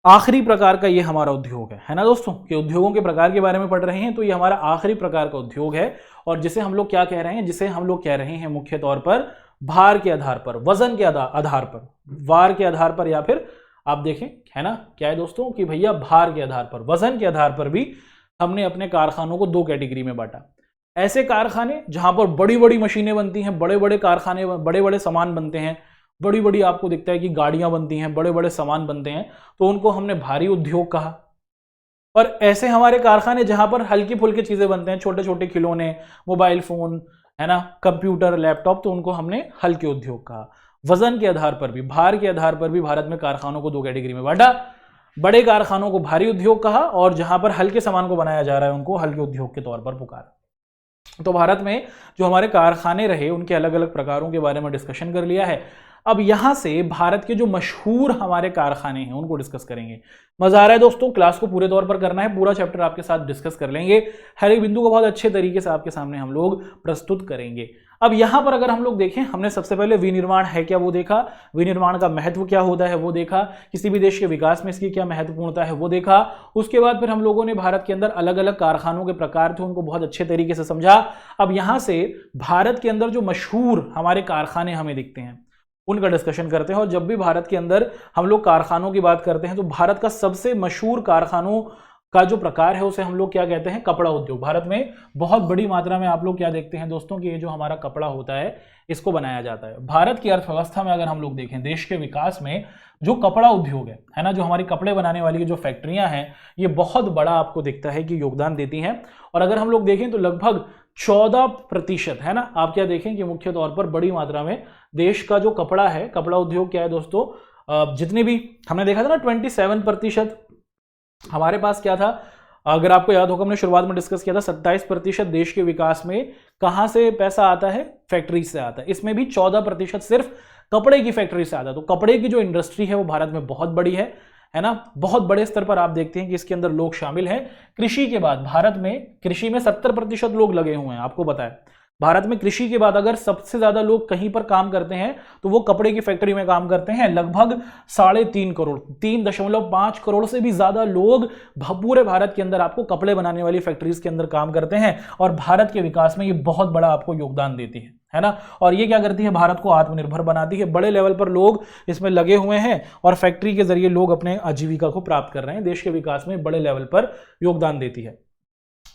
A: आखिरी प्रकार का ये हमारा उद्योग है ना दोस्तों, कि उद्योगों के प्रकार के बारे में पढ़ रहे हैं, तो ये हमारा आखिरी प्रकार का उद्योग है, और जिसे हम लोग क्या कह रहे हैं, जिसे हम लोग कह रहे हैं मुख्य तौर पर भार के आधार पर, वजन के आधार पर, वार के आधार पर, या फिर आप देखें, है ना, क्या है दोस्तों कि भैया भार के आधार पर, वजन के आधार पर भी हमने अपने कारखानों को 2 कैटेगरी में बांटा। ऐसे कारखाने जहां पर बड़ी बड़ी मशीनें बनती हैं, बड़े बड़े कारखाने, बड़े बड़े सामान बनते हैं, बड़ी बड़ी आपको दिखता है कि गाड़ियां बनती हैं, बड़े बड़े सामान बनते हैं, तो उनको हमने भारी उद्योग कहा। और ऐसे हमारे कारखाने जहां पर हल्की फुल्की चीजें बनते हैं, छोटे छोटे खिलौने, मोबाइल फोन, है ना, कंप्यूटर, लैपटॉप, तो उनको हमने हल्के उद्योग कहा। वजन के आधार पर भी, भार के आधार पर भी भारत में कारखानों को 2 कैटेगरी में बांटा। बड़े कारखानों को भारी उद्योग कहा और जहां पर हल्के सामान को बनाया जा रहा है उनको हल्के उद्योग के तौर पर पुकारा। तो भारत में जो हमारे कारखाने रहे उनके अलग अलग प्रकारों के बारे में डिस्कशन कर लिया है। अब यहां से भारत के जो मशहूर हमारे कारखाने हैं उनको डिस्कस करेंगे। मजा आ रहा है दोस्तों? क्लास को पूरे तौर पर करना है, पूरा चैप्टर आपके साथ डिस्कस कर लेंगे, हर एक बिंदु को बहुत अच्छे तरीके से आपके सामने हम लोग प्रस्तुत करेंगे। अब यहां पर अगर हम लोग देखें, हमने सबसे पहले विनिर्माण है क्या वो देखा, विनिर्माण का महत्व क्या होता है वो देखा, किसी भी देश के विकास में इसकी क्या महत्वपूर्णता है वो देखा। उसके बाद फिर हम लोगों ने भारत के अंदर अलग अलग कारखानों के प्रकार थे उनको बहुत अच्छे तरीके से समझा। अब यहां से भारत के अंदर जो मशहूर हमारे कारखाने हमें दिखते हैं उनका डिस्कशन करते हैं। और जब भी भारत के अंदर हम लोग कारखानों की बात करते हैं तो भारत का सबसे मशहूर कारखानों का जो प्रकार है उसे हम लोग क्या कहते हैं, कपड़ा उद्योग। भारत में बहुत बड़ी मात्रा में आप लोग क्या देखते हैं दोस्तों कि ये जो हमारा कपड़ा होता है इसको बनाया जाता है। भारत की अर्थव्यवस्था में अगर हम लोग देखें, देश के विकास में जो कपड़ा उद्योग है ना, जो हमारी कपड़े बनाने वाली जो फैक्ट्रियां हैं ये बहुत बड़ा आपको दिखता है कि योगदान देती हैं। और अगर हम लोग देखें तो लगभग 14% है ना, आप क्या देखें कि मुख्य तौर पर बड़ी मात्रा में देश का जो कपड़ा है, कपड़ा उद्योग क्या है दोस्तों, जितने भी हमने देखा था ना 27% हमारे पास क्या था, अगर आपको याद होगा हमने शुरुआत में डिस्कस किया था 27% देश के विकास में कहां से पैसा आता है, फैक्ट्री से आता है। इसमें भी 14% सिर्फ कपड़े की फैक्ट्री से आता है। तो कपड़े की जो इंडस्ट्री है वो भारत में बहुत बड़ी है ना, बहुत बड़े स्तर पर आप देखते हैं कि इसके अंदर लोग शामिल हैं। कृषि के बाद भारत में कृषि में 70% लोग लगे हुए हैं। आपको बताया भारत में कृषि के बाद अगर सबसे ज्यादा लोग कहीं पर काम करते हैं तो वो कपड़े की फैक्ट्री में काम करते हैं। लगभग 3.5 करोड़, 3.5 करोड़ से भी ज्यादा लोग पूरे भारत के अंदर आपको कपड़े बनाने वाली फैक्ट्रीज के अंदर काम करते हैं और भारत के विकास में ये बहुत बड़ा आपको योगदान देती है ना। और ये क्या करती है, भारत को आत्मनिर्भर बनाती है। बड़े लेवल पर लोग इसमें लगे हुए हैं और फैक्ट्री के जरिए लोग अपने आजीविका को प्राप्त कर रहे हैं। देश के विकास में बड़े लेवल पर योगदान देती है।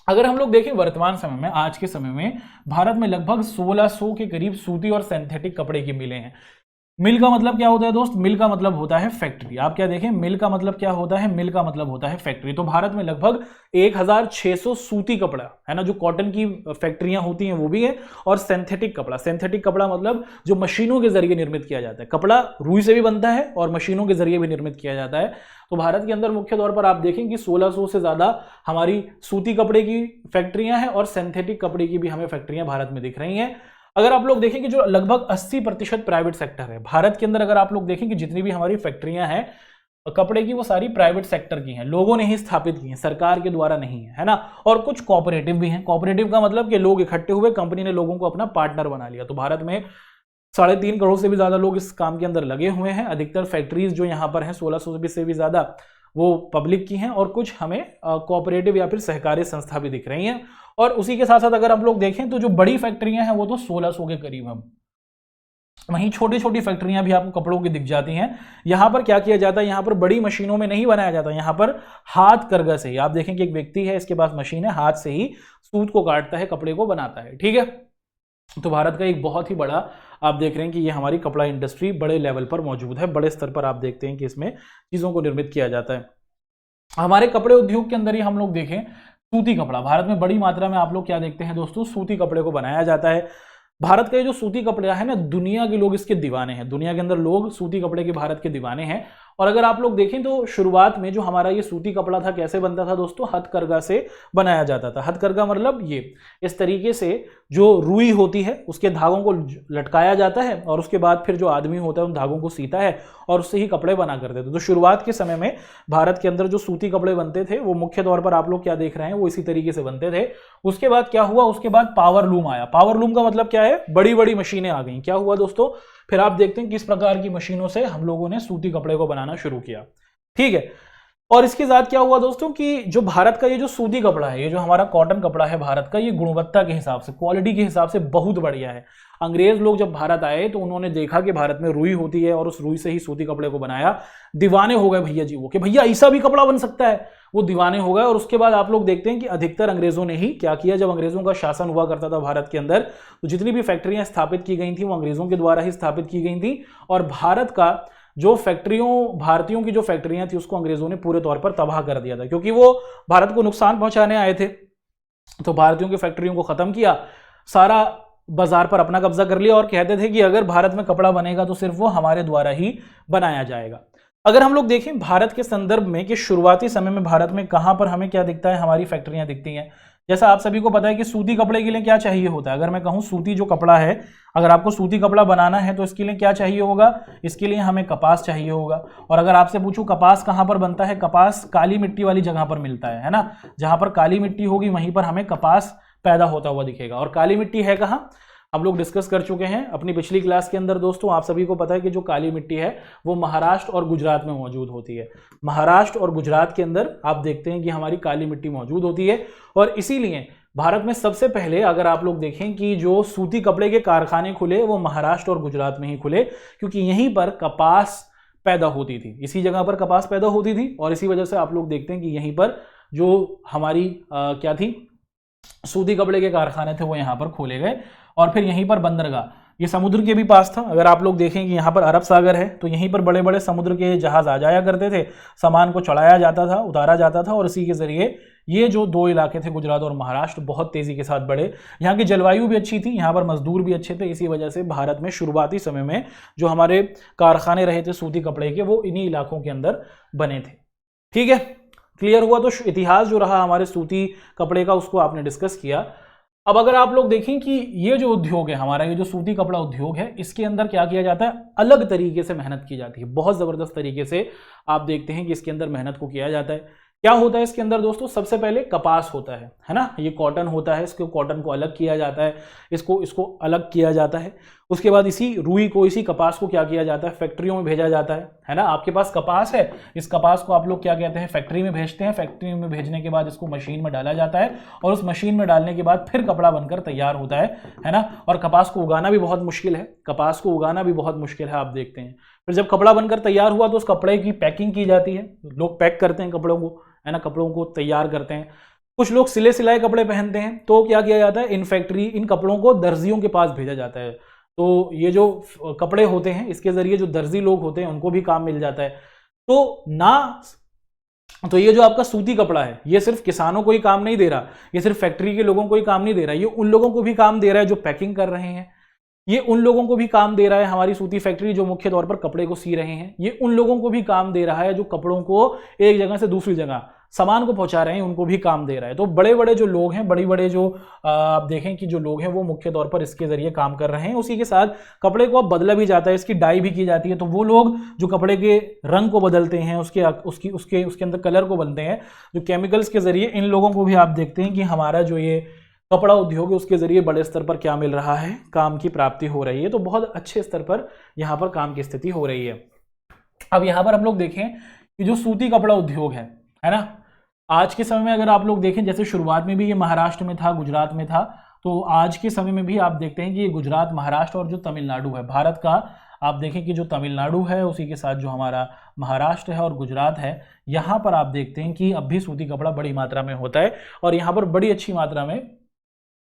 A: अगर हम लोग देखें वर्तमान समय में, आज के समय में भारत में लगभग 1600 के करीब सूती और सिंथेटिक कपड़े की मिलें हैं। मिल का मतलब क्या होता है दोस्त, मिल का मतलब होता है फैक्ट्री। आप क्या देखें, मिल का मतलब क्या होता है, मिल का मतलब होता है फैक्ट्री। तो भारत में लगभग 1600 सूती कपड़ा है ना, जो कॉटन की फैक्ट्रियां होती हैं वो भी है, और सिंथेटिक कपड़ा, सिंथेटिक कपड़ा मतलब जो मशीनों के जरिए निर्मित किया जाता है। कपड़ा रुई से भी बनता है और मशीनों के जरिए भी निर्मित किया जाता है। तो भारत के अंदर मुख्य तौर पर आप देखें कि 1600 से ज्यादा हमारी सूती कपड़े की फैक्ट्रियां हैं और सिंथेटिक कपड़े की भी हमें फैक्ट्रियां भारत में दिख रही हैं। अगर आप लोग देखें कि जो लगभग 80% प्राइवेट सेक्टर है भारत के अंदर, अगर आप लोग देखें कि जितनी भी हमारी फैक्ट्रियां हैं कपड़े की वो सारी प्राइवेट सेक्टर की हैं, लोगों ने ही स्थापित की हैं, सरकार के द्वारा नहीं है ना। और कुछ कोऑपरेटिव भी हैं। कोऑपरेटिव का मतलब कि लोग इकट्ठे हुए, कंपनी ने लोगों को अपना पार्टनर बना लिया। तो भारत में 3.5 करोड़ से भी ज्यादा लोग इस काम के अंदर लगे हुए हैं। अधिकतर फैक्ट्रीज जो यहाँ पर हैं 1600 से भी ज्यादा वो पब्लिक की हैं और कुछ हमें कोऑपरेटिव या फिर सहकारी संस्था भी दिख रही हैं। और उसी के साथ साथ अगर हम लोग देखें तो जो बड़ी फैक्ट्रियां हैं वो तो 1600 के करीब हैं। वहीं छोटी छोटी फैक्ट्रियां भी आपको कपड़ों की दिख जाती हैं। यहां पर क्या किया जाता है, यहां पर बड़ी मशीनों में नहीं बनाया जाता, यहां पर हाथ करगा से ही, आप देखें कि एक व्यक्ति है, इसके पास मशीन है, हाथ से ही सूत को काटता है, कपड़े को बनाता है। ठीक है, तो भारत का एक बहुत ही बड़ा आप देख रहे हैं कि ये हमारी कपड़ा इंडस्ट्री बड़े लेवल पर मौजूद है, बड़े स्तर पर आप देखते हैं कि इसमें चीजों को निर्मित किया जाता है। हमारे कपड़े उद्योग के अंदर ही हम लोग देखें सूती कपड़ा, भारत में बड़ी मात्रा में आप लोग क्या देखते हैं दोस्तों, सूती कपड़े को बनाया जाता है। भारत का ये जो सूती कपड़ा है ना, दुनिया के लोग इसके दीवाने हैं, दुनिया के अंदर लोग सूती कपड़े के भारत के दीवाने हैं। और अगर आप लोग देखें तो शुरुआत में जो हमारा ये सूती कपड़ा था कैसे बनता था दोस्तों, हथकरघा से बनाया जाता था। हथकरघा मतलब ये इस तरीके से जो रुई होती है उसके धागों को लटकाया जाता है और उसके बाद फिर जो आदमी होता है उन धागों को सीता है और उससे ही कपड़े बना करते थे। तो शुरुआत के समय में भारत के अंदर जो सूती कपड़े बनते थे वो मुख्य तौर पर आप लोग क्या देख रहे हैं वो इसी तरीके से बनते थे। उसके बाद क्या हुआ, उसके बाद पावर लूम आया। पावर लूम का मतलब क्या है, बड़ी बड़ी मशीनें आ गई। क्या हुआ दोस्तों, फिर आप देखते हैं किस प्रकार की मशीनों से हम लोगों ने सूती कपड़े को बनाना शुरू किया। ठीक है, और इसके साथ क्या हुआ दोस्तों कि जो भारत का ये जो सूती कपड़ा है, ये जो हमारा कॉटन कपड़ा है भारत का, ये गुणवत्ता के हिसाब से, क्वालिटी के हिसाब से बहुत बढ़िया है। अंग्रेज लोग जब भारत आए तो उन्होंने देखा कि भारत में रुई होती है और उस रुई से ही सूती कपड़े को बनाया। दीवाने हो गए भैया जी वो, कि भैया ऐसा भी कपड़ा बन सकता है, वो दीवाने हो गए। और उसके बाद आप लोग देखते हैं कि अधिकतर अंग्रेजों ने ही क्या किया, जब अंग्रेजों का शासन हुआ करता था भारत के अंदर तो जितनी भी फैक्ट्रियां स्थापित की गई थी वो अंग्रेजों के द्वारा ही स्थापित की गई थी। और भारत का जो भारतीयों की जो फैक्ट्रियां थी उसको अंग्रेजों ने पूरे तौर पर तबाह कर दिया था, क्योंकि वो भारत को नुकसान पहुंचाने आए थे। तो भारतीयों की फैक्ट्रियों को खत्म किया, सारा बाजार पर अपना कब्जा कर लिया और कहते थे कि अगर भारत में कपड़ा बनेगा तो सिर्फ वो हमारे द्वारा ही बनाया जाएगा। अगर हम लोग देखें भारत के संदर्भ में कि शुरुआती समय में भारत में कहां पर हमें क्या दिखता है, हमारी फैक्ट्रियां दिखती हैं। जैसा आप सभी को पता है कि सूती कपड़े के लिए क्या चाहिए होता है। अगर मैं कहूं सूती जो कपड़ा है, अगर आपको सूती कपड़ा बनाना है तो इसके लिए क्या चाहिए होगा, इसके लिए हमें कपास चाहिए होगा। और अगर आपसे पूछूं कपास कहां पर बनता है, कपास काली मिट्टी वाली जगह पर मिलता है ना। जहां पर काली मिट्टी होगी वहीं पर हमें कपास पैदा होता हुआ दिखेगा। और काली मिट्टी है कहां, हम लोग डिस्कस कर चुके हैं अपनी पिछली क्लास के अंदर दोस्तों। आप सभी को पता है कि जो काली मिट्टी है वो महाराष्ट्र और गुजरात में मौजूद होती है। महाराष्ट्र और गुजरात के अंदर आप देखते हैं कि हमारी काली मिट्टी मौजूद होती है। और इसीलिए भारत में सबसे पहले अगर आप लोग देखें कि जो सूती कपड़े के कारखाने खुले वो महाराष्ट्र और गुजरात में ही खुले, क्योंकि यहीं पर कपास पैदा होती थी, इसी जगह पर कपास पैदा होती थी। और इसी वजह से आप लोग देखते हैं कि यहीं पर जो हमारी क्या थी, सूती कपड़े के कारखाने थे वो यहाँ पर खोले गए। और फिर यहीं पर बंदरगाह, ये समुद्र के भी पास था। अगर आप लोग देखें कि यहाँ पर अरब सागर है तो यहीं पर बड़े बड़े समुद्र के जहाज आ जाया करते थे, सामान को चढ़ाया जाता था, उतारा जाता था। और इसी के जरिए ये जो दो इलाके थे गुजरात और महाराष्ट्र बहुत तेजी के साथ बढ़े। यहाँ की जलवायु भी अच्छी थी, यहाँ पर मजदूर भी अच्छे थे। इसी वजह से भारत में शुरुआती समय में जो हमारे कारखाने रहे थे सूती कपड़े के वो इन्हीं इलाकों के अंदर बने थे। ठीक है, क्लियर हुआ। तो इतिहास जो रहा हमारे सूती कपड़े का उसको आपने डिस्कस किया। अब अगर आप लोग देखें कि ये जो उद्योग है हमारा, ये जो सूती कपड़ा उद्योग है, इसके अंदर क्या किया जाता है, अलग तरीके से मेहनत की जाती है। बहुत जबरदस्त तरीके से आप देखते हैं कि इसके अंदर मेहनत को किया जाता है। क्या होता है इसके अंदर दोस्तों, सबसे पहले कपास होता है ना, ये कॉटन होता है, इसको कॉटन को अलग किया जाता है, इसको अलग किया जाता है। उसके बाद इसी रुई को, इसी कपास को क्या किया जाता है, फैक्ट्रियों में भेजा जाता है ना। आपके पास कपास है, इस कपास को आप लोग क्या कहते हैं, फैक्ट्री में भेजते हैं। फैक्ट्री में भेजने के बाद इसको मशीन में डाला जाता है और उस मशीन में डालने के बाद फिर कपड़ा बनकर तैयार होता है ना। और कपास को उगाना भी बहुत मुश्किल है, कपास को उगाना भी बहुत मुश्किल है, आप देखते हैं। फिर जब कपड़ा बनकर तैयार हुआ तो उस कपड़े की पैकिंग की जाती है, लोग पैक करते हैं कपड़ों को, है ना, कपड़ों को तैयार करते हैं। कुछ लोग सिले सिलाए कपड़े पहनते हैं, तो क्या किया जाता है, इन फैक्ट्री इन कपड़ों को दर्जियों के पास भेजा जाता है। तो ये जो कपड़े होते हैं इसके जरिए जो दर्जी लोग होते हैं उनको भी काम मिल जाता है। तो ये जो आपका सूती कपड़ा है ये सिर्फ किसानों को ही काम नहीं दे रहा, ये सिर्फ फैक्ट्री के लोगों को ही काम नहीं दे रहा, ये उन लोगों को भी काम दे रहा है जो पैकिंग कर रहे हैं। ये उन लोगों को भी काम दे रहा है, हमारी सूती फैक्ट्री जो मुख्य तौर पर कपड़े को सी रहे हैं, ये उन लोगों को भी काम दे रहा है जो कपड़ों को एक जगह से दूसरी जगह सामान को पहुंचा रहे हैं, उनको भी काम दे रहा है। तो बड़े बड़े जो लोग हैं, बड़ी बड़े जो आप देखें कि जो लोग हैं वो मुख्य तौर पर इसके जरिए काम कर रहे हैं। उसी के साथ कपड़े को अब बदला भी जाता है, इसकी डाई भी की जाती है। तो वो लोग जो कपड़े के रंग को बदलते हैं, उसके अंदर कलर को बनते हैं, जो केमिकल्स के जरिए, इन लोगों को भी आप देखते हैं कि हमारा जो ये कपड़ा उद्योग है उसके जरिए बड़े स्तर पर क्या मिल रहा है, काम की प्राप्ति हो रही है। तो बहुत अच्छे स्तर पर यहाँ पर काम की स्थिति हो रही है। अब यहाँ पर हम लोग देखें कि जो सूती कपड़ा उद्योग है ना, आज के समय में अगर आप लोग देखें, जैसे शुरुआत में भी ये महाराष्ट्र में था, गुजरात में था, तो आज के समय में भी आप देखते हैं कि ये गुजरात, महाराष्ट्र और जो तमिलनाडु है भारत का, आप देखें कि जो तमिलनाडु है उसी के साथ जो हमारा महाराष्ट्र है और गुजरात है, यहाँ पर आप देखते हैं कि अब भी सूती कपड़ा बड़ी मात्रा में होता है। और यहाँ पर बड़ी अच्छी मात्रा में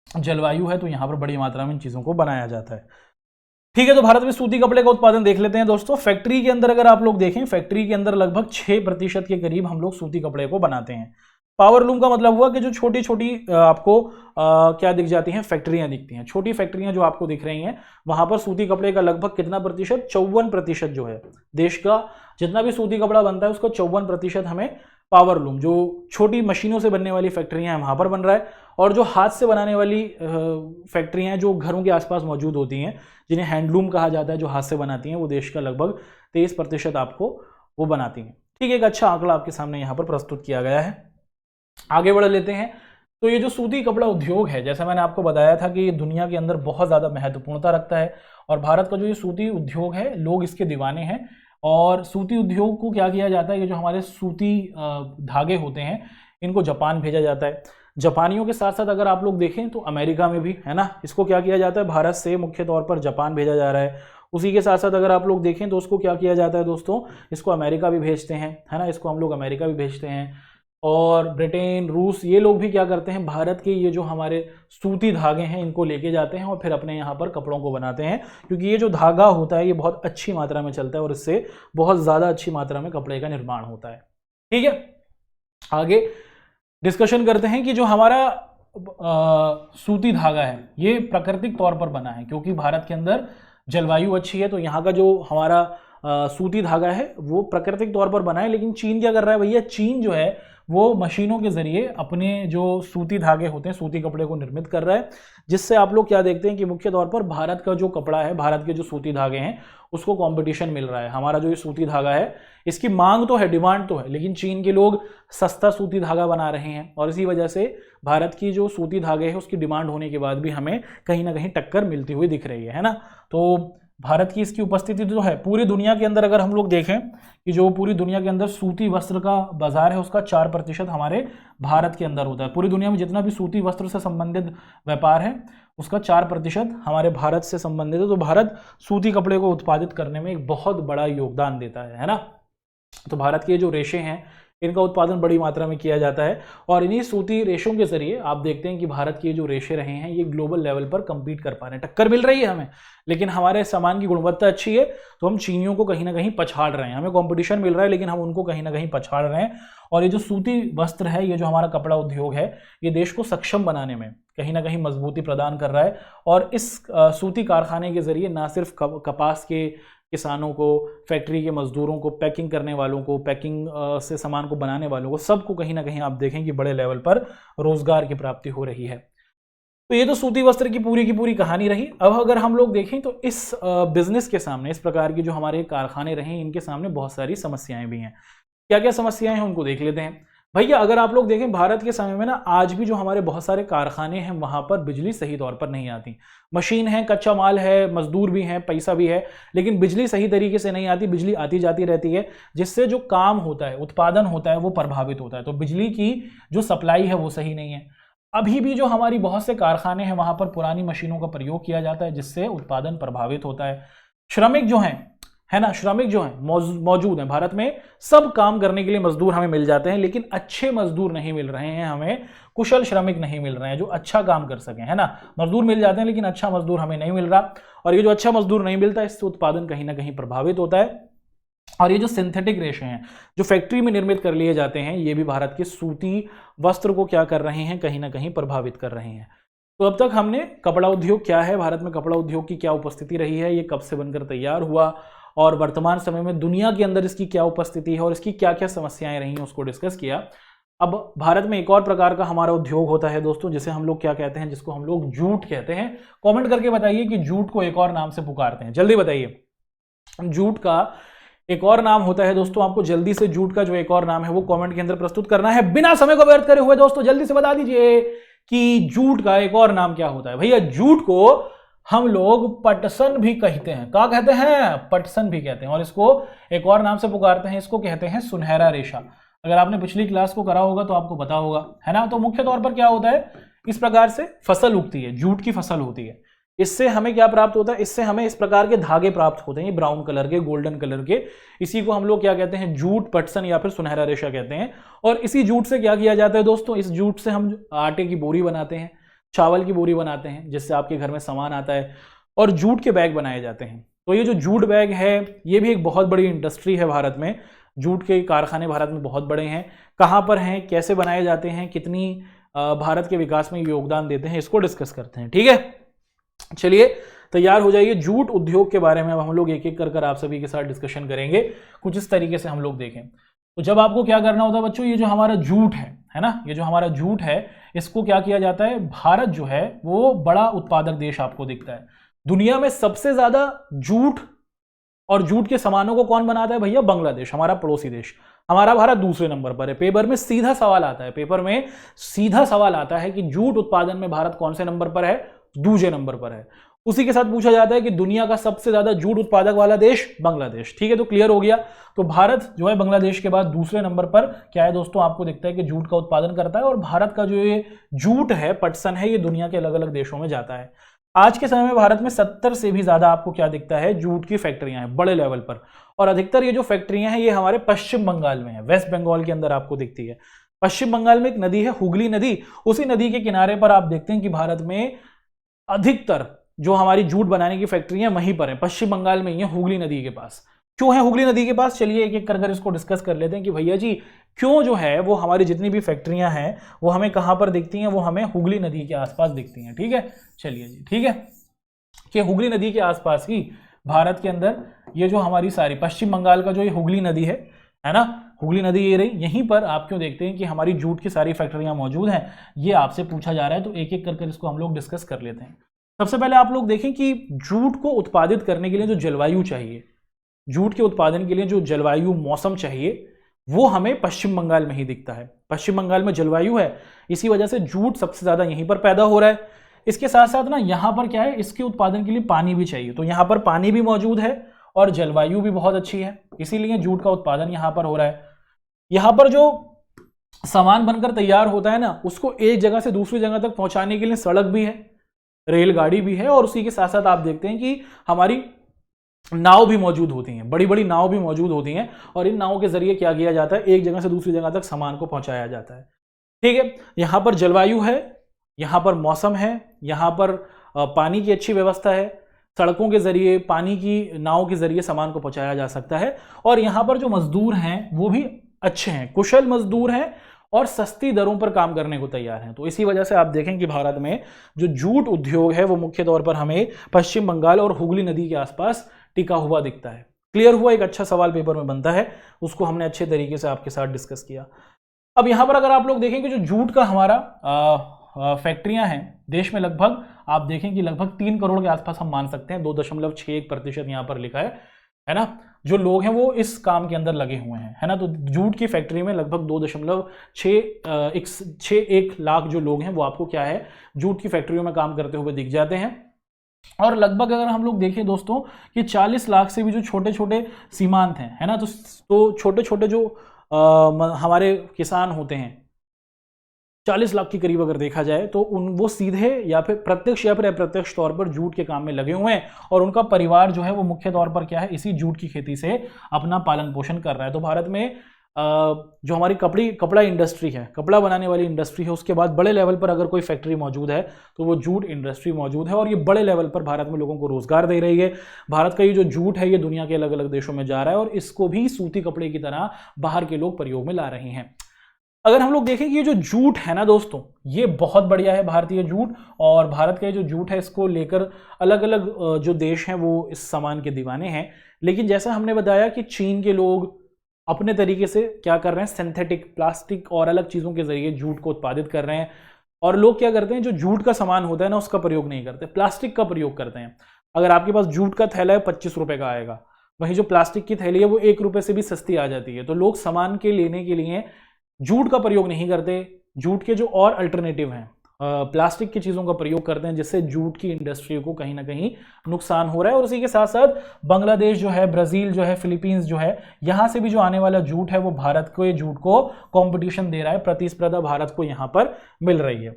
A: जलवायु है, तो यहाँ पर बड़ी मात्रा में इन चीज़ों को बनाया जाता है। ठीक है, तो भारत में सूती कपड़े का उत्पादन देख लेते हैं दोस्तों। फैक्ट्री के अंदर अगर आप लोग देखें, फैक्ट्री के अंदर लगभग 6% के करीब हम लोग सूती कपड़े को बनाते हैं। पावर लूम का मतलब हुआ कि जो छोटी छोटी आपको क्या दिख जाती हैं, फैक्ट्रियां दिखती हैं, छोटी फैक्ट्रियां जो आपको दिख रही हैं, वहां पर सूती कपड़े का लगभग कितना प्रतिशत, 54% जो है देश का जितना भी सूती कपड़ा बनता है उसका 54% हमें पावर लूम, जो छोटी मशीनों से बनने वाली फैक्ट्रियां हैं वहां पर बन रहा है। और जो हाथ से बनाने वाली फैक्ट्रियां जो घरों के आसपास मौजूद होती हैं, जिन्हें हैंडलूम कहा जाता है, जो हाथ से बनाती हैं, वो देश का लगभग 23% आपको वो बनाती हैं। ठीक है, एक अच्छा आंकड़ा आपके सामने यहाँ पर प्रस्तुत किया गया है। आगे बढ़ लेते हैं। तो ये जो सूती कपड़ा उद्योग है, जैसा मैंने आपको बताया था कि ये दुनिया के अंदर बहुत ज़्यादा महत्वपूर्णता रखता है। और भारत का जो ये सूती उद्योग है, लोग इसके दीवाने हैं। और सूती उद्योग को क्या किया जाता है, ये जो हमारे सूती धागे होते हैं इनको जापान भेजा जाता है। जापानियों के साथ साथ अगर आप लोग देखें तो अमेरिका में भी, है ना, इसको क्या किया जाता है, भारत से मुख्य तौर पर जापान भेजा जा रहा है। उसी के साथ साथ अगर आप लोग देखें तो उसको क्या किया जाता है दोस्तों, इसको अमेरिका भी भेजते हैं, है ना, इसको हम लोग अमेरिका भी भेजते हैं। और ब्रिटेन, रूस, ये लोग भी क्या करते हैं, भारत के ये जो हमारे सूती धागे हैं इनको लेके जाते हैं और फिर अपने यहाँ पर कपड़ों को बनाते हैं। क्योंकि ये जो धागा होता है ये बहुत अच्छी मात्रा में चलता है और इससे बहुत ज़्यादा अच्छी मात्रा में कपड़े का निर्माण होता है। ठीक है, आगे डिस्कशन करते हैं कि जो हमारा सूती धागा है ये प्राकृतिक तौर पर बना है, क्योंकि भारत के अंदर जलवायु अच्छी है। तो यहाँ का जो हमारा सूती धागा है वो प्राकृतिक तौर पर बना है, लेकिन चीन क्या कर रहा है भैया, चीन जो है वो मशीनों के जरिए अपने जो सूती धागे होते हैं, सूती कपड़े को निर्मित कर रहा है, जिससे आप लोग क्या देखते हैं कि मुख्य तौर पर भारत का जो कपड़ा है, भारत के जो सूती धागे हैं उसको कंपटीशन मिल रहा है। हमारा जो ये सूती धागा है इसकी मांग तो है, डिमांड तो है, लेकिन चीन के लोग सस्ता सूती धागा बना रहे हैं और इसी वजह से भारत की जो सूती धागे है उसकी डिमांड होने के बाद भी हमें कहीं ना कहीं टक्कर मिलती हुई दिख रही है ना। तो भारत की इसकी उपस्थिति जो है पूरी दुनिया के अंदर, अगर हम लोग देखें कि जो पूरी दुनिया के अंदर सूती वस्त्र का बाजार है उसका 4% हमारे भारत के अंदर होता है। पूरी दुनिया में जितना भी सूती वस्त्र से संबंधित व्यापार है उसका 4% हमारे भारत से संबंधित है। तो भारत सूती कपड़े को उत्पादित करने में एक बहुत बड़ा योगदान देता है ना। तो भारत के जो रेशे हैं इनका उत्पादन बड़ी मात्रा में किया जाता है और इन्हीं सूती रेशों के जरिए आप देखते हैं कि भारत के जो रेशे रहे हैं ये ग्लोबल लेवल पर compete कर पा रहे हैं, टक्कर मिल रही है हमें, लेकिन हमारे सामान की गुणवत्ता अच्छी है तो हम चीनियों को कहीं ना कहीं पछाड़ रहे हैं। हमें कंपटीशन मिल रहा है लेकिन हम उनको कहीं ना कहीं पछाड़ रहे हैं। और ये जो सूती वस्त्र है, ये जो हमारा कपड़ा उद्योग है, ये देश को सक्षम बनाने में कहीं ना कहीं मजबूती प्रदान कर रहा है। और इस सूती कारखाने के जरिए ना सिर्फ कपास के किसानों को, फैक्ट्री के मजदूरों को, पैकिंग करने वालों को, पैकिंग से सामान को बनाने वालों को, सबको कहीं ना कहीं आप देखें कि बड़े लेवल पर रोजगार की प्राप्ति हो रही है। तो ये तो सूती वस्त्र की पूरी कहानी रही। अब अगर हम लोग देखें तो इस बिजनेस के सामने, इस प्रकार की जो हमारे कारखाने रहे इनके सामने बहुत सारी समस्याएं भी हैं। क्या क्या समस्याएं हैं उनको देख लेते हैं भैया। अगर आप लोग देखें भारत के समय में ना आज भी जो हमारे बहुत सारे कारखाने हैं वहां पर बिजली सही तौर पर नहीं आती। मशीन है, कच्चा माल है, मजदूर भी हैं, पैसा भी है, लेकिन बिजली सही तरीके से नहीं आती। बिजली आती जाती रहती है जिससे जो काम होता है, उत्पादन होता है वो प्रभावित होता है। तो बिजली की जो सप्लाई है वो सही नहीं है। अभी भी जो हमारी बहुत से कारखाने हैं वहां पर पुरानी मशीनों का प्रयोग किया जाता है जिससे उत्पादन प्रभावित होता है। श्रमिक जो हैं, है ना, श्रमिक जो हैं मौजूद हैं भारत में, सब काम करने के लिए मजदूर हमें मिल जाते हैं, लेकिन अच्छे मजदूर नहीं मिल रहे हैं हमें, कुशल श्रमिक नहीं मिल रहे हैं जो अच्छा काम कर सकें, है ना। मजदूर मिल जाते हैं लेकिन अच्छा मजदूर हमें नहीं मिल रहा, और ये जो अच्छा मजदूर नहीं मिलता इससे उत्पादन कहीं ना कहीं प्रभावित होता है। और ये जो सिंथेटिक रेशे हैं जो फैक्ट्री में निर्मित कर लिए जाते हैं, ये भी भारत के सूती वस्त्र को क्या कर रहे हैं, कहीं ना कहीं प्रभावित कर रहे हैं। तो अब तक हमने कपड़ा उद्योग क्या है, भारत में कपड़ा उद्योग की क्या उपस्थिति रही है, ये कब से बनकर तैयार हुआ और वर्तमान समय में दुनिया के अंदर इसकी क्या उपस्थिति है और इसकी क्या क्या समस्याएं रही हैं उसको डिस्कस किया। अब भारत में एक और प्रकार का हमारा उद्योग होता है दोस्तों, जिसे हम लोग क्या कहते हैं, जिसको हम लोग जूट कहते हैं। कमेंट करके बताइए कि जूट को एक और नाम से पुकारते हैं, जल्दी बताइए। जूट का एक और नाम होता है दोस्तों, आपको जल्दी से जूट का जो एक और नाम है वो कमेंट के अंदर प्रस्तुत करना है, बिना समय को व्यर्थ करे हुए। दोस्तों जल्दी से बता दीजिए कि जूट का एक और नाम क्या होता है। भैया जूट को हम लोग पटसन भी कहते हैं। क्या कहते हैं? पटसन भी कहते हैं। और इसको एक और नाम से पुकारते हैं, इसको कहते हैं सुनहरा रेशा। अगर आपने पिछली क्लास को करा होगा तो आपको पता होगा, है ना। तो मुख्य तौर पर क्या होता है, इस प्रकार से फसल उगती है, जूट की फसल होती है। इससे हमें क्या प्राप्त होता है, इससे हमें इस प्रकार के धागे प्राप्त होते हैं, ब्राउन कलर के, गोल्डन कलर के। इसी को हम लोग क्या कहते हैं, जूट, पटसन या फिर सुनहरा रेशा कहते हैं। और इसी जूट से क्या किया जाता है दोस्तों, इस जूट से हम आटे की बोरी बनाते हैं, चावल की बोरी बनाते हैं, जिससे आपके घर में सामान आता है, और जूट के बैग बनाए जाते हैं। तो ये जो जूट बैग है ये भी एक बहुत बड़ी इंडस्ट्री है भारत में। जूट के कारखाने भारत में बहुत बड़े हैं। कहाँ पर हैं, कैसे बनाए जाते हैं, कितनी भारत के विकास में योगदान देते हैं, इसको डिस्कस करते हैं। ठीक है, चलिए तैयार हो जाइए। जूट उद्योग के बारे में हम लोग एक एक कर आप सभी के साथ डिस्कशन करेंगे। कुछ इस तरीके से हम लोग देखें तो जब आपको क्या करना होता है बच्चों, ये जो हमारा जूट है ना, ये जो हमारा जूट है इसको क्या किया जाता है, भारत जो है वो बड़ा उत्पादक देश आपको दिखता है। दुनिया में सबसे ज्यादा जूट और जूट के सामानों को कौन बनाता है भैया, बांग्लादेश, हमारा पड़ोसी देश। हमारा भारत दूसरे नंबर पर है। पेपर में सीधा सवाल आता है, पेपर में सीधा सवाल आता है कि जूट उत्पादन में भारत कौन से नंबर पर है, दूसरे नंबर पर है। उसी के साथ पूछा जाता है कि दुनिया का सबसे ज्यादा जूट उत्पादक वाला देश बांग्लादेश। ठीक है, तो क्लियर हो गया। तो भारत जो है बांग्लादेश के बाद दूसरे नंबर पर क्या है दोस्तों, आपको दिखता है कि जूट का उत्पादन करता है। और भारत का जो ये जूट है, पटसन है, ये दुनिया के अलग अलग देशों में जाता है। आज के समय में भारत में 70 से भी ज्यादा आपको क्या दिखता है, जूट की फैक्ट्रियां हैं बड़े लेवल पर। और अधिकतर ये जो फैक्ट्रियां हैं ये हमारे पश्चिम बंगाल में है, वेस्ट बंगाल के अंदर आपको दिखती है। पश्चिम बंगाल में एक नदी है हुगली नदी, उसी नदी के किनारे पर आप देखते हैं कि भारत में अधिकतर जो हमारी जूट बनाने की फैक्ट्रियां वहीं पर है, पश्चिम बंगाल में ही है, हुगली नदी के पास। क्यों है हुगली नदी के पास, चलिए एक एक कर इसको डिस्कस कर लेते हैं कि भैया जी क्यों जो है वो हमारी जितनी भी फैक्ट्रियां हैं वो हमें कहां पर दिखती हैं, वो हमें हुगली नदी के आसपास दिखती हैं। ठीक है, चलिए जी, ठीक है, कि हुगली नदी के आसपास ही भारत के अंदर ये जो हमारी सारी पश्चिम बंगाल का जो ये हुगली नदी है ना, हुगली नदी ये रही, यहीं पर आप क्यों देखते हैं कि हमारी जूट की सारी फैक्ट्रियां मौजूद हैं, ये आपसे पूछा जा रहा है। तो एक एक कर इसको हम लोग डिस्कस कर लेते हैं। सबसे पहले आप लोग देखें कि जूट को उत्पादित करने के लिए जो जलवायु चाहिए, जूट के उत्पादन के लिए जो जलवायु मौसम चाहिए, वो हमें पश्चिम बंगाल में ही दिखता है। पश्चिम बंगाल में जलवायु है, इसी वजह से जूट सबसे ज्यादा यहीं पर पैदा हो रहा है। इसके साथ साथ ना यहाँ पर क्या है, इसके उत्पादन के लिए पानी भी चाहिए, तो यहाँ पर पानी भी मौजूद है और जलवायु भी बहुत अच्छी है, इसीलिए जूट का उत्पादन यहाँ पर हो रहा है। यहाँ पर जो सामान बनकर तैयार होता है ना, उसको एक जगह से दूसरी जगह तक पहुंचाने के लिए सड़क भी है, रेलगाड़ी भी है, और उसी के साथ साथ आप देखते हैं कि हमारी नाव भी मौजूद होती हैं, बड़ी बड़ी नाव भी मौजूद होती हैं, और इन नावों के जरिए क्या किया जाता है, एक जगह से दूसरी जगह तक सामान को पहुंचाया जाता है। ठीक है, यहाँ पर जलवायु है, यहाँ पर मौसम है, यहाँ पर पानी की अच्छी व्यवस्था है, सड़कों के जरिए, पानी की नाव के जरिए सामान को पहुंचाया जा सकता है, और यहाँ पर जो मजदूर हैं वो भी अच्छे हैं, कुशल मजदूर हैं और सस्ती दरों पर काम करने को तैयार हैं। तो इसी वजह से आप देखें कि भारत में जो जूट उद्योग है वो मुख्य तौर पर हमें पश्चिम बंगाल और हुगली नदी के आसपास टिका हुआ दिखता है। क्लियर हुआ? एक अच्छा सवाल पेपर में बनता है, उसको हमने अच्छे तरीके से आपके साथ डिस्कस किया। अब यहां पर अगर आप लोग देखें कि जो जूट का हमारा फैक्ट्रियां हैं देश में, लगभग आप देखें कि लगभग 3 करोड़ के आसपास हम मान सकते हैं, 2.61% यहां पर लिखा है ना, जो लोग हैं वो इस काम के अंदर लगे हुए हैं, है ना। तो जूट की फैक्ट्री में लगभग 2.61 लाख जो लोग हैं वो आपको क्या है, जूट की फैक्ट्रियों में काम करते हुए दिख जाते हैं। और लगभग अगर हम लोग देखें दोस्तों कि 40 लाख से भी जो छोटे छोटे सीमांत हैं, है ना, तो छोटे छोटे जो हमारे किसान होते हैं, 40 लाख के करीब अगर देखा जाए तो वो सीधे या फिर प्रत्यक्ष या फिर अप्रत्यक्ष तौर पर जूट के काम में लगे हुए हैं, और उनका परिवार जो है वो मुख्य तौर पर क्या है, इसी जूट की खेती से अपना पालन पोषण कर रहा है। तो भारत में जो हमारी कपड़ा इंडस्ट्री है, कपड़ा बनाने वाली इंडस्ट्री है, उसके बाद बड़े लेवल पर अगर कोई फैक्ट्री मौजूद है तो वो जूट इंडस्ट्री मौजूद है, और ये बड़े लेवल पर भारत में लोगों को रोजगार दे रही है। भारत का ये जो जूट है ये दुनिया के अलग अलग देशों में जा रहा है, और इसको भी सूती कपड़े की तरह बाहर के लोग प्रयोग में ला रहे हैं। अगर हम लोग देखें कि ये जो जूट है ना दोस्तों, ये बहुत बढ़िया है भारतीय जूट, और भारत का ये जो जूट है इसको लेकर अलग अलग जो देश हैं वो इस सामान के दीवाने हैं। लेकिन जैसा हमने बताया कि चीन के लोग अपने तरीके से क्या कर रहे हैं, सिंथेटिक प्लास्टिक और अलग चीज़ों के जरिए जूट को उत्पादित कर रहे हैं, और लोग क्या करते हैं, जो जूट का सामान होता है ना उसका प्रयोग नहीं करते, प्लास्टिक का प्रयोग करते हैं। अगर आपके पास जूट का थैला है 25 रुपये का आएगा, वहीं जो प्लास्टिक की थैली है वो 1 रुपये से भी सस्ती आ जाती है। तो लोग सामान के लेने के लिए जूट का प्रयोग नहीं करते, जूट के जो और अल्टरनेटिव हैं प्लास्टिक की चीज़ों का प्रयोग करते हैं, जिससे जूट की इंडस्ट्री को कहीं ना कहीं नुकसान हो रहा है। और उसी के साथ साथ बांग्लादेश जो है, ब्राज़ील जो है, फिलीपींस जो है, यहाँ से भी जो आने वाला जूट है वो भारत को, ये जूट को कंपटीशन दे रहा है, प्रतिस्पर्धा भारत को यहाँ पर मिल रही है।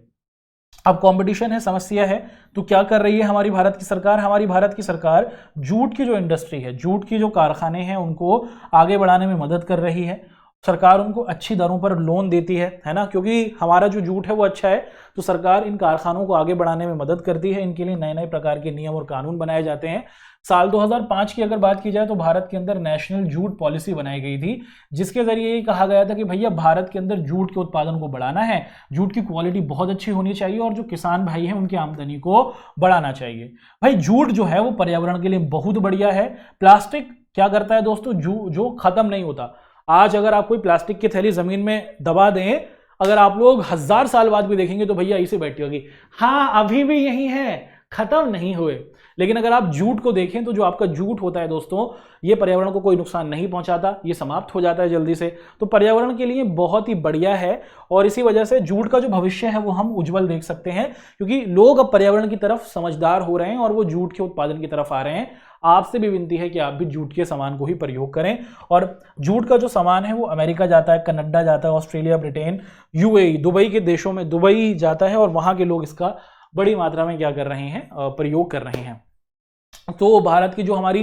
A: अब कंपटीशन है, समस्या है, तो क्या कर रही है हमारी भारत की सरकार? हमारी भारत की सरकार जूट की जो इंडस्ट्री है, जूट की जो कारखाने हैं, उनको आगे बढ़ाने में मदद कर रही है। सरकार उनको अच्छी दरों पर लोन देती है ना, क्योंकि हमारा जो जूट है वो अच्छा है, तो सरकार इन कारखानों को आगे बढ़ाने में मदद करती है। इनके लिए नए नए प्रकार के नियम और कानून बनाए जाते हैं। साल 2005 की अगर बात की जाए तो भारत के अंदर नेशनल जूट पॉलिसी बनाई गई थी, जिसके जरिए ये कहा गया था कि भैया भारत के अंदर जूट के उत्पादन को बढ़ाना है, जूट की क्वालिटी बहुत अच्छी होनी चाहिए, और जो किसान भाई हैं उनकी आमदनी को बढ़ाना चाहिए। भाई जूट जो है वो पर्यावरण के लिए बहुत बढ़िया है। प्लास्टिक क्या करता है दोस्तों, जो खत्म नहीं होता। आज अगर आप कोई प्लास्टिक की थैली जमीन में दबा दें, अगर आप लोग 1000 साल बाद भी देखेंगे तो भैया ऐसे बैठी होगी, हाँ अभी भी यही है, खत्म नहीं हुए। लेकिन अगर आप जूट को देखें तो जो आपका जूट होता है दोस्तों, ये पर्यावरण को कोई नुकसान नहीं पहुंचाता, ये समाप्त हो जाता है जल्दी से, तो पर्यावरण के लिए बहुत ही बढ़िया है। और इसी वजह से जूट का जो भविष्य है वो हम उज्जवल देख सकते हैं, क्योंकि लोग अब पर्यावरण की तरफ समझदार हो रहे हैं और वो जूट के उत्पादन की तरफ आ रहे हैं। आपसे भी विनती है कि आप भी जूट के सामान को ही प्रयोग करें। और जूट का जो सामान है वो अमेरिका जाता है, कनाडा जाता है, ऑस्ट्रेलिया, ब्रिटेन, यूएई, दुबई के देशों में दुबई जाता है, और वहां के लोग इसका बड़ी मात्रा में क्या कर रहे हैं, प्रयोग कर रहे हैं। तो भारत की जो हमारी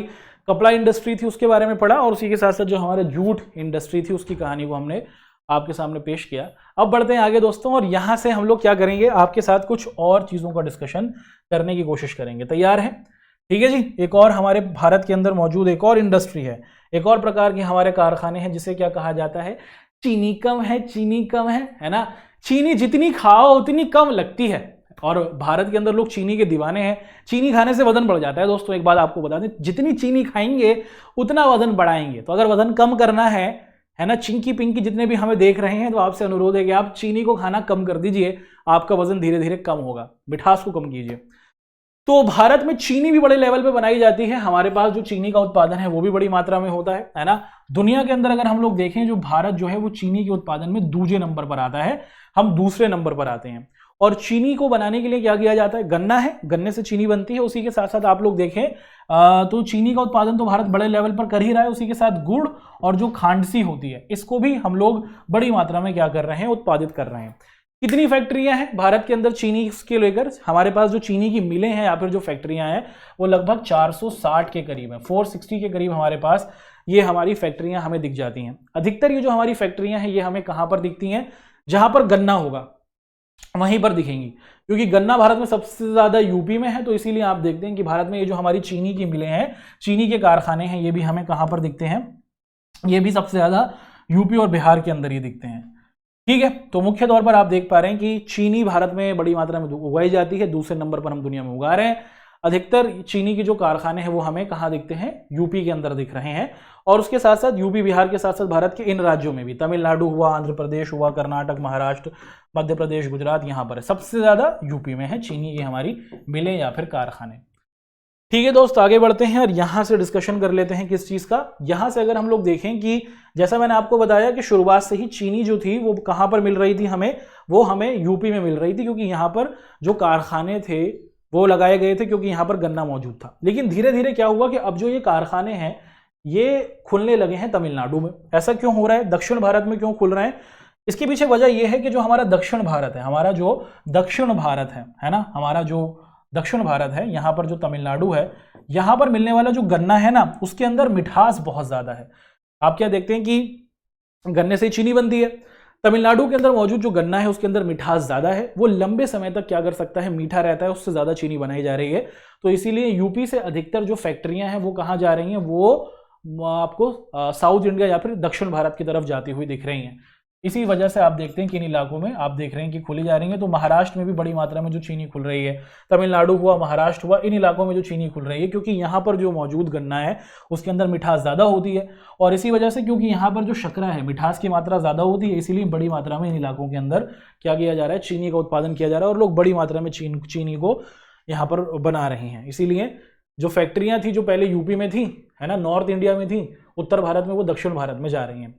A: कपड़ा इंडस्ट्री थी उसके बारे में पढ़ा, और उसी के साथ साथ जो हमारे जूट इंडस्ट्री थी उसकी कहानी को हमने आपके सामने पेश किया। अब बढ़ते हैं आगे दोस्तों, और यहां से हम लोग क्या करेंगे, आपके साथ कुछ और चीजों का डिस्कशन करने की कोशिश करेंगे। तैयार हैं? ठीक है जी। एक और हमारे भारत के अंदर मौजूद एक और इंडस्ट्री है, एक और प्रकार के हमारे कारखाने हैं, जिसे क्या कहा जाता है, चीनी कम है, चीनी कम है ना। चीनी जितनी खाओ उतनी कम लगती है और भारत के अंदर लोग चीनी के दीवाने हैं। चीनी खाने से वजन बढ़ जाता है दोस्तों, एक बात आपको बता दें, जितनी चीनी खाएंगे उतना वजन बढ़ाएंगे। तो अगर वजन कम करना है ना, चिंकी पिंकी जितने भी हमें देख रहे हैं, तो आपसे अनुरोध है कि आप चीनी को खाना कम कर दीजिए, आपका वजन धीरे धीरे कम होगा, मिठास को कम कीजिए। तो भारत में चीनी भी बड़े लेवल पे बनाई जाती है। हमारे पास जो चीनी का उत्पादन है वो भी बड़ी मात्रा में होता है ना। दुनिया के अंदर अगर हम लोग देखें, जो भारत जो है वो चीनी के उत्पादन में दूसरे नंबर पर आता है, हम दूसरे नंबर पर आते हैं। और चीनी को बनाने के लिए क्या किया जाता है, गन्ना है, गन्ने से चीनी बनती है। उसी के साथ साथ आप लोग देखें तो चीनी का उत्पादन तो भारत बड़े लेवल पर कर ही रहा है, उसी के साथ गुड़ और जो खांडसी होती है इसको भी हम लोग बड़ी मात्रा में क्या कर रहे हैं, उत्पादित कर रहे हैं। कितनी फैक्ट्रियां हैं भारत के अंदर चीनी के लेकर, हमारे पास जो चीनी की मिलें हैं या फिर जो फैक्ट्रियां हैं वो लगभग 460 के करीब है, 460 के करीब हमारे पास ये हमारी फैक्ट्रियां हमें दिख जाती हैं। अधिकतर ये जो हमारी फैक्ट्रियां हैं ये हमें कहां पर दिखती हैं, जहां पर गन्ना होगा वहीं पर दिखेंगी, क्योंकि गन्ना भारत में सबसे ज्यादा यूपी में है। तो इसीलिए आप देखते हैं कि भारत में ये जो हमारी चीनी की मिलें हैं, चीनी के कारखाने हैं, ये भी हमें कहां पर दिखते हैं, ये भी सबसे ज्यादा यूपी और बिहार के अंदर ही दिखते हैं। ठीक है, तो मुख्य तौर पर आप देख पा रहे हैं कि चीनी भारत में बड़ी मात्रा में उगाई जाती है, दूसरे नंबर पर हम दुनिया में उगा रहे हैं। अधिकतर चीनी के जो कारखाने हैं वो हमें कहाँ दिखते हैं, यूपी के अंदर दिख रहे हैं। और उसके साथ साथ यूपी बिहार के साथ साथ भारत के इन राज्यों में भी, तमिलनाडु हुआ, आंध्र प्रदेश हुआ, कर्नाटक, महाराष्ट्र, मध्य प्रदेश, गुजरात, यहाँ पर है। सबसे ज्यादा यूपी में है चीनी की हमारी मिलें या फिर कारखाने। ठीक है दोस्त, आगे बढ़ते हैं और यहां से डिस्कशन कर लेते हैं किस चीज का। यहां से अगर हम लोग देखें कि जैसा मैंने आपको बताया कि शुरुआत से ही चीनी जो थी वो कहां पर मिल रही थी हमें, वो हमें यूपी में मिल रही थी, क्योंकि यहां पर जो कारखाने थे वो लगाए गए थे, क्योंकि यहां पर गन्ना मौजूद था। लेकिन धीरे धीरे क्या हुआ कि अब जो ये कारखाने हैं ये खुलने लगे हैं तमिलनाडु में। ऐसा क्यों हो रहा है, दक्षिण भारत में क्यों खुल रहे हैं, इसके पीछे वजह यह है कि जो हमारा दक्षिण भारत है, हमारा जो दक्षिण भारत है ना, हमारा जो दक्षिण भारत है, यहाँ पर जो तमिलनाडु है, यहाँ पर मिलने वाला जो गन्ना है ना, उसके अंदर मिठास बहुत ज्यादा है। आप क्या देखते हैं कि गन्ने से चीनी बनती है, तमिलनाडु के अंदर मौजूद जो गन्ना है उसके अंदर मिठास ज्यादा है, वो लंबे समय तक क्या कर सकता है, मीठा रहता है, उससे ज्यादा चीनी बनाई जा रही है। तो इसीलिए यूपी से अधिकतर जो फैक्ट्रियां हैं वो कहाँ जा रही हैं, वो आपको साउथ इंडिया या फिर दक्षिण भारत की तरफ जाती हुई दिख रही हैं। इसी वजह से आप देखते हैं कि इन इलाकों में आप देख रहे हैं कि खुली जा रही है। तो महाराष्ट्र में भी बड़ी मात्रा में जो चीनी खुल रही है, तमिलनाडु हुआ, महाराष्ट्र हुआ, इन इलाकों में जो चीनी खुल रही है, क्योंकि यहाँ पर जो मौजूद गन्ना है उसके अंदर मिठास ज़्यादा होती है। और इसी वजह से क्योंकि यहाँ पर जो शर्करा है, मिठास की मात्रा ज़्यादा होती है, इसीलिए बड़ी मात्रा में इन इलाकों के अंदर क्या किया जा रहा है, चीनी का उत्पादन किया जा रहा है, और लोग बड़ी मात्रा में चीनी को यहाँ पर बना रहे हैं। इसीलिए जो फैक्ट्रियाँ थी जो पहले यूपी में थी, है ना, नॉर्थ इंडिया में थी, उत्तर भारत में, वो दक्षिण भारत में जा रही हैं।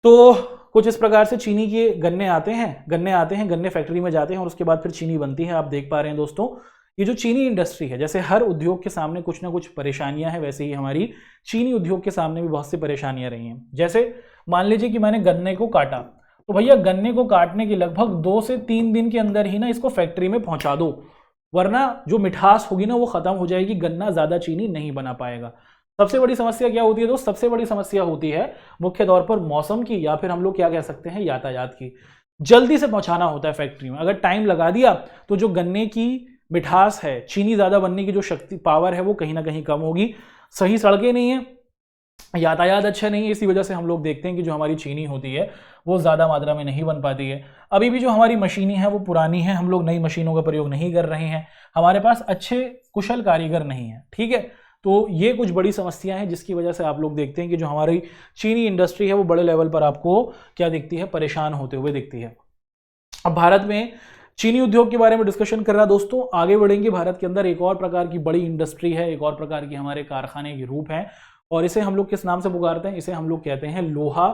A: तो कुछ इस प्रकार से चीनी के गन्ने आते हैं, गन्ने फैक्ट्री में जाते हैं और उसके बाद फिर चीनी बनती है। आप देख पा रहे हैं दोस्तों, ये जो चीनी इंडस्ट्री है, जैसे हर उद्योग के सामने कुछ ना कुछ परेशानियां हैं, वैसे ही हमारी चीनी उद्योग के सामने भी बहुत सी परेशानियां रही हैं। जैसे मान लीजिए कि मैंने गन्ने को काटा, तो भैया गन्ने को काटने के लगभग 2 से 3 दिन के अंदर ही ना इसको फैक्ट्री में पहुंचा दो, वरना जो मिठास होगी ना वो खत्म हो जाएगी, गन्ना ज्यादा चीनी नहीं बना पाएगा। सबसे बड़ी समस्या क्या होती है दोस्त, सबसे बड़ी समस्या होती है मुख्य तौर पर मौसम की, या फिर हम लोग क्या कह सकते हैं, यातायात की। जल्दी से पहुंचाना होता है फैक्ट्री में, अगर टाइम लगा दिया तो जो गन्ने की मिठास है, चीनी ज्यादा बनने की जो शक्ति पावर है वो कहीं ना कहीं कम होगी। सही सड़कें नहीं है, यातायात अच्छा नहीं है, इसी वजह से हम लोग देखते हैं कि जो हमारी चीनी होती है वो ज़्यादा मात्रा में नहीं बन पाती है। अभी भी जो हमारी मशीनें हैं वो पुरानी हैं, हम लोग नई मशीनों का प्रयोग नहीं कर रहे हैं, हमारे पास अच्छे कुशल कारीगर नहीं हैं। ठीक है, तो ये कुछ बड़ी समस्या है जिसकी वजह से आप लोग देखते हैं कि जो हमारी चीनी इंडस्ट्री है वो बड़े लेवल पर आपको क्या दिखती है, परेशान होते हुए दिखती है। अब भारत में चीनी उद्योग के बारे में डिस्कशन कर रहा दोस्तों, आगे बढ़ेंगे। भारत के अंदर एक और प्रकार की बड़ी इंडस्ट्री है, एक और प्रकार की हमारे कारखाने के रूप हैं, और इसे हम लोग किस नाम से पुकारते हैं, इसे हम लोग कहते हैं लोहा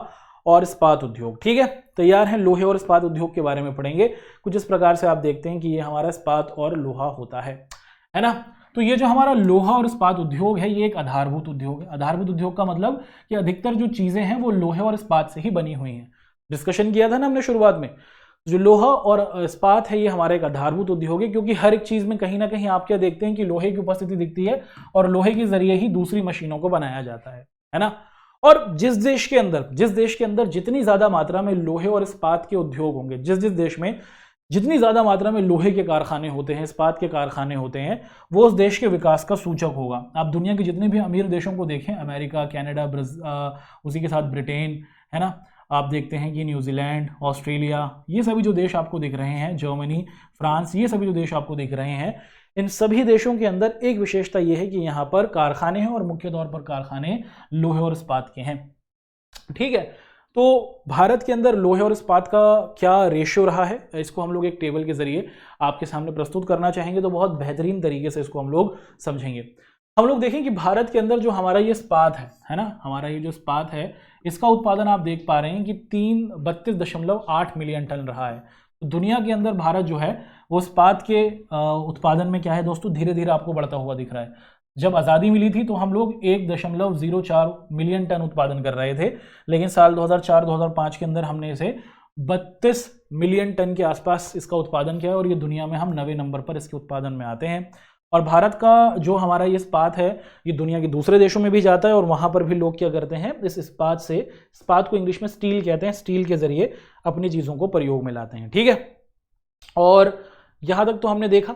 A: और इस्पात उद्योग। ठीक है, तैयार हैं, लोहे और इस्पात उद्योग के बारे में पढ़ेंगे। कुछ इस प्रकार से आप देखते हैं कि ये हमारा इस्पात और लोहा होता है ना। तो ये जो हमारा लोहा और इस्पात उद्योग है ये एक आधारभूत उद्योग है। आधारभूत उद्योग का मतलब कि अधिकतर जो चीजें हैं वो लोहे और इस्पात से ही बनी हुई हैं। डिस्कशन किया था ना हमने शुरुआत में, जो लोहा और इस्पात है ये हमारा एक आधारभूत उद्योग है, क्योंकि हर एक चीज में कहीं ना कहीं आप क्या देखते हैं कि लोहे की उपस्थिति दिखती है, और लोहे के जरिए ही दूसरी मशीनों को बनाया जाता है ना। और जिस देश के अंदर जितनी ज्यादा मात्रा में लोहे और इस्पात के उद्योग होंगे, जिस देश में जितनी ज्यादा मात्रा में लोहे के कारखाने होते हैं, इस्पात के कारखाने होते हैं, वो उस देश के विकास का सूचक होगा। आप दुनिया के जितने भी अमीर देशों को देखें, अमेरिका, कनाडा, उसी के साथ ब्रिटेन, है ना, आप देखते हैं कि न्यूजीलैंड, ऑस्ट्रेलिया, ये सभी जो देश आपको दिख रहे हैं, जर्मनी, फ्रांस, ये सभी जो देश आपको दिख रहे हैं, इन सभी देशों के अंदर एक विशेषता ये है कि यहाँ पर कारखाने हैं और मुख्य तौर पर कारखाने लोहे और इस्पात के हैं। ठीक है, तो भारत के अंदर लोहे और इस्पात का क्या रेशियो रहा है, इसको हम लोग एक टेबल के जरिए आपके सामने प्रस्तुत करना चाहेंगे, तो बहुत बेहतरीन तरीके से इसको हम लोग समझेंगे। हम लोग देखें कि भारत के अंदर जो हमारा ये इस्पात है ना, हमारा ये जो इस्पात है, इसका उत्पादन आप देख पा रहे हैं कि 32.8 मिलियन टन रहा है। तो दुनिया के अंदर भारत जो है वो इस्पात के उत्पादन में क्या है दोस्तों, धीरे धीरे आपको बढ़ता हुआ दिख रहा है। जब आज़ादी मिली थी तो हम लोग 1.04 मिलियन टन उत्पादन कर रहे थे, लेकिन साल 2004-2005 के अंदर हमने इसे 32 मिलियन टन के आसपास इसका उत्पादन किया और ये दुनिया में हम 9वें नंबर पर इसके उत्पादन में आते हैं। और भारत का जो हमारा ये इस्पात है, ये दुनिया के दूसरे देशों में भी जाता है और वहाँ पर भी लोग क्या करते हैं, इस इस्पात को इंग्लिश में स्टील कहते हैं, स्टील के जरिए अपनी चीज़ों को प्रयोग में लाते हैं। ठीक है, और यहाँ तक तो हमने देखा।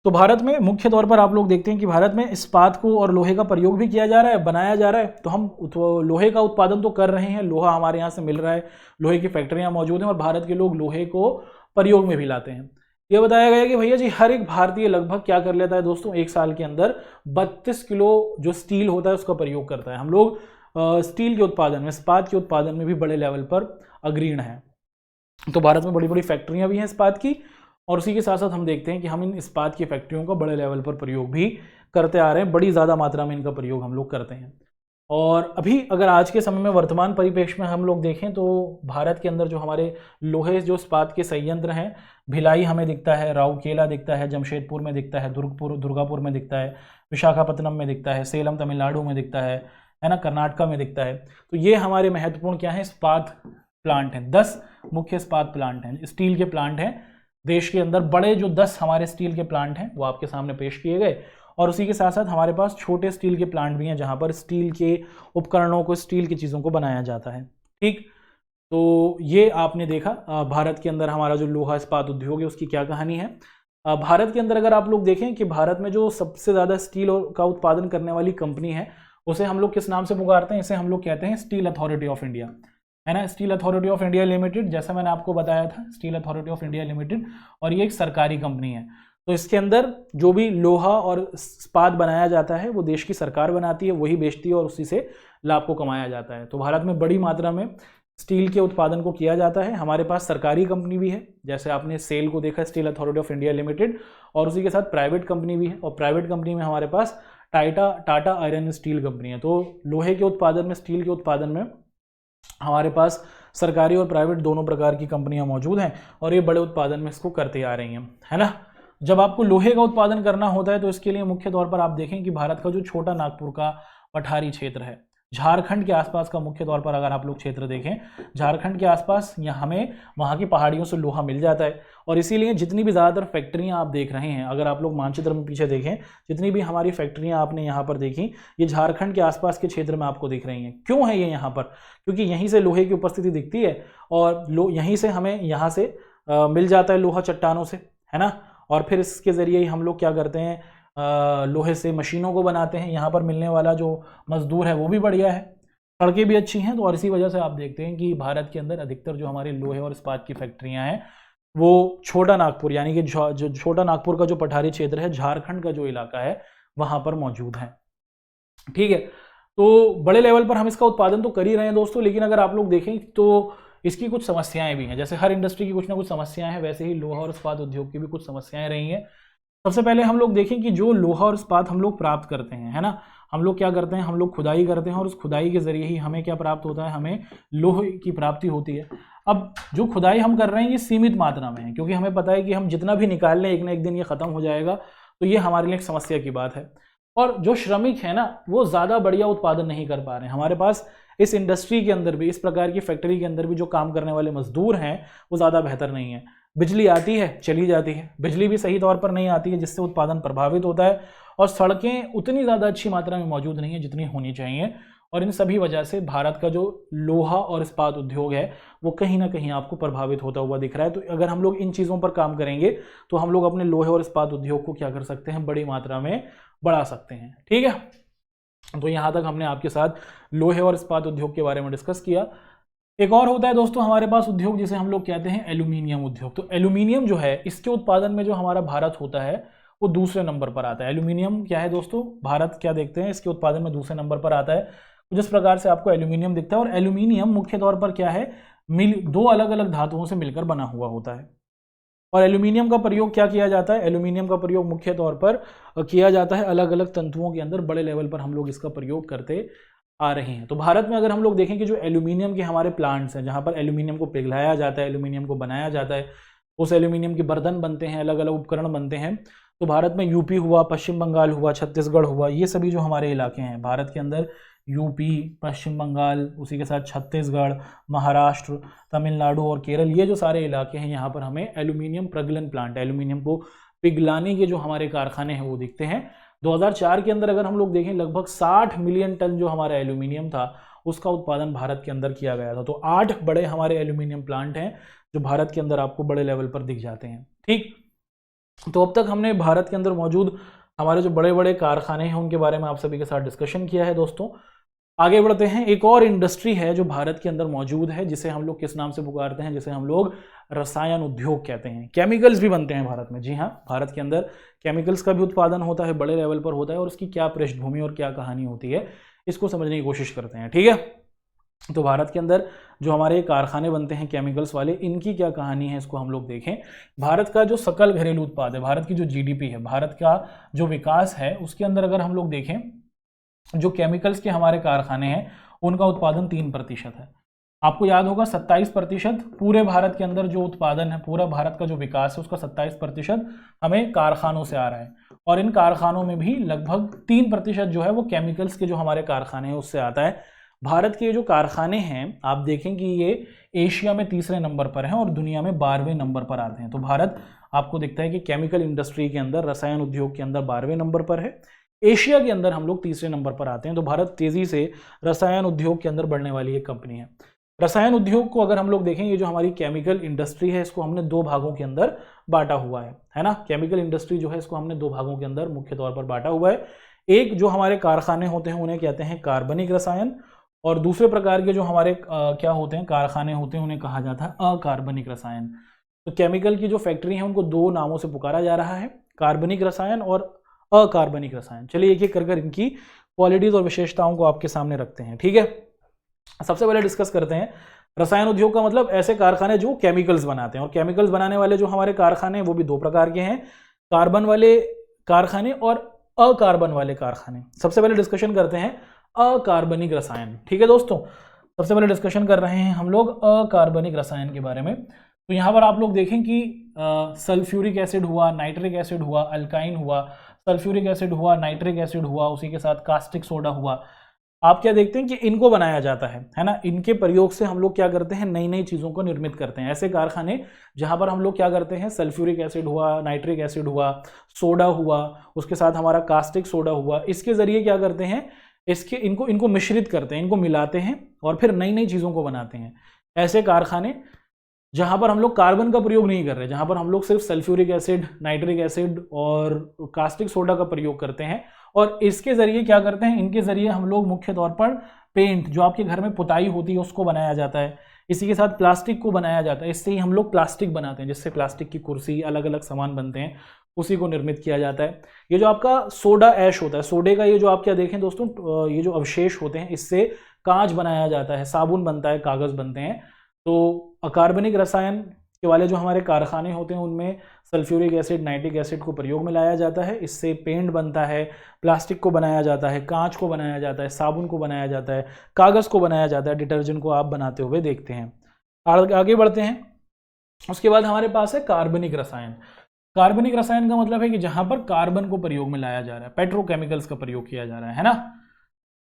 A: तो भारत में मुख्य तौर पर आप लोग देखते हैं कि भारत में इस्पात को और लोहे का प्रयोग भी किया जा रहा है, बनाया जा रहा है। तो हम लोहे का उत्पादन तो कर रहे हैं, लोहा हमारे यहाँ से मिल रहा है, लोहे की फैक्ट्रियाँ मौजूद हैं और भारत के लोग लोहे को प्रयोग में भी लाते हैं। यह बताया गया कि भैया जी हर एक भारतीय लगभग क्या कर लेता है दोस्तों, एक साल के अंदर 32 किलो जो स्टील होता है उसका प्रयोग करता है। हम लोग स्टील के उत्पादन में, इस्पात के उत्पादन में भी बड़े लेवल पर अग्रणी हैं। तो भारत में बड़ी बड़ी फैक्ट्रियाँ भी हैं इस्पात की, और उसी के साथ साथ हम देखते हैं कि हम इन इस्पात की फैक्ट्रियों का बड़े लेवल पर प्रयोग भी करते आ रहे हैं, बड़ी ज़्यादा मात्रा में इनका प्रयोग हम लोग करते हैं। और अभी अगर आज के समय में वर्तमान परिप्रेक्ष्य में हम लोग देखें तो भारत के अंदर जो हमारे लोहे जो इस्पात के संयंत्र हैं, भिलाई हमें दिखता है, राउरकेला दिखता है, जमशेदपुर में दिखता है, दुर्गापुर में दिखता है, विशाखापत्तनम में दिखता है, सेलम तमिलनाडु में दिखता है ना, कर्नाटका में दिखता है। तो ये हमारे महत्वपूर्ण क्या है, इस्पात प्लांट हैं। 10 मुख्य इस्पात प्लांट हैं, स्टील के प्लांट हैं देश के अंदर। बड़े जो 10 हमारे स्टील के प्लांट हैं वो आपके सामने पेश किए गए, और उसी के साथ साथ हमारे पास छोटे स्टील के प्लांट भी हैं जहां पर स्टील के उपकरणों को, स्टील की चीज़ों को बनाया जाता है। ठीक, तो ये आपने देखा भारत के अंदर हमारा जो लोहा इस्पात उद्योग है उसकी क्या कहानी है। भारत के अंदर अगर आप लोग देखें कि भारत में जो सबसे ज़्यादा स्टील का उत्पादन करने वाली कंपनी है उसे हम लोग किस नाम से पुकारते हैं, इसे हम लोग कहते हैं स्टील अथॉरिटी ऑफ इंडिया, है ना, steel authority of India limited. जैसा मैंने आपको बताया था, steel authority of India limited, और ये एक सरकारी कंपनी है। तो इसके अंदर जो भी लोहा और इस्पात बनाया जाता है वो देश की सरकार बनाती है, वही बेचती है और उसी से लाभ को कमाया जाता है। तो भारत में बड़ी मात्रा में स्टील के उत्पादन को किया जाता है। हमारे पास सरकारी कंपनी भी है, जैसे आपने सेल को देखा, steel authority of India limited, और उसी के साथ प्राइवेट कंपनी भी है, और प्राइवेट कंपनी में हमारे पास टाटा आयरन स्टील कंपनी है। तो लोहे के उत्पादन में, स्टील के उत्पादन में हमारे पास सरकारी और प्राइवेट दोनों प्रकार की कंपनियां मौजूद हैं, और ये बड़े उत्पादन में इसको करते आ रही हैं, है ना। जब आपको लोहे का उत्पादन करना होता है तो इसके लिए मुख्य तौर पर आप देखें कि भारत का जो छोटा नागपुर का पठारी क्षेत्र है, झारखंड के आसपास का मुख्य तौर पर अगर आप लोग क्षेत्र देखें, झारखंड के आसपास यहाँ हमें वहाँ की पहाड़ियों से लोहा मिल जाता है, और इसीलिए जितनी भी ज़्यादातर फैक्ट्रियाँ आप देख रहे हैं, अगर आप लोग मानचित्र में पीछे देखें, जितनी भी हमारी फैक्ट्रियाँ आपने यहाँ पर देखी, ये झारखंड के आसपास के क्षेत्र में आपको दिख रही हैं। क्यों है ये यहाँ पर? क्योंकि यहीं से लोहे की उपस्थिति दिखती है, और यहीं से हमें यहाँ से मिल जाता है लोहा चट्टानों से, है ना, और फिर इसके ज़रिए ही हम लोग क्या करते हैं, लोहे से मशीनों को बनाते हैं। यहाँ पर मिलने वाला जो मजदूर है वो भी बढ़िया है, सड़कें भी अच्छी हैं। तो और इसी वजह से आप देखते हैं कि भारत के अंदर अधिकतर जो हमारे लोहे और इस्पात की फैक्ट्रियाँ हैं वो छोटा नागपुर, यानी कि जो छोटा नागपुर का जो पठारी क्षेत्र है, झारखंड का जो इलाका है, वहाँ पर मौजूद है। ठीक है, तो बड़े लेवल पर हम इसका उत्पादन तो कर ही रहे हैं दोस्तों, लेकिन अगर आप लोग देखें तो इसकी कुछ समस्याएं भी हैं। जैसे हर इंडस्ट्री की कुछ ना कुछ समस्याएं हैं, वैसे ही लोहा और इस्पात उद्योग की भी कुछ समस्याएं रही हैं। सबसे पहले हम लोग देखें कि जो लोहा और इस्पात हम लोग प्राप्त करते हैं, है ना, हम लोग क्या करते हैं, हम लोग खुदाई करते हैं, और उस खुदाई के जरिए ही हमें क्या प्राप्त होता है, हमें लोहे की प्राप्ति होती है। अब जो खुदाई हम कर रहे हैं ये सीमित मात्रा में है, क्योंकि हमें पता है कि हम जितना भी निकाल लें एक ना एक दिन ये खत्म हो जाएगा, तो ये हमारे लिए एक समस्या की बात है। और जो श्रमिक है ना, वो ज़्यादा बढ़िया उत्पादन नहीं कर पा रहे हैं। हमारे पास इस इंडस्ट्री के अंदर भी, इस प्रकार की फैक्ट्री के अंदर भी जो काम करने वाले मजदूर हैं वो ज़्यादा बेहतर नहीं है। बिजली आती है, चली जाती है, बिजली भी सही तौर पर नहीं आती है, जिससे उत्पादन प्रभावित होता है, और सड़कें उतनी ज़्यादा अच्छी मात्रा में मौजूद नहीं है जितनी होनी चाहिए। और इन सभी वजह से भारत का जो लोहा और इस्पात उद्योग है वो कहीं ना कहीं आपको प्रभावित होता हुआ दिख रहा है। तो अगर हम लोग इन चीज़ों पर काम करेंगे तो हम लोग अपने लोहे और इस्पात उद्योग को क्या कर सकते हैं, बड़ी मात्रा में बढ़ा सकते हैं। ठीक है, तो यहाँ तक हमने आपके साथ लोहे और इस्पात उद्योग के बारे में डिस्कस किया। एक और होता है दोस्तों हमारे पास उद्योग जिसे हम लोग कहते हैं एल्यूमिनियम उद्योग। तो एल्यूमिनियम जो है इसके उत्पादन में जो हमारा भारत होता है वो दूसरे नंबर पर आता है। एल्यूमिनियम क्या है दोस्तों, भारत क्या देखते हैं इसके उत्पादन में दूसरे नंबर पर आता है। जिस प्रकार से आपको एल्यूमिनियम दिखता है, और एल्यूमिनियम मुख्य तौर पर क्या है, दो अलग अलग धातुओं से मिलकर बना हुआ होता है। और एल्यूमिनियम का प्रयोग क्या किया जाता है, एल्यूमिनियम का प्रयोग मुख्य तौर पर किया जाता है अलग अलग तंतुओं के अंदर, बड़े लेवल पर हम लोग इसका प्रयोग करते आ रहे हैं। तो भारत में अगर हम लोग देखें कि जो एल्यूमिनियम के हमारे प्लांट्स हैं जहाँ पर एल्यूमिनियम को पिघलाया जाता है, एल्यूमिनियम को बनाया जाता है, उस एल्यूमिनियम के बर्तन बनते हैं, अलग अलग उपकरण बनते हैं। तो भारत में यूपी हुआ, पश्चिम बंगाल हुआ, छत्तीसगढ़ हुआ, ये सभी जो हमारे इलाके हैं भारत के अंदर, यूपी, पश्चिम बंगाल, उसी के साथ छत्तीसगढ़, महाराष्ट्र, तमिलनाडु और केरल, ये जो सारे इलाके हैं यहाँ पर हमें एल्यूमिनियम प्रगलन प्लांट, एल्यूमिनियम को पिघलाने के जो हमारे कारखाने हैं वो दिखते हैं। 2004 के अंदर अगर हम लोग देखें लगभग 60 मिलियन टन जो हमारा एल्यूमिनियम था उसका उत्पादन भारत के अंदर किया गया था। तो 8 बड़े हमारे एल्यूमिनियम प्लांट हैं जो भारत के अंदर आपको बड़े लेवल पर दिख जाते हैं। ठीक, तो अब तक हमने भारत के अंदर मौजूद हमारे जो बड़े बड़े कारखाने हैं उनके बारे में आप सभी के साथ डिस्कशन किया है। दोस्तों आगे बढ़ते हैं, एक और इंडस्ट्री है जो भारत के अंदर मौजूद है जिसे हम लोग किस नाम से पुकारते हैं, जिसे हम लोग रसायन उद्योग कहते हैं। केमिकल्स भी बनते हैं भारत में, जी हाँ, भारत के अंदर केमिकल्स का भी उत्पादन होता है, बड़े लेवल पर होता है, और उसकी क्या पृष्ठभूमि और क्या कहानी होती है इसको समझने की कोशिश करते हैं। ठीक है, तो भारत के अंदर जो हमारे कारखाने बनते हैं केमिकल्स वाले, इनकी क्या कहानी है इसको हम लोग देखें। भारत का जो सकल घरेलू उत्पाद है, भारत की जो जीडीपी है, भारत का जो विकास है, उसके अंदर अगर हम लोग देखें जो केमिकल्स के हमारे कारखाने हैं उनका उत्पादन 3% है। आपको याद होगा 27% पूरे भारत के अंदर जो उत्पादन है, पूरा भारत का जो विकास है उसका 27% हमें कारखानों से आ रहा है, और इन कारखानों में भी लगभग 3% जो है वो केमिकल्स के जो हमारे कारखाने हैं उससे आता है। भारत के जो कारखाने हैं आप देखें कि ये एशिया में तीसरे नंबर पर हैं और दुनिया में 12वें नंबर पर आते हैं। तो भारत आपको दिखता है कि केमिकल इंडस्ट्री के अंदर, रसायन उद्योग के अंदर 12वें नंबर पर है, एशिया के अंदर हम लोग तीसरे नंबर पर आते हैं। तो भारत तेजी से रसायन उद्योग के अंदर बढ़ने वाली एक कंपनी है। रसायन उद्योग को अगर हम लोग देखें, ये जो हमारी केमिकल इंडस्ट्री है इसको हमने 2 भागों के अंदर बांटा हुआ है ना। केमिकल इंडस्ट्री जो है इसको हमने 2 भागों के अंदर मुख्य तौर पर बांटा हुआ है। एक जो हमारे कारखाने होते हैं उन्हें कहते हैं कार्बनिक रसायन, और दूसरे प्रकार के जो हमारे क्या होते हैं कारखाने होते हैं उन्हें कहा जाता है अकार्बनिक रसायन। तो केमिकल की जो फैक्ट्री है उनको 2 नामों से पुकारा जा रहा है, कार्बनिक रसायन और अकार्बनिक रसायन। चलिए एक एक कर इनकी क्वालिटीज और विशेषताओं को आपके सामने रखते हैं। ठीक है, सबसे पहले डिस्कस करते हैं रसायन उद्योग का मतलब ऐसे कारखाने जो केमिकल्स बनाते हैं, और केमिकल्स बनाने वाले जो हमारे कारखाने हैं वो भी 2 प्रकार के हैं, कार्बन वाले कारखाने और अकार्बन वाले कारखाने। सबसे पहले डिस्कशन करते हैं अकार्बनिक रसायन। ठीक है दोस्तों, सबसे पहले डिस्कशन कर रहे हैं हम लोग अकार्बनिक रसायन के बारे में। तो यहाँ पर आप लोग देखें कि सल्फ्यूरिक एसिड हुआ, नाइट्रिक एसिड हुआ, अल्काइन हुआ, सल्फ्यूरिक एसिड हुआ, नाइट्रिक एसिड हुआ, उसी के साथ कास्टिक सोडा हुआ। आप क्या देखते हैं कि इनको बनाया जाता है ना। इनके प्रयोग से हम लोग क्या करते हैं, नई नई चीज़ों को निर्मित करते हैं। ऐसे कारखाने जहाँ पर हम लोग क्या करते हैं, सल्फ्यूरिक एसिड हुआ, नाइट्रिक एसिड हुआ, सोडा हुआ, उसके साथ हमारा कास्टिक सोडा हुआ, इसके ज़रिए क्या करते हैं, इनको मिश्रित करते हैं, इनको मिलाते हैं और फिर नई नई चीज़ों को बनाते हैं। ऐसे कारखाने जहाँ पर हम लोग कार्बन का प्रयोग नहीं कर रहे, जहाँ पर हम लोग सिर्फ सल्फ्यूरिक एसिड, नाइट्रिक एसिड और कास्टिक सोडा का प्रयोग करते हैं, और इसके ज़रिए क्या करते हैं, इनके ज़रिए हम लोग मुख्य तौर पर पेंट, जो आपके घर में पुताई होती है उसको बनाया जाता है। इसी के साथ प्लास्टिक को बनाया जाता है, इससे ही हम लोग प्लास्टिक बनाते हैं, जिससे प्लास्टिक की कुर्सी, अलग अलग सामान बनते हैं, उसी को निर्मित किया जाता है। ये जो आपका सोडा ऐश होता है, सोडे का ये जो आप क्या देखें दोस्तों, ये जो अवशेष होते हैं इससे कांच बनाया जाता है, साबुन बनता है, कागज़ बनते हैं। तो अकार्बनिक रसायन के वाले जो हमारे कारखाने होते हैं उनमें सल्फ्यूरिक एसिड, नाइट्रिक एसिड को प्रयोग में लाया जाता है, इससे पेंट बनता है, प्लास्टिक को बनाया जाता है, कांच को बनाया जाता है, साबुन को बनाया जाता है, कागज़ को बनाया जाता है, डिटर्जेंट को आप बनाते हुए देखते हैं। आगे बढ़ते हैं, उसके बाद हमारे पास है कार्बनिक रसायन। कार्बनिक रसायन का मतलब है कि जहां पर कार्बन को प्रयोग में लाया जा रहा है, पेट्रोकेमिकल्स का प्रयोग किया जा रहा है ना।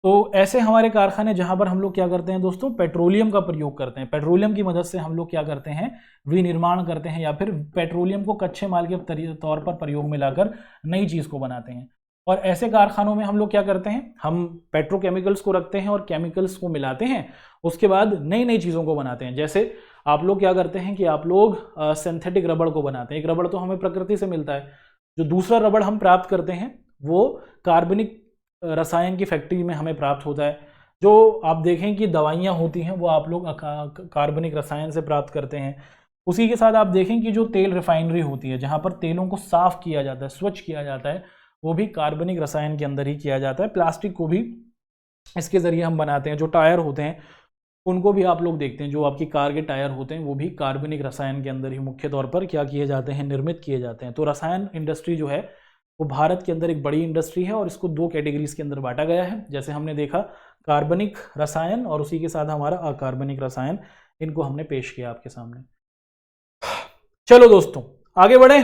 A: तो ऐसे हमारे कारखाने जहां पर हम लोग क्या करते हैं दोस्तों, पेट्रोलियम का प्रयोग करते हैं। पेट्रोलियम की मदद से हम लोग क्या करते हैं, विनिर्माण करते हैं, या फिर पेट्रोलियम को कच्चे माल के तौर पर प्रयोग में लाकर नई चीज़ को बनाते हैं। और ऐसे कारखानों में हम लोग क्या करते हैं, हम पेट्रोकेमिकल्स को रखते हैं और केमिकल्स को मिलाते हैं, उसके बाद नई नई चीज़ों को बनाते हैं। जैसे आप लोग क्या करते हैं कि आप लोग सिंथेटिक रबड़ को बनाते हैं। एक रबड़ तो हमें प्रकृति से मिलता है, जो दूसरा रबड़ हम प्राप्त करते हैं वो कार्बनिक रसायन की फैक्ट्री में हमें प्राप्त होता है। जो आप देखें कि दवाइयाँ होती हैं वो आप लोग कार्बनिक रसायन से प्राप्त करते हैं। उसी के साथ आप देखें कि जो तेल रिफाइनरी होती है, जहाँ पर तेलों को साफ किया जाता है, स्वच्छ किया जाता है, वो भी कार्बनिक रसायन के अंदर ही किया जाता है। प्लास्टिक को भी इसके ज़रिए हम बनाते हैं। जो टायर होते हैं उनको भी आप लोग देखते हैं, जो आपकी कार के टायर होते हैं वो भी कार्बनिक रसायन के अंदर ही मुख्य तौर पर क्या किए जाते हैं, निर्मित किए जाते हैं। तो रसायन इंडस्ट्री जो है वो भारत के अंदर एक बड़ी इंडस्ट्री है और इसको 2 कैटेगरीज के अंदर बांटा गया है। जैसे हमने देखा कार्बनिक रसायन और उसी के साथ हमारा अकार्बनिक रसायन, इनको हमने पेश किया आपके सामने। चलो दोस्तों आगे बढ़े।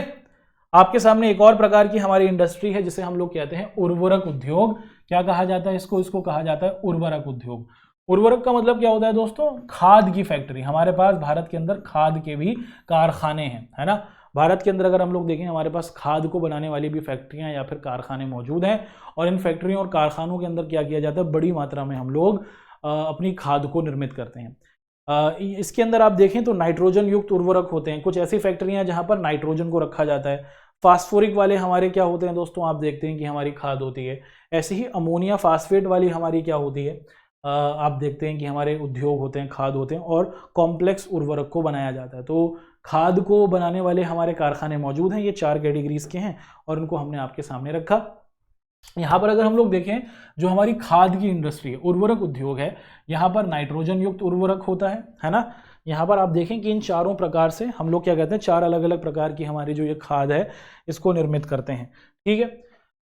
A: आपके सामने एक और प्रकार की हमारी इंडस्ट्री है जिसे हम लोग कहते हैं उर्वरक उद्योग। क्या कहा जाता है इसको कहा जाता है उर्वरक उद्योग। उर्वरक का मतलब क्या होता है दोस्तों, खाद की फैक्ट्री। हमारे पास भारत के अंदर खाद के भी कारखाने हैं, है ना। भारत के अंदर अगर हम लोग देखें, हमारे पास खाद को बनाने वाली भी फैक्ट्रियां या फिर कारखाने मौजूद हैं और इन फैक्ट्रियों और कारखानों के अंदर क्या किया जाता है, बड़ी मात्रा में हम लोग अपनी खाद को निर्मित करते हैं। इसके अंदर आप देखें तो नाइट्रोजन युक्त उर्वरक होते हैं। कुछ ऐसी फैक्ट्रियां हैं जहां पर नाइट्रोजन को रखा जाता है। फास्फोरिक वाले हमारे क्या होते हैं दोस्तों, आप देखते हैं कि हमारी खाद होती है। ऐसे ही अमोनिया फास्फेट वाली हमारी क्या होती है, आप देखते हैं कि हमारे उद्योग होते हैं, खाद होते हैं और कॉम्प्लेक्स उर्वरक को बनाया जाता है। तो खाद को बनाने वाले हमारे कारखाने मौजूद हैं। ये 4 कैटेगरीज के हैं और उनको हमने आपके सामने रखा। यहाँ पर अगर हम लोग देखें, जो हमारी खाद की इंडस्ट्री है, उर्वरक उद्योग है, यहाँ पर नाइट्रोजन युक्त उर्वरक होता है ना। यहाँ पर आप देखें कि इन चारों प्रकार से हम लोग क्या कहते हैं, 4 अलग अलग प्रकार की हमारी जो ये खाद है इसको निर्मित करते हैं, ठीक है।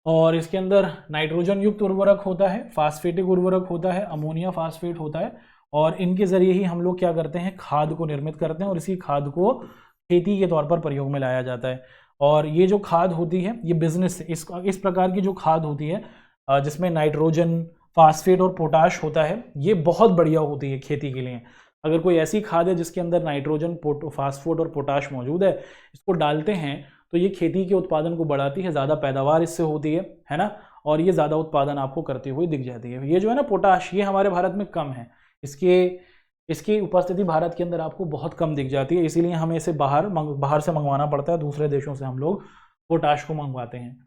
A: और इसके अंदर नाइट्रोजन युक्त उर्वरक होता है, फास्फेटिक उर्वरक होता है, अमोनिया फास्फेट होता है और इनके जरिए ही हम लोग क्या करते हैं, खाद को निर्मित करते हैं और इसी खाद को खेती के तौर पर प्रयोग में लाया जाता है। और ये जो खाद होती है ये बिजनेस इस प्रकार की जो खाद होती है जिसमें नाइट्रोजन, फास्फेट और पोटाश होता है, ये बहुत बढ़िया होती है खेती के लिए। अगर कोई ऐसी खाद है जिसके अंदर नाइट्रोजन, फास्फोट और पोटाश मौजूद है, इसको डालते हैं तो ये खेती के उत्पादन को बढ़ाती है, ज़्यादा पैदावार इससे होती है ना, और ये ज़्यादा उत्पादन आपको करते हुए दिख जाती है। ये जो है ना पोटाश, ये हमारे भारत में कम है, इसकी उपस्थिति भारत के अंदर आपको बहुत कम दिख जाती है, इसीलिए हमें इसे बाहर से मंगवाना पड़ता है। दूसरे देशों से हम लोग पोटाश को मंगवाते हैं।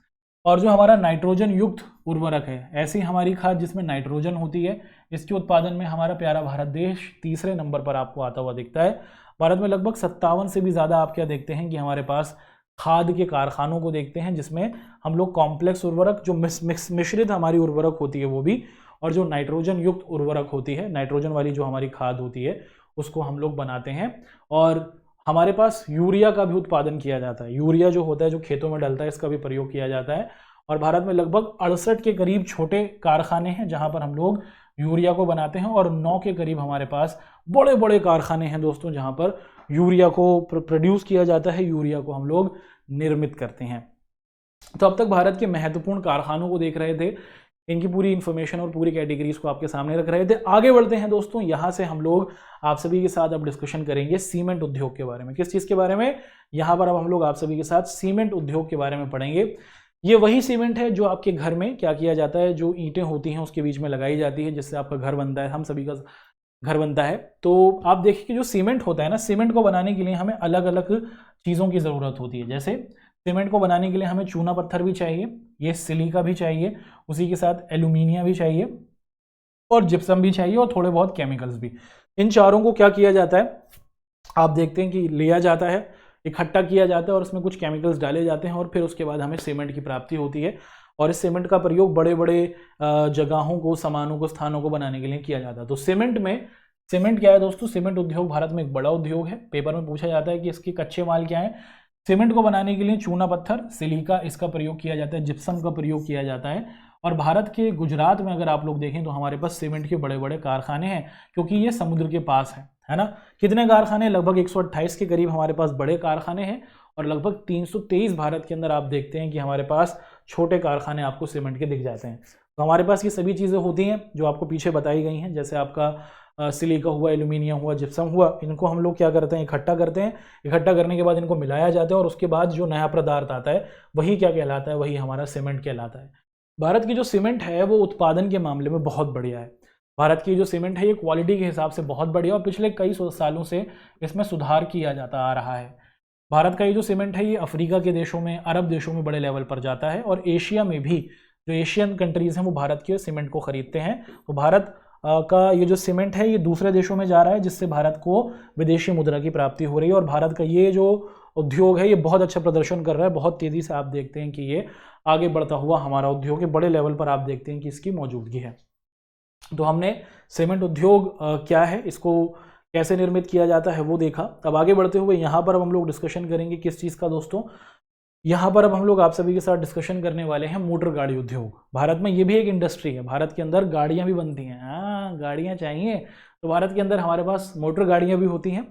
A: और जो हमारा नाइट्रोजन युक्त उर्वरक है, ऐसी हमारी खाद जिसमें नाइट्रोजन होती है, इसके उत्पादन में हमारा प्यारा भारत देश तीसरे नंबर पर आपको आता हुआ दिखता है। भारत में लगभग 57 से भी ज़्यादा आप क्या देखते हैं कि हमारे पास खाद के कारखानों को देखते हैं, जिसमें हम लोग कॉम्प्लेक्स उर्वरक, जो मिश्रित हमारी उर्वरक होती है वो भी, और जो नाइट्रोजन युक्त उर्वरक होती है, नाइट्रोजन वाली जो हमारी खाद होती है, उसको हम लोग बनाते हैं। और हमारे पास यूरिया का भी उत्पादन किया जाता है। यूरिया जो होता है, जो खेतों में डलता है, इसका भी प्रयोग किया जाता है। और भारत में लगभग 68 के करीब छोटे कारखाने हैं जहां पर हम लोग यूरिया को बनाते हैं और 9 के करीब हमारे पास बड़े बड़े कारखाने हैं दोस्तों, जहां पर यूरिया को प्रोड्यूस किया जाता है, यूरिया को हम लोग निर्मित करते हैं। तो अब तक भारत के महत्वपूर्ण कारखानों को देख रहे थे, इनकी पूरी इन्फॉर्मेशन और पूरी कैटेगरीज को आपके सामने रख रहे थे। आगे बढ़ते हैं दोस्तों, यहाँ से हम लोग आप सभी के साथ अब डिस्कशन करेंगे सीमेंट उद्योग के बारे में। किस चीज़ के बारे में? यहाँ पर अब हम लोग आप सभी के साथ सीमेंट उद्योग के बारे में पढ़ेंगे। ये वही सीमेंट है जो आपके घर में क्या किया जाता है, जो ईंटें होती हैं उसके बीच में लगाई जाती है, जिससे आपका घर बनता है, हम सभी का घर बनता है। तो आप देखिए कि जो सीमेंट होता है ना, सीमेंट को बनाने के लिए हमें अलग अलग चीज़ों की ज़रूरत होती है। जैसे सीमेंट को बनाने के लिए हमें चूना पत्थर भी चाहिए, ये सिलिका भी चाहिए, उसी के साथ एल्यूमिनियम भी चाहिए और जिप्सम भी चाहिए और थोड़े बहुत केमिकल्स भी। इन चारों को क्या किया जाता है, आप देखते हैं कि लिया जाता है, इकट्ठा किया जाता है और उसमें कुछ केमिकल्स डाले जाते हैं और फिर उसके बाद हमें सीमेंट की प्राप्ति होती है। और इस सीमेंट का प्रयोग बड़े बड़े जगहों को, सामानों को, स्थानों को बनाने के लिए किया जाता है। तो सीमेंट क्या है दोस्तों? सीमेंट उद्योग भारत में एक बड़ा उद्योग है। पेपर में पूछा जाता है कि इसके कच्चे माल क्या है। सीमेंट को बनाने के लिए चूना पत्थर, सिलिका, इसका प्रयोग किया जाता है, जिप्सम का प्रयोग किया जाता है। और भारत के गुजरात में अगर आप लोग देखें तो हमारे पास सीमेंट के बड़े बड़े कारखाने हैं, क्योंकि ये समुद्र के पास है ना। कितने कारखाने? लगभग 128 के करीब हमारे पास बड़े कारखाने हैं और लगभग 323 भारत के अंदर आप देखते हैं कि हमारे पास छोटे कारखाने आपको सीमेंट के दिख जाते हैं। तो हमारे पास ये सभी चीज़ें होती हैं जो आपको पीछे बताई गई हैं, जैसे आपका सिलिका हुआ, एल्यूमिनियम हुआ, जिप्सम हुआ, इनको हम लोग क्या करते हैं, इकट्ठा करते हैं। इकट्ठा करने के बाद इनको मिलाया जाता है और उसके बाद जो नया पदार्थ आता है वही क्या कहलाता है, वही हमारा सीमेंट कहलाता है। भारत की जो सीमेंट है वो उत्पादन के मामले में बहुत बढ़िया है। भारत की जो सीमेंट है ये क्वालिटी के हिसाब से बहुत बढ़िया और पिछले कई सालों से इसमें सुधार किया जाता आ रहा है। भारत का ये जो सीमेंट है ये अफ्रीका के देशों में, अरब देशों में बड़े लेवल पर जाता है और एशिया में भी जो एशियन कंट्रीज़ हैं वो भारत के सीमेंट को खरीदते हैं। तो भारत का ये जो सीमेंट है ये दूसरे देशों में जा रहा है, जिससे भारत को विदेशी मुद्रा की प्राप्ति हो रही है। और भारत का ये जो उद्योग है ये बहुत अच्छा प्रदर्शन कर रहा है, बहुत तेज़ी से आप देखते हैं कि ये आगे बढ़ता हुआ हमारा उद्योग के बड़े लेवल पर आप देखते हैं कि इसकी मौजूदगी है। तो हमने सीमेंट उद्योग क्या है, इसको कैसे निर्मित किया जाता है वो देखा। अब आगे बढ़ते हुए यहाँ पर अब हम लोग डिस्कशन करेंगे किस चीज़ का दोस्तों, यहाँ पर अब हम लोग आप सभी के साथ डिस्कशन करने वाले हैं मोटर गाड़ी उद्योग। भारत में ये भी एक इंडस्ट्री है, भारत के अंदर गाड़ियाँ भी बनती हैं। हाँ, गाड़ियाँ चाहिए तो भारत के अंदर हमारे पास मोटर गाड़ियाँ भी होती हैं।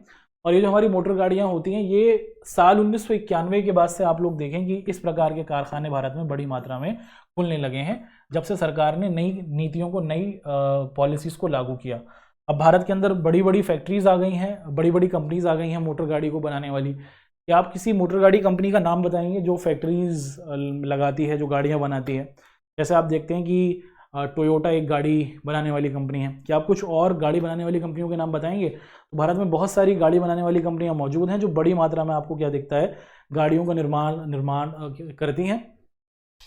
A: और ये जो हमारी मोटर गाड़ियाँ होती हैं ये साल 1991 के बाद से आप लोग देखें कि इस प्रकार के कारखाने भारत में बड़ी मात्रा में खुलने लगे हैं, जब से सरकार ने नई नीतियों को, नई पॉलिसीज़ को लागू किया। अब भारत के अंदर बड़ी बड़ी फैक्ट्रीज आ गई हैं, बड़ी बड़ी कंपनीज आ गई हैं मोटर गाड़ी को बनाने वाली। क्या आप किसी मोटर गाड़ी कंपनी का नाम बताएंगे जो फैक्ट्रीज लगाती है, जो गाड़ियाँ बनाती है? जैसे आप देखते हैं कि टोयोटा एक गाड़ी बनाने वाली कंपनी है। क्या आप कुछ और गाड़ी बनाने वाली कंपनियों के नाम बताएंगे? तो भारत में बहुत सारी गाड़ी बनाने वाली कंपनियां मौजूद हैं जो बड़ी मात्रा में आपको क्या दिखता है, गाड़ियों का निर्माण करती हैं।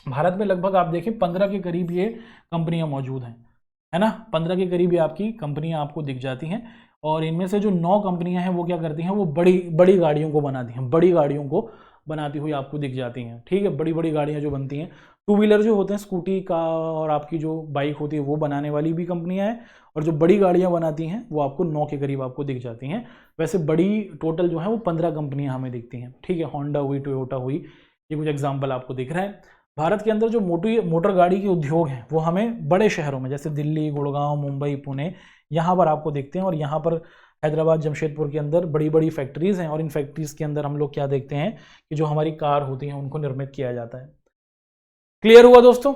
A: भारत में लगभग आप देखें 15 के करीब ये कंपनियां मौजूद हैं, है ना। 15 के करीब ये आपकी कंपनियां आपको दिख जाती हैं। और इनमें से जो 9 कंपनियां हैं वो क्या करती हैं, वो बड़ी बड़ी गाड़ियों को बनाती हैं, बड़ी गाड़ियों को बनाती हुई आपको दिख जाती हैं। ठीक है, बड़ी बड़ी गाड़ियां जो बनती हैं, टू व्हीलर जो होते हैं, स्कूटी का और आपकी जो बाइक होती है वो बनाने वाली भी कंपनियां हैं। और जो बड़ी गाड़ियां बनाती हैं वो आपको 9 के करीब आपको दिख जाती हैं। वैसे बड़ी टोटल जो है वो 15 कंपनियां हमें दिखती हैं। ठीक है, होंडा हुई, टोयोटा हुई, ये कुछ एग्जाम्पल आपको दिख रहा है। भारत के अंदर जो मोटर गाड़ी के उद्योग हैं वो हमें बड़े शहरों में जैसे दिल्ली, गुड़गांव, मुंबई, पुणे, यहाँ पर आपको दिखते हैं। और यहाँ पर हैदराबाद, जमशेदपुर के अंदर बड़ी बड़ी फैक्ट्रीज़ हैं। और इन फैक्ट्रीज़ के अंदर हम लोग क्या देखते हैं कि जो हमारी कार होती हैं उनको निर्मित किया जाता है। क्लियर हुआ दोस्तों?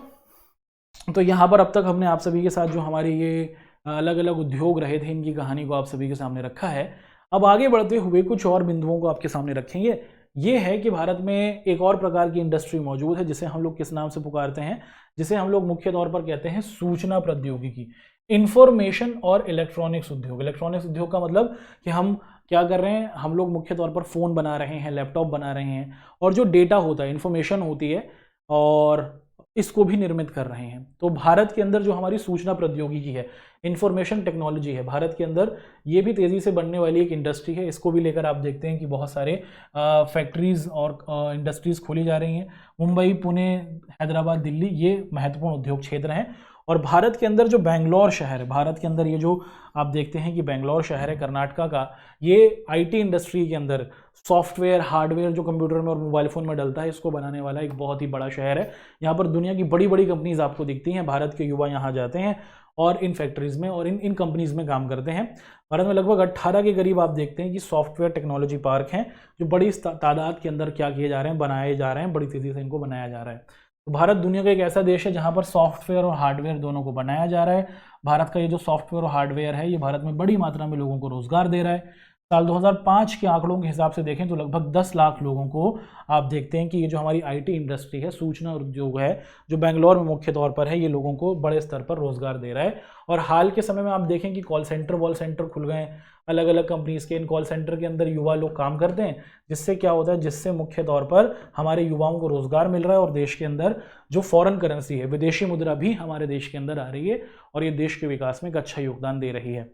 A: तो यहाँ पर अब तक हमने आप सभी के साथ जो हमारे ये अलग अलग उद्योग रहे थे इनकी कहानी को आप सभी के सामने रखा है। अब आगे बढ़ते हुए कुछ और बिंदुओं को आपके सामने रखेंगे। ये है कि भारत में एक और प्रकार की इंडस्ट्री मौजूद है जिसे हम लोग किस नाम से पुकारते हैं, जिसे हम लोग मुख्य तौर पर कहते हैं सूचना प्रौद्योगिकी, इंफॉर्मेशन और इलेक्ट्रॉनिक्स उद्योग। इलेक्ट्रॉनिक्स उद्योग का मतलब कि हम क्या कर रहे हैं, हम लोग मुख्य तौर पर फ़ोन बना रहे हैं, लैपटॉप बना रहे हैं, और जो डेटा होता है, इंफॉर्मेशन होती है, और इसको भी निर्मित कर रहे हैं। तो भारत के अंदर जो हमारी सूचना प्रौद्योगिकी है, इंफॉर्मेशन टेक्नोलॉजी है, भारत के अंदर ये भी तेज़ी से बढ़ने वाली एक इंडस्ट्री है। इसको भी लेकर आप देखते हैं कि बहुत सारे फैक्ट्रीज़ और इंडस्ट्रीज़ खोली जा रही हैं। मुंबई, पुणे, हैदराबाद, दिल्ली, ये महत्वपूर्ण उद्योग क्षेत्र हैं। और भारत के अंदर जो बेंगलोर शहर है, भारत के अंदर ये जो आप देखते हैं कि बेंगलोर शहर है कर्नाटका का, ये आईटी इंडस्ट्री के अंदर सॉफ्टवेयर, हार्डवेयर जो कंप्यूटर में और मोबाइल फ़ोन में डलता है, इसको बनाने वाला एक बहुत ही बड़ा शहर है। यहाँ पर दुनिया की बड़ी बड़ी कंपनीज आपको दिखती हैं। भारत के युवा यहाँ जाते हैं और इन फैक्ट्रीज़ में और इन कंपनीज़ में काम करते हैं। भारत में लगभग 18 के करीब आप देखते हैं कि सॉफ्टवेयर टेक्नोलॉजी पार्क हैं जो बड़ी तादाद के अंदर क्या किए जा रहे हैं, बनाए जा रहे हैं, बड़ी तेज़ी से इनको बनाया जा रहा है। तो भारत दुनिया का एक ऐसा देश है जहाँ पर सॉफ्टवेयर और हार्डवेयर दोनों को बनाया जा रहा है। भारत का ये जो सॉफ्टवेयर और हार्डवेयर है ये भारत में बड़ी मात्रा में लोगों को रोजगार दे रहा है। साल 2005 के आंकड़ों के हिसाब से देखें तो लगभग 10 लाख लोगों को आप देखते हैं कि ये जो हमारी आईटी इंडस्ट्री है, सूचना उद्योग है, जो बेंगलोर में मुख्य तौर पर है, ये लोगों को बड़े स्तर पर रोजगार दे रहा है। और हाल के समय में आप देखें कि कॉल सेंटर खुल गए हैं अलग अलग कंपनीज़ के। इन कॉल सेंटर के अंदर युवा लोग काम करते हैं, जिससे क्या होता है, जिससे मुख्य तौर पर हमारे युवाओं को रोजगार मिल रहा है। और देश के अंदर जो फॉरेन करेंसी है, विदेशी मुद्रा भी हमारे देश के अंदर आ रही है और ये देश के विकास में एक अच्छा योगदान दे रही है।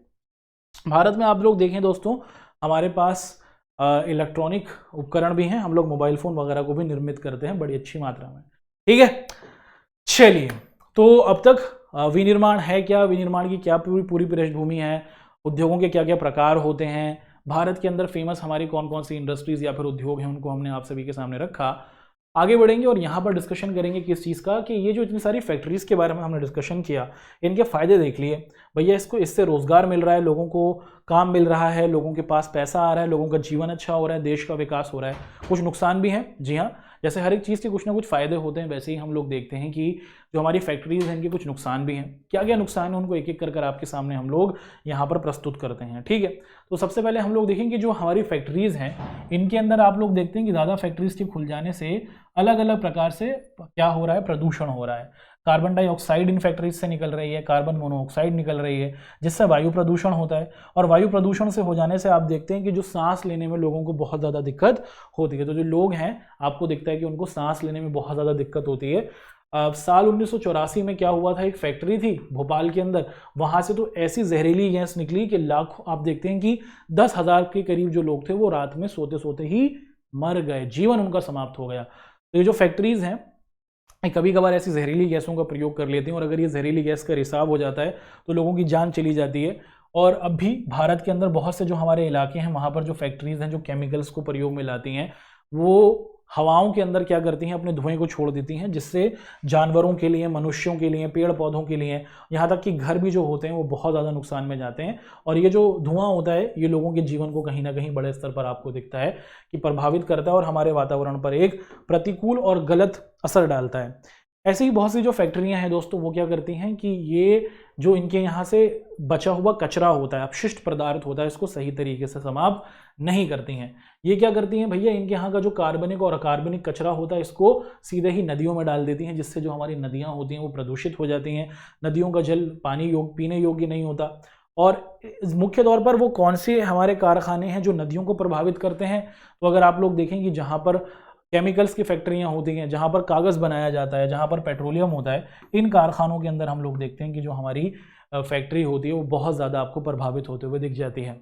A: भारत में आप लोग देखें दोस्तों, हमारे पास इलेक्ट्रॉनिक उपकरण भी हैं, हम लोग मोबाइल फ़ोन वगैरह को भी निर्मित करते हैं बड़ी अच्छी मात्रा में। ठीक है, चलिए, तो अब तक विनिर्माण है क्या, विनिर्माण की क्या पूरी पृष्ठभूमि है, उद्योगों के क्या क्या प्रकार होते हैं, भारत के अंदर फेमस हमारी कौन कौन सी इंडस्ट्रीज़ या फिर उद्योग हैं, उनको हमने आप सभी के सामने रखा। आगे बढ़ेंगे और यहाँ पर डिस्कशन करेंगे किस चीज़ का, कि ये जो इतनी सारी फैक्ट्रीज़ के बारे में हमने डिस्कशन किया, इनके फ़ायदे देख लिए भैया। इससे रोज़गार मिल रहा है, लोगों को काम मिल रहा है, लोगों के पास पैसा आ रहा है, लोगों का जीवन अच्छा हो रहा है, देश का विकास हो रहा है। कुछ नुकसान भी हैं, जी हाँ, जैसे हर एक चीज़ के कुछ ना कुछ फ़ायदे होते हैं, वैसे ही हम लोग देखते हैं कि जो हमारी फैक्ट्रीज़ हैं इनके कुछ नुकसान भी हैं। क्या क्या नुकसान है उनको एक एक कर आपके सामने हम लोग यहाँ पर प्रस्तुत करते हैं। ठीक है, तो सबसे पहले हम लोग देखेंगे जो हमारी फैक्ट्रीज़ हैं इनके अंदर आप लोग देखते हैं कि ज़्यादा फैक्ट्रीज़ के खुल जाने से अलग अलग प्रकार से क्या हो रहा है, प्रदूषण हो रहा है। कार्बन डाइऑक्साइड इन फैक्ट्रीज से निकल रही है, कार्बन मोनोऑक्साइड निकल रही है, जिससे वायु प्रदूषण होता है। और वायु प्रदूषण से हो जाने से आप देखते हैं कि जो सांस लेने में लोगों को बहुत ज़्यादा दिक्कत होती है। तो जो लोग हैं आपको दिखता है कि उनको सांस लेने में बहुत ज़्यादा दिक्कत होती है। साल 1984 में क्या हुआ था, एक फैक्ट्री थी भोपाल के अंदर, वहां से तो ऐसी जहरीली गैस निकली कि लाखों, आप देखते हैं कि 10,000 के करीब जो लोग थे वो रात में सोते सोते ही मर गए, जीवन उनका समाप्त हो गया। तो ये जो फैक्ट्रीज हैं कभी कभार ऐसी जहरीली गैसों का प्रयोग कर लेते हैं, और अगर ये जहरीली गैस का रिसाव हो जाता है तो लोगों की जान चली जाती है। और अब भी भारत के अंदर बहुत से जो हमारे इलाके हैं वहाँ पर जो फैक्ट्रीज हैं जो केमिकल्स को प्रयोग में लाती हैं, वो हवाओं के अंदर क्या करती हैं, अपने धुएं को छोड़ देती हैं, जिससे जानवरों के लिए, मनुष्यों के लिए, पेड़ पौधों के लिए, यहाँ तक कि घर भी जो होते हैं वो बहुत ज़्यादा नुकसान में जाते हैं। और ये जो धुआं होता है ये लोगों के जीवन को कहीं ना कहीं बड़े स्तर पर आपको दिखता है कि प्रभावित करता है और हमारे वातावरण पर एक प्रतिकूल और गलत असर डालता है। ऐसे ही बहुत सी जो फैक्ट्रियां हैं दोस्तों, वो क्या करती हैं कि ये जो इनके यहाँ से बचा हुआ कचरा होता है, अपशिष्ट पदार्थ होता है, इसको सही तरीके से समाप्त नहीं करती हैं। ये क्या करती हैं भैया, इनके यहाँ का जो कार्बनिक और अकार्बनिक कचरा होता है इसको सीधे ही नदियों में डाल देती हैं, जिससे जो हमारी नदियाँ होती हैं वो प्रदूषित हो जाती हैं। नदियों का जल पीने योग्य नहीं होता। और मुख्य तौर पर वो कौन से हमारे कारखाने हैं जो नदियों को प्रभावित करते हैं, तो अगर आप लोग देखें कि जहाँ पर केमिकल्स की फैक्ट्रियां होती हैं, जहां पर कागज़ बनाया जाता है, जहां पर पेट्रोलियम होता है, इन कारखानों के अंदर हम लोग देखते हैं कि जो हमारी फैक्ट्री होती है वो बहुत ज़्यादा आपको प्रभावित होते हुए दिख जाती है।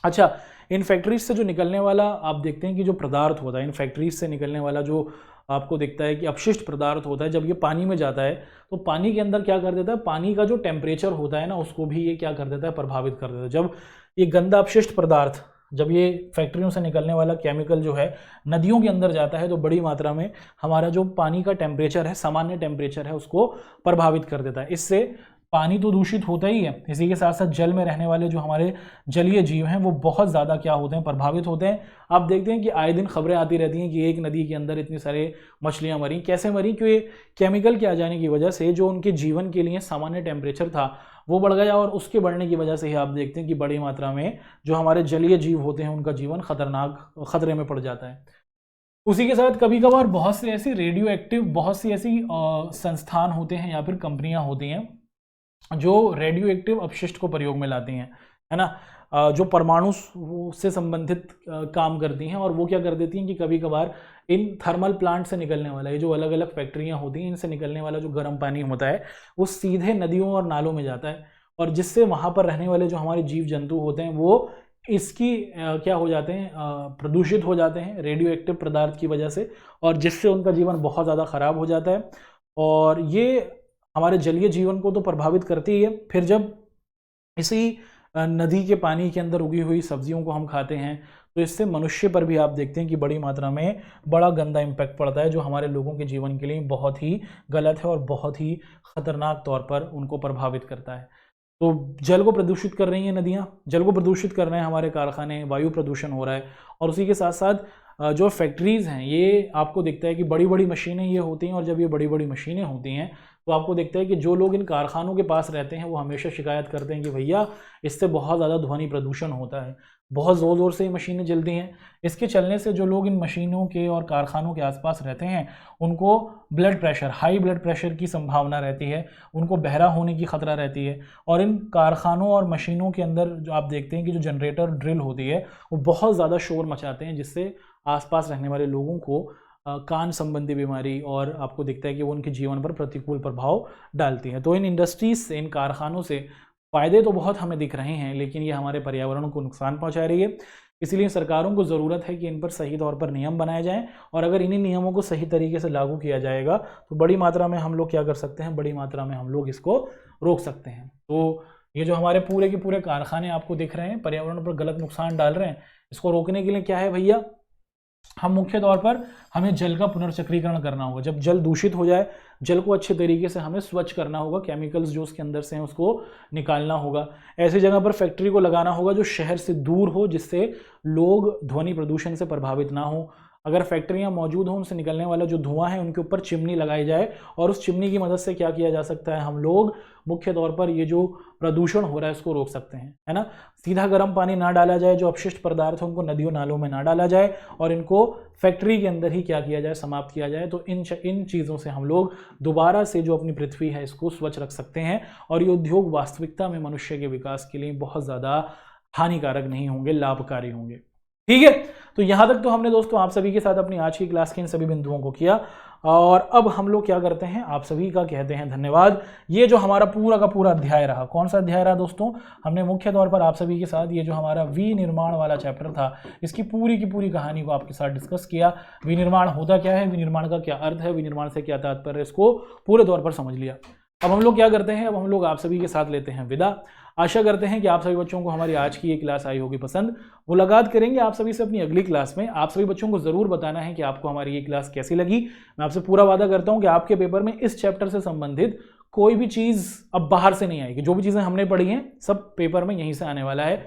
A: अच्छा, इन फैक्ट्रीज से जो निकलने वाला आप देखते हैं कि जो पदार्थ होता है, इन फैक्ट्रीज से निकलने वाला जो आपको दिखता है कि अपशिष्ट पदार्थ होता है, जब ये पानी में जाता है तो पानी के अंदर क्या कर देता है, पानी का जो टेम्परेचर होता है ना उसको भी ये क्या कर देता है, प्रभावित कर देता है। जब ये गंदा अपशिष्ट पदार्थ, जब ये फैक्ट्रियों से निकलने वाला केमिकल जो है नदियों के अंदर जाता है तो बड़ी मात्रा में हमारा जो पानी का टेम्परेचर है, सामान्य टेम्परेचर है, उसको प्रभावित कर देता है। इससे पानी तो दूषित होता ही है, इसी के साथ साथ जल में रहने वाले जो हमारे जलीय जीव हैं वो बहुत ज़्यादा क्या होते हैं, प्रभावित होते हैं। आप देखते हैं कि आए दिन खबरें आती रहती हैं कि एक नदी के अंदर इतनी सारे मछलियाँ मरी। कैसे मरी? क्योंकि केमिकल के आ जाने की वजह से जो उनके जीवन के लिए सामान्य टेम्परेचर था वो बढ़ गया, और उसके बढ़ने की वजह से ही आप देखते हैं कि बड़ी मात्रा में जो हमारे जलीय जीव होते हैं उनका जीवन खतरे में पड़ जाता है। उसी के साथ कभी कभार बहुत सी ऐसी रेडियो एक्टिव, बहुत सी ऐसी संस्थान होते हैं या फिर कंपनियां होती हैं जो रेडियो एक्टिव अपशिष्ट को प्रयोग में लाती हैं, है ना, जो परमाणु से संबंधित काम करती हैं, और वो क्या कर देती हैं कि कभी कभार इन थर्मल प्लांट से निकलने वाला, ये जो अलग अलग फैक्ट्रियां होती हैं इनसे निकलने वाला जो गर्म पानी होता है वो सीधे नदियों और नालों में जाता है, और जिससे वहाँ पर रहने वाले जो हमारे जीव जंतु होते हैं वो इसकी क्या हो जाते हैं, प्रदूषित हो जाते हैं रेडियो एक्टिव पदार्थ की वजह से, और जिससे उनका जीवन बहुत ज़्यादा ख़राब हो जाता है। और ये हमारे जलीय जीवन को तो प्रभावित करती ही है। फिर जब इसी नदी के पानी के अंदर उगी हुई सब्जियों को हम खाते हैं तो इससे मनुष्य पर भी आप देखते हैं कि बड़ी मात्रा में बड़ा गंदा इम्पैक्ट पड़ता है, जो हमारे लोगों के जीवन के लिए बहुत ही गलत है और बहुत ही खतरनाक तौर पर उनको प्रभावित करता है। तो जल को प्रदूषित कर रही हैं नदियाँ, जल को प्रदूषित कर रहे हैं हमारे कारखाने, वायु प्रदूषण हो रहा है। और उसी के साथ साथ जो फैक्ट्रीज़ हैं ये आपको दिखता है कि बड़ी बड़ी मशीनें ये होती हैं, और जब ये बड़ी बड़ी मशीनें होती हैं तो आपको दिखता है कि जो लोग इन कारखानों के पास रहते हैं वो हमेशा शिकायत करते हैं कि भैया इससे बहुत ज़्यादा ध्वनि प्रदूषण होता है, बहुत ज़ोर ज़ोर से ये मशीनें चलती हैं। इसके चलने से जो लोग इन मशीनों के और कारखानों के आसपास रहते हैं उनको blood pressure, high blood pressure की संभावना रहती है, उनको बहरा होने की खतरा रहती है। और इन कारखानों और मशीनों के अंदर जो आप देखते हैं कि जो जनरेटर ड्रिल होती है वो बहुत ज़्यादा शोर मचाते हैं, जिससे आसपास रहने वाले लोगों को कान संबंधी बीमारी, और आपको दिखता है कि वो उनके जीवन पर प्रतिकूल प्रभाव डालती हैं। तो इन इंडस्ट्रीज से, इन कारखानों से फ़ायदे तो बहुत हमें दिख रहे हैं, लेकिन ये हमारे पर्यावरण को नुकसान पहुंचा रही है। इसलिए सरकारों को ज़रूरत है कि इन पर सही तौर पर नियम बनाए जाएं, और अगर इन्हीं नियमों को सही तरीके से लागू किया जाएगा तो बड़ी मात्रा में हम लोग क्या कर सकते हैं, बड़ी मात्रा में हम लोग इसको रोक सकते हैं। तो ये जो हमारे पूरे के पूरे कारखाने आपको दिख रहे हैं पर्यावरण पर गलत नुकसान डाल रहे हैं, इसको रोकने के लिए क्या है भैया, हम मुख्य तौर पर हमें जल का पुनर्चक्रीकरण करना होगा। जब जल दूषित हो जाए, जल को अच्छे तरीके से हमें स्वच्छ करना होगा, केमिकल्स जो उसके अंदर से हैं उसको निकालना होगा। ऐसी जगह पर फैक्ट्री को लगाना होगा जो शहर से दूर हो, जिससे लोग ध्वनि प्रदूषण से प्रभावित ना हो। अगर फैक्ट्रियां मौजूद हों, उनसे निकलने वाला जो धुआं है उनके ऊपर चिमनी लगाई जाए, और उस चिमनी की मदद से क्या किया जा सकता है, हम लोग मुख्य तौर पर ये जो प्रदूषण हो रहा है इसको रोक सकते हैं, है ना। सीधा गर्म पानी ना डाला जाए, जो अपशिष्ट पदार्थ हैं उनको नदियों नालों में ना डाला जाए, और इनको फैक्ट्री के अंदर ही क्या किया जाए, समाप्त किया जाए। तो इन चीज़ों से हम लोग दोबारा से जो अपनी पृथ्वी है इसको स्वच्छ रख सकते हैं, और ये उद्योग वास्तविकता में मनुष्य के विकास के लिए बहुत ज़्यादा हानिकारक नहीं होंगे, लाभकारी होंगे। ठीक है, तो यहाँ तक तो हमने दोस्तों आप सभी के साथ अपनी आज की क्लास के इन सभी बिंदुओं को किया। और अब हम लोग क्या करते हैं, आप सभी का कहते हैं धन्यवाद। ये जो हमारा पूरा का पूरा अध्याय रहा, कौन सा अध्याय रहा दोस्तों, हमने मुख्य तौर पर आप सभी के साथ ये जो हमारा विनिर्माण वाला चैप्टर था, इसकी पूरी की पूरी कहानी को आपके साथ डिस्कस किया। विनिर्माण होता क्या है, विनिर्माण का क्या अर्थ है, विनिर्माण से क्या तात्पर्य, इसको पूरे तौर पर समझ लिया। अब हम लोग क्या करते हैं, अब हम लोग आप सभी के साथ लेते हैं विदा। आशा करते हैं कि आप सभी बच्चों को हमारी आज की ये क्लास आई होगी पसंद। मुलाकात करेंगे आप सभी से अपनी अगली क्लास में। आप सभी बच्चों को जरूर बताना है कि आपको हमारी ये क्लास कैसी लगी। मैं आपसे पूरा वादा करता हूं कि आपके पेपर में इस चैप्टर से संबंधित कोई भी चीज अब बाहर से नहीं आएगी। जो भी चीजें हमने पढ़ी हैं सब पेपर में यहीं से आने वाला है।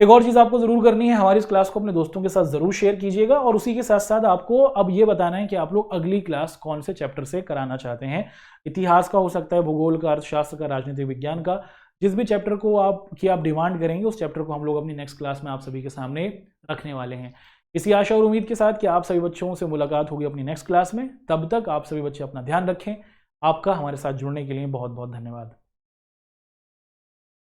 A: एक और चीज आपको जरूर करनी है, हमारी इस क्लास को अपने दोस्तों के साथ जरूर शेयर कीजिएगा और उसी के साथ साथ आपको अब ये बताना है कि आप लोग अगली क्लास कौन से चैप्टर से कराना चाहते हैं। इतिहास का हो सकता है, भूगोल का, अर्थशास्त्र का, राजनीतिक विज्ञान का, जिस भी चैप्टर को आप डिमांड करेंगे उस चैप्टर को हम लोग अपनी नेक्स्ट क्लास में आप सभी के सामने रखने वाले हैं। इसी आशा और उम्मीद के साथ कि आप सभी बच्चों से मुलाकात होगी अपनी नेक्स्ट क्लास में। तब तक आप सभी बच्चे अपना ध्यान रखें। आपका हमारे साथ जुड़ने के लिए बहुत बहुत धन्यवाद।